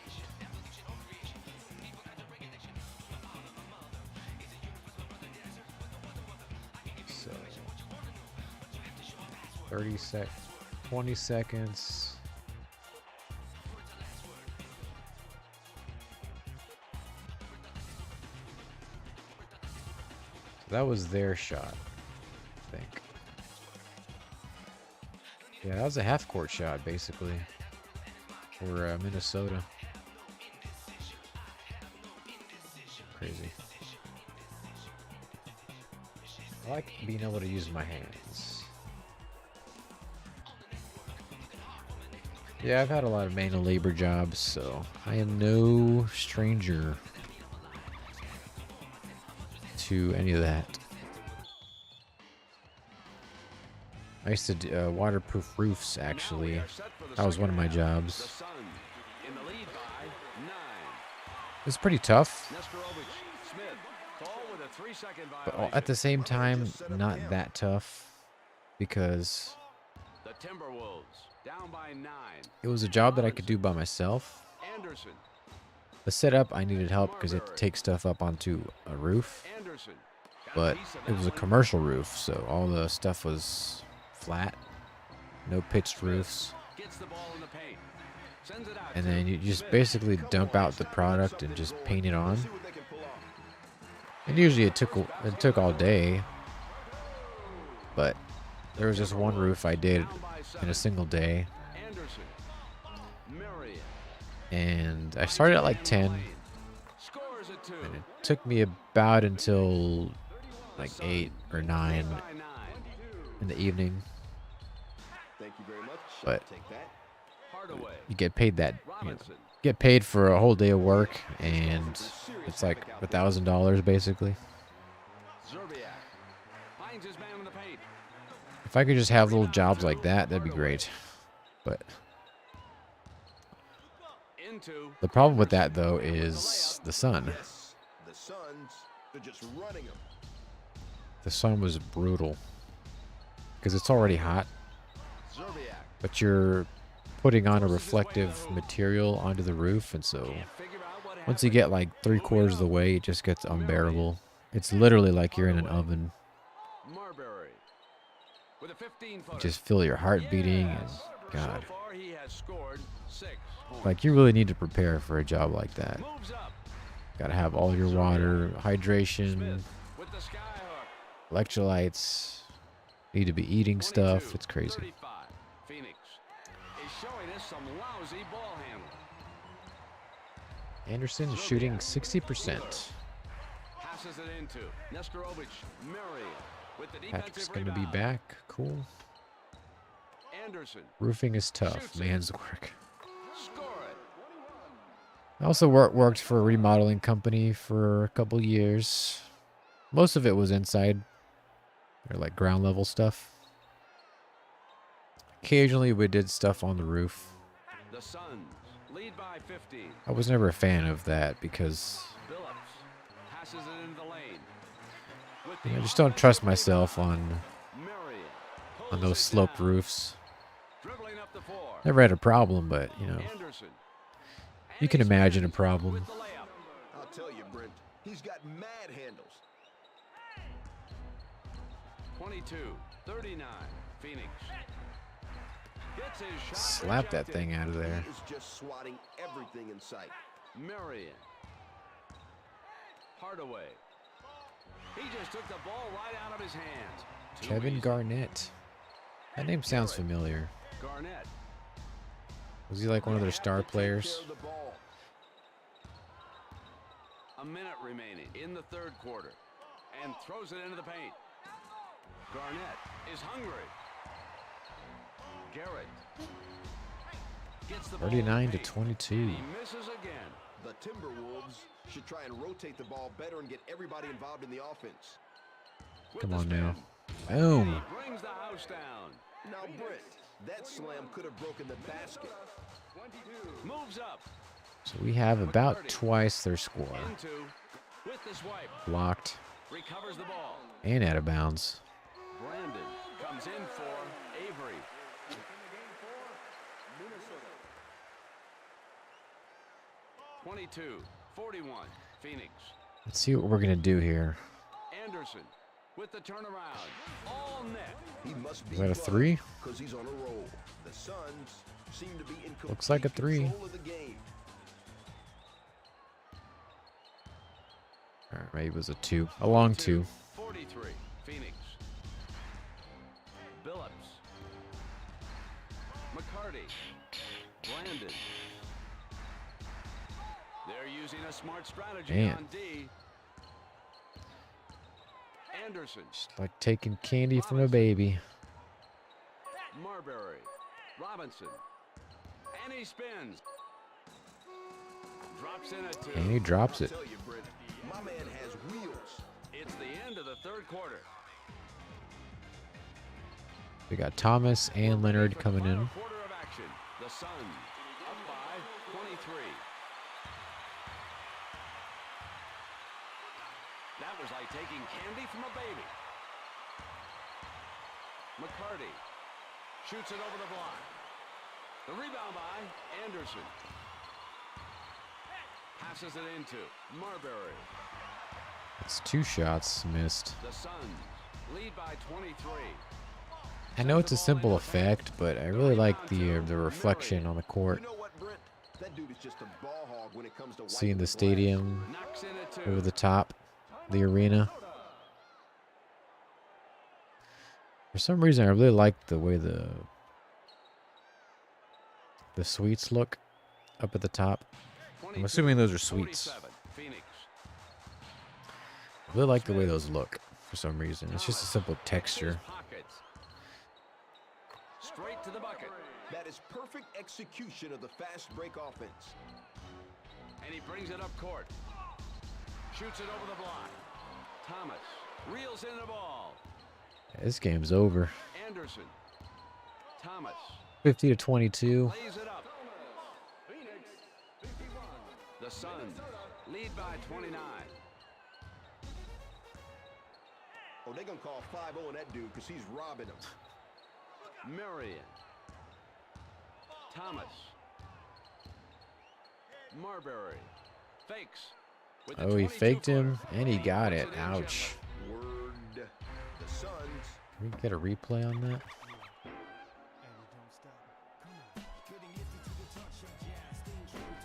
So 20 seconds. So that was their shot, I think. Yeah, that was a half-court shot, basically, for Minnesota. Crazy. I like being able to use my hands. Yeah, I've had a lot of manual labor jobs, so I am no stranger to any of that. I used to do waterproof roofs, actually. That was one of my jobs. The Suns in the lead by 9. It was pretty tough. Nesterovic 3-second But violation. at the same time, not that tough because The Timberwolves down by 9. it was a job that I could do by myself. Anderson. The setup, I needed help because you had to take stuff up onto a roof, Anderson. Got a but piece of it was a that one. commercial roof, so all the stuff was flat, no pitched roofs. Gets the ball in the paint. Sends it out. And to then you just Smith. basically dump out the product and just paint it on. And usually it took all day, but there was just one roof I did Down by in 7. a single day, Anderson. Marion. and I started at like 10, Scores at 2. and it took me about until like 8 or 9 By 9. in the evening. Thank you very much. But- I'll take that. Hardaway. You get paid that, Robinson. get paid for a whole day of work, and it's like $1,000 basically. Zerbiak. Finds his man in the paint. If I could just have little jobs like that, that'd be great. But Into. the problem with that though is the sun. Yes, the Suns, they're just running them. The sun was brutal because it's already hot, Zerbiak. but you're putting on a reflective material onto the roof, and so Can't figure out what once you happened. get like 3/4 of the way, it just gets unbearable. It's literally like you're in an oven. Marbury. With a 15-footer. You just feel your heart beating, and Yes. God, So far he has scored 6 points. like you really need to prepare for a job like that. Moves up. Got to have all your water, hydration, Smith with the skyhook. electrolytes. Need to be eating stuff. 22, It's crazy. 35. Phoenix is showing us some lousy ball handling. Anderson is shooting 60%. Passes it into Nesterovic. Marion with the Patrick's defensive going to be rebound. back. Cool. Anderson. Roofing is tough. Man's work. Score it. I also worked for a remodeling company for a couple years. Most of it was inside, or like ground level stuff. Occasionally we did stuff on the roof. The Suns lead by 15. I was never a fan of that because Billups passes it into the lane. With I the just don't trust myself on Marion on pulls those it sloped down. roofs. Dribbling up the floor. Never had a problem, but Anderson. you can imagine a problem. With the layup. I'll tell you, Brent, he's got mad handles. 22-39. Phoenix. Gets his shot Slap that rejected. thing out of there. He is just swatting everything in sight. Marion. Hardaway. He just took the ball right out of his hands. Too Kevin easy. Garnett. That name sounds familiar. Garnett. Was he like one of their They have star to take players? care of the ball. A minute remaining in the third quarter. And throws it into the paint. Garnett is hungry. Garrett. Gets the ball in the 39 to paint. 22. And he misses again. The Timberwolves should try and rotate the ball better and get everybody involved in the offense. With Come the on now. spin. Boom. He brings the house down. Now, Brent, that slam could have broken the basket. Moves up. So we have about twice their score. Into. With the swipe. Blocked Recovers the ball. and out of bounds. Brandon comes in for Avery. 22-41. Phoenix. Let's see what we're going to do here. Anderson with the turnaround. All net. He must be Is that a three? because he's on a roll. The Suns seem to be in Looks like a complete three. control of the game. All right, maybe it was a two. A long two. 43. Phoenix. Billups. McCarty. Brandon. They're using a smart strategy Man. on D. Anderson. Just like taking candy from a baby. Marbury. Robinson. And he spins. Drops in at 2. And he drops it. Tell you, Brent, my man has wheels. It's the end of the third quarter. We got Thomas and Leonard For the coming final in. Quarter of action. The Suns up by 23. That was like taking candy from a baby. McCarty shoots it over the block. The rebound by Anderson. Passes it into Marbury. It's 2 shots missed. The Suns lead by 23. I know it's a simple effect, but I really like the reflection on the court. You know what, Brent? That dude is just a ball hog when it comes to Seeing the wiping stadium Knocks in at 2. over the top, the arena. For some reason, I really like the way the suites look up at the top. I'm assuming those are suites. 47, Phoenix. I really like the way those look for some reason. It's just a simple texture. Pockets. Straight to the bucket. That is perfect execution of the fast break offense. And he brings it up court. Shoots it over the block. Thomas reels in the ball. This game's over. Anderson. Thomas 50-22. lays it up. The Suns lead by 29. Oh, they're going to call 5-0 on that dude because he's robbing them. Marion. Thomas. Marbury. Fakes. With the Oh, he 22 faked him, footer. and he got puts it. in Ouch. Word. The Suns. Can we get a replay on that?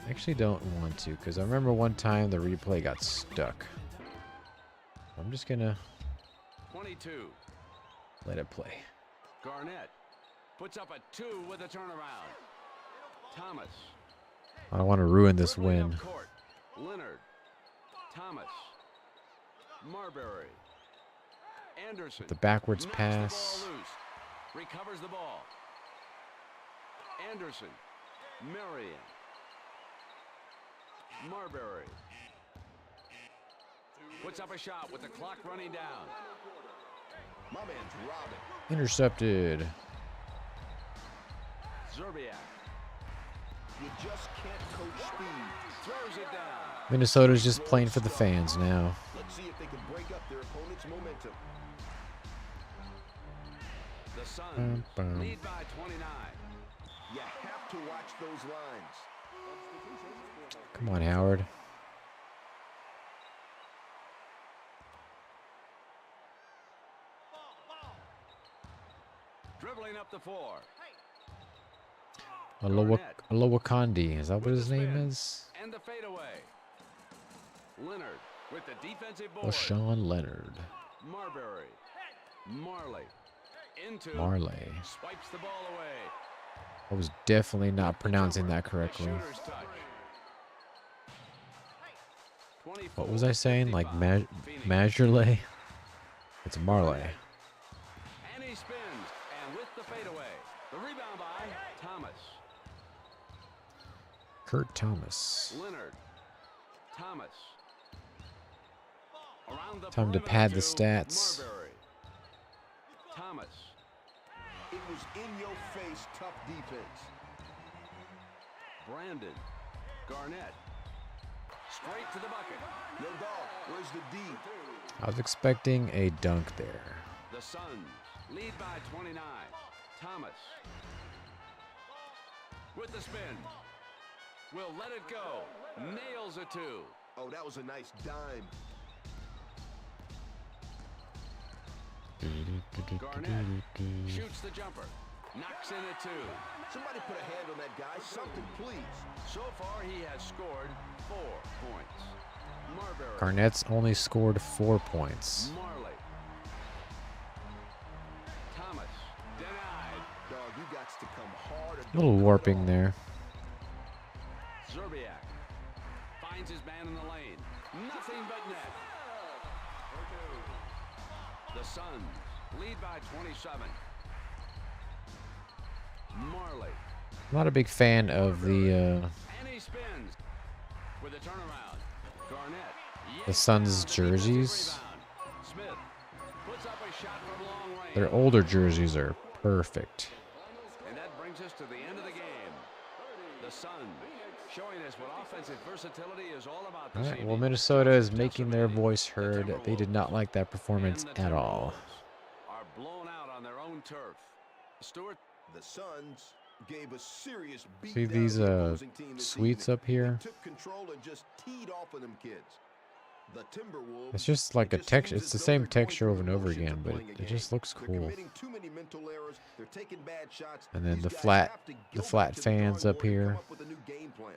I actually don't want to, because I remember one time the replay got stuck. I'm just going to 22. let it play. Garnett puts up a 2 with a turnaround. Thomas. I don't want to ruin this dribbling win. up court. Leonard. Thomas. Marbury. Anderson. The backwards knocks pass. The ball loose. Recovers the ball. Anderson. Marion. Marbury. Puts up a shot with the clock running down. My man's robbing. Intercepted. Zerbiak You just can't coach speed. throws it down. Minnesota's just playing for the fans now. Let's see if they can break up their opponent's momentum. The Suns Bum. lead by 29. You have to watch those lines. Come on, Howard. Dribbling up the floor. Aloha Kandi. Is that what his name is? And the fadeaway. Leonard with the defensive board. LaShawn Leonard. Marbury. Marley. Into. Marley. Swipes the ball away. I was definitely not pronouncing that correctly. Shooter's touch. What was I saying? Like 24-55. Phoenix. Majorley? It's Marley. And he spins. And with the fadeaway. The rebound by Thomas. Kurt Thomas. Leonard. Thomas. Around the Time to perimeter pad the to stats. Marbury. Thomas. It was in your face, tough defense. Brandon. Garnett. Straight to the bucket. Yo, dog, where's the D? I was expecting a dunk there. The Suns lead by 29. Thomas. With the spin. Will let it go. Nails a 2. Oh, that was a nice dime. Garnett shoots the jumper. Knocks in a 2. Somebody put a hand on that guy. Something, please. So far, he has scored 4 points. Marbury. Garnett's only scored 4 points. Marley. Thomas. Denied. Dog, you got to come hard. A little warping there. Zerbiak finds his man in the lane. Nothing but net. The Suns lead by 27. Marley. I'm not a big fan of the And he spins with a turnaround. Garnett. the Suns' yanks down the defensive jerseys. rebound. Smith puts up a shot from long range. Their older jerseys are perfect. And that brings us to the end of the game. The Suns showing us what offensive versatility is all about All this right, well, evening. Minnesota is Just making their remaining. voice The heard. They did not like that performance and the at all. Timberwolves are blown out on their own turf. Stuart, The Suns gave a serious beat See down these to the opposing team this suites evening. up here? They took control and just teed off of them kids. The Timberwolves, It's just like a it just texture. seems It's as the though same they're going texture through over and the over motions again, of but playing a it game. just looks They're cool. committing too many mental errors. They're taking bad shots. And then These the guys flat, have to go the back flat to the fans drawing up board and here. come up with a new game plan.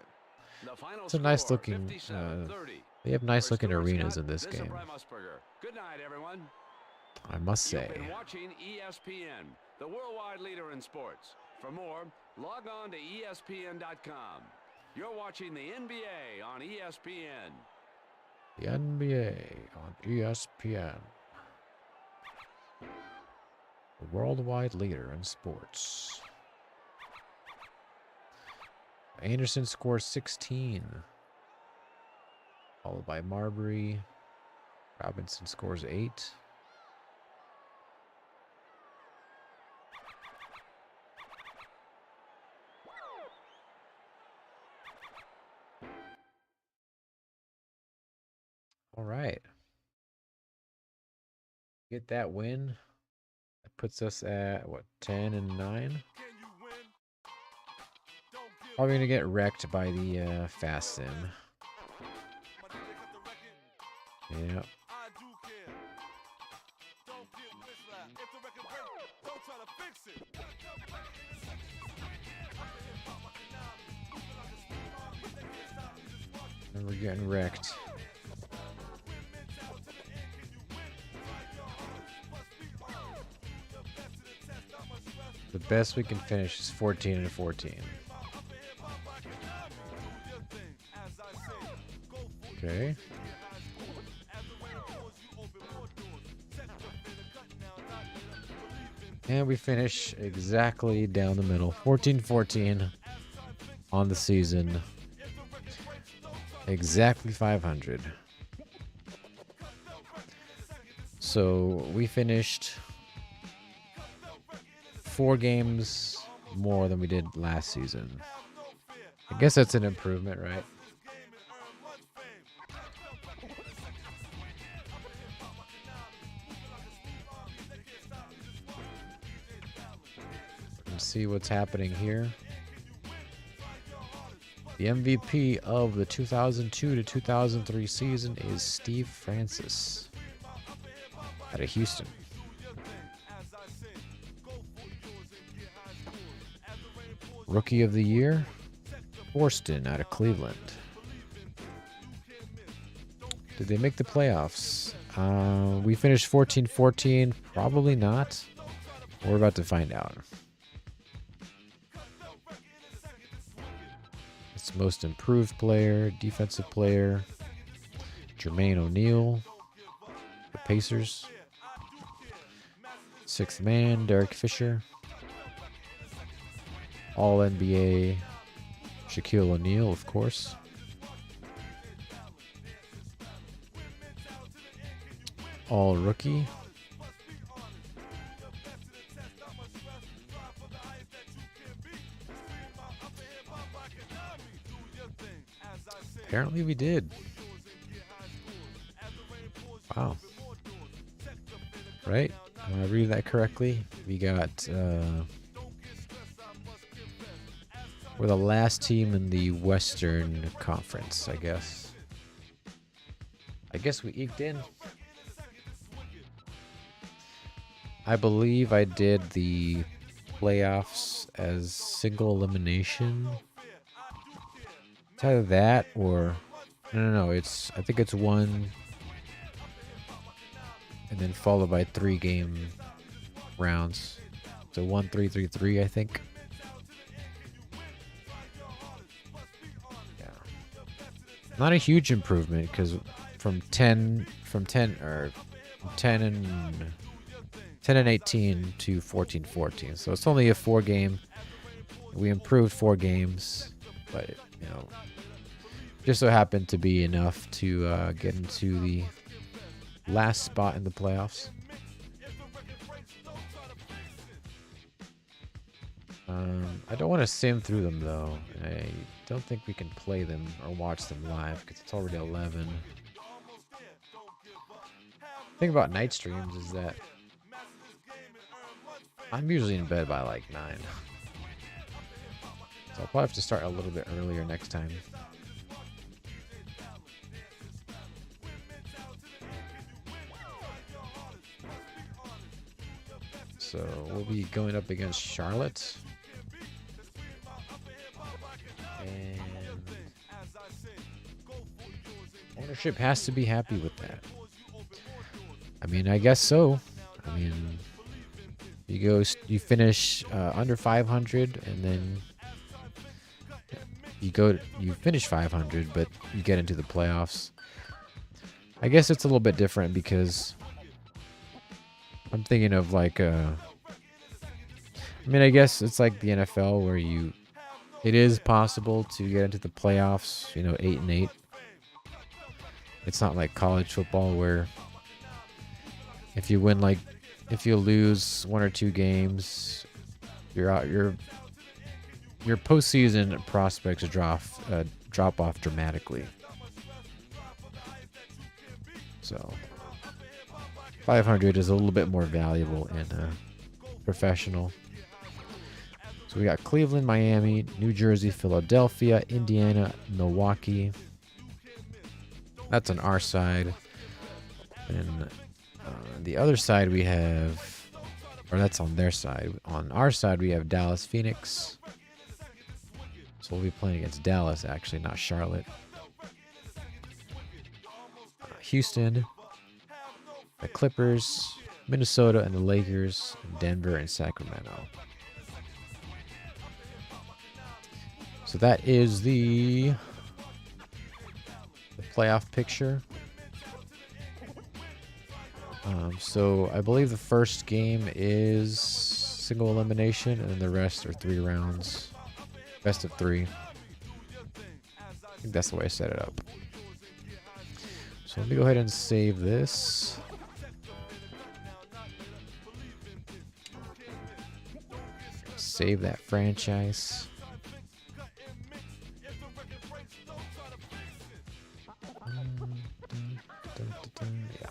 the final It's a nice score, looking. 57-30. They have nice For looking Stuart arenas Scott, in this is game. Brian Musburger. Good night, everyone. I must You've say. been watching ESPN, the worldwide leader in sports. For more, log on to ESPN.com. You're watching the NBA on ESPN. The NBA on ESPN. The worldwide leader in sports. Anderson scores 16. Followed by Marbury. Robinson scores 8. All right. Get that win. That puts us at, what, 10-9? Probably going to get wrecked by the fast sim. Yep. And we're getting wrecked. The best we can finish is 14-14. Okay. And we finish exactly down the middle. 14-14 on the season. Exactly 500. So we finished 4 games more than we did last season. I guess that's an improvement, right? Let's see what's happening here. The MVP of the 2002 to 2003 season is Steve Francis out of Houston. Rookie of the Year, Forston out of Cleveland. Did they make the playoffs? We finished 14-14. Probably not. We're about to find out. It's most improved player, defensive player, Jermaine O'Neal, the Pacers. Sixth man, Derek Fisher. All NBA, Shaquille O'Neal, of course. All rookie. Apparently we did. Wow. Right? Am I reading that correctly? We got, we're the last team in the Western Conference, I guess. I guess we eked in. I believe I did the playoffs as single elimination. It's either that or no. It's I think it's 1 and then followed by 3 game rounds. So 1-3-3-3, I think. Yeah, not a huge improvement because from 10 and 18 to 14-14. So it's only a 4 game. We improved 4 games, but you know, just so happened to be enough to get into the last spot in the playoffs. I don't want to sim through them though. I don't think we can play them or watch them live because it's already 11. The thing about night streams is that I'm usually in bed by like 9. So I'll probably have to start a little bit earlier next time. So we'll be going up against Charlotte. And ownership has to be happy with that. I mean, I guess so. I mean, you finish under 500, and then you finish 500, but you get into the playoffs. I guess it's a little bit different because I'm thinking of like I mean, I guess it's like the NFL where it is possible to get into the playoffs, 8-8. It's not like college football where if you lose 1 or 2 games, you're out. Your postseason prospects drop off dramatically. So 500 is a little bit more valuable in professional. So we got Cleveland, Miami, New Jersey, Philadelphia, Indiana, Milwaukee. That's on our side. And the other side we have, or that's on their side. On our side we have Dallas, Phoenix. So we'll be playing against Dallas, actually, not Charlotte. Houston, the Clippers, Minnesota, and the Lakers, Denver, and Sacramento. So that is the playoff picture. So I believe the first game is single elimination, and then the rest are 3 rounds. Best of 3. I think that's the way I set it up. So let me go ahead and save this. Save that franchise. Yeah.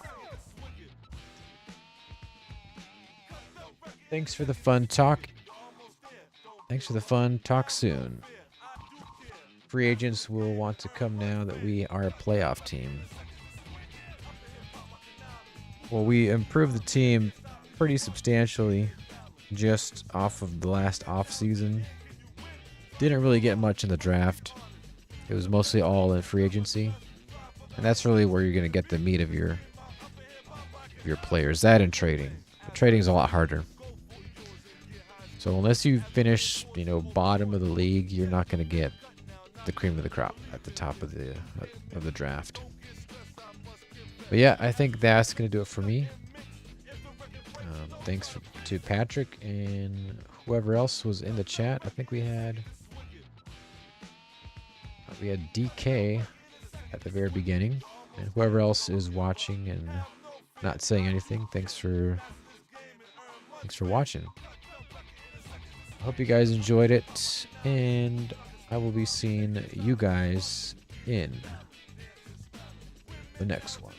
Thanks for the fun talk. Thanks for the fun. Talk soon. Free agents will want to come now that we are a playoff team. Well, we improved the team pretty substantially just off of the last off-season. Didn't really get much in the draft. It was mostly all in free agency. And that's really where you're going to get the meat of your players. That and trading. But trading's a lot harder. So unless you finish, bottom of the league, you're not going to get the cream of the crop at the top of the draft. But yeah, I think that's going to do it for me. Thanks to Patrick and whoever else was in the chat. I think we had DK at the very beginning, and whoever else is watching and not saying anything. Thanks for watching. I hope you guys enjoyed it, and I will be seeing you guys in the next one.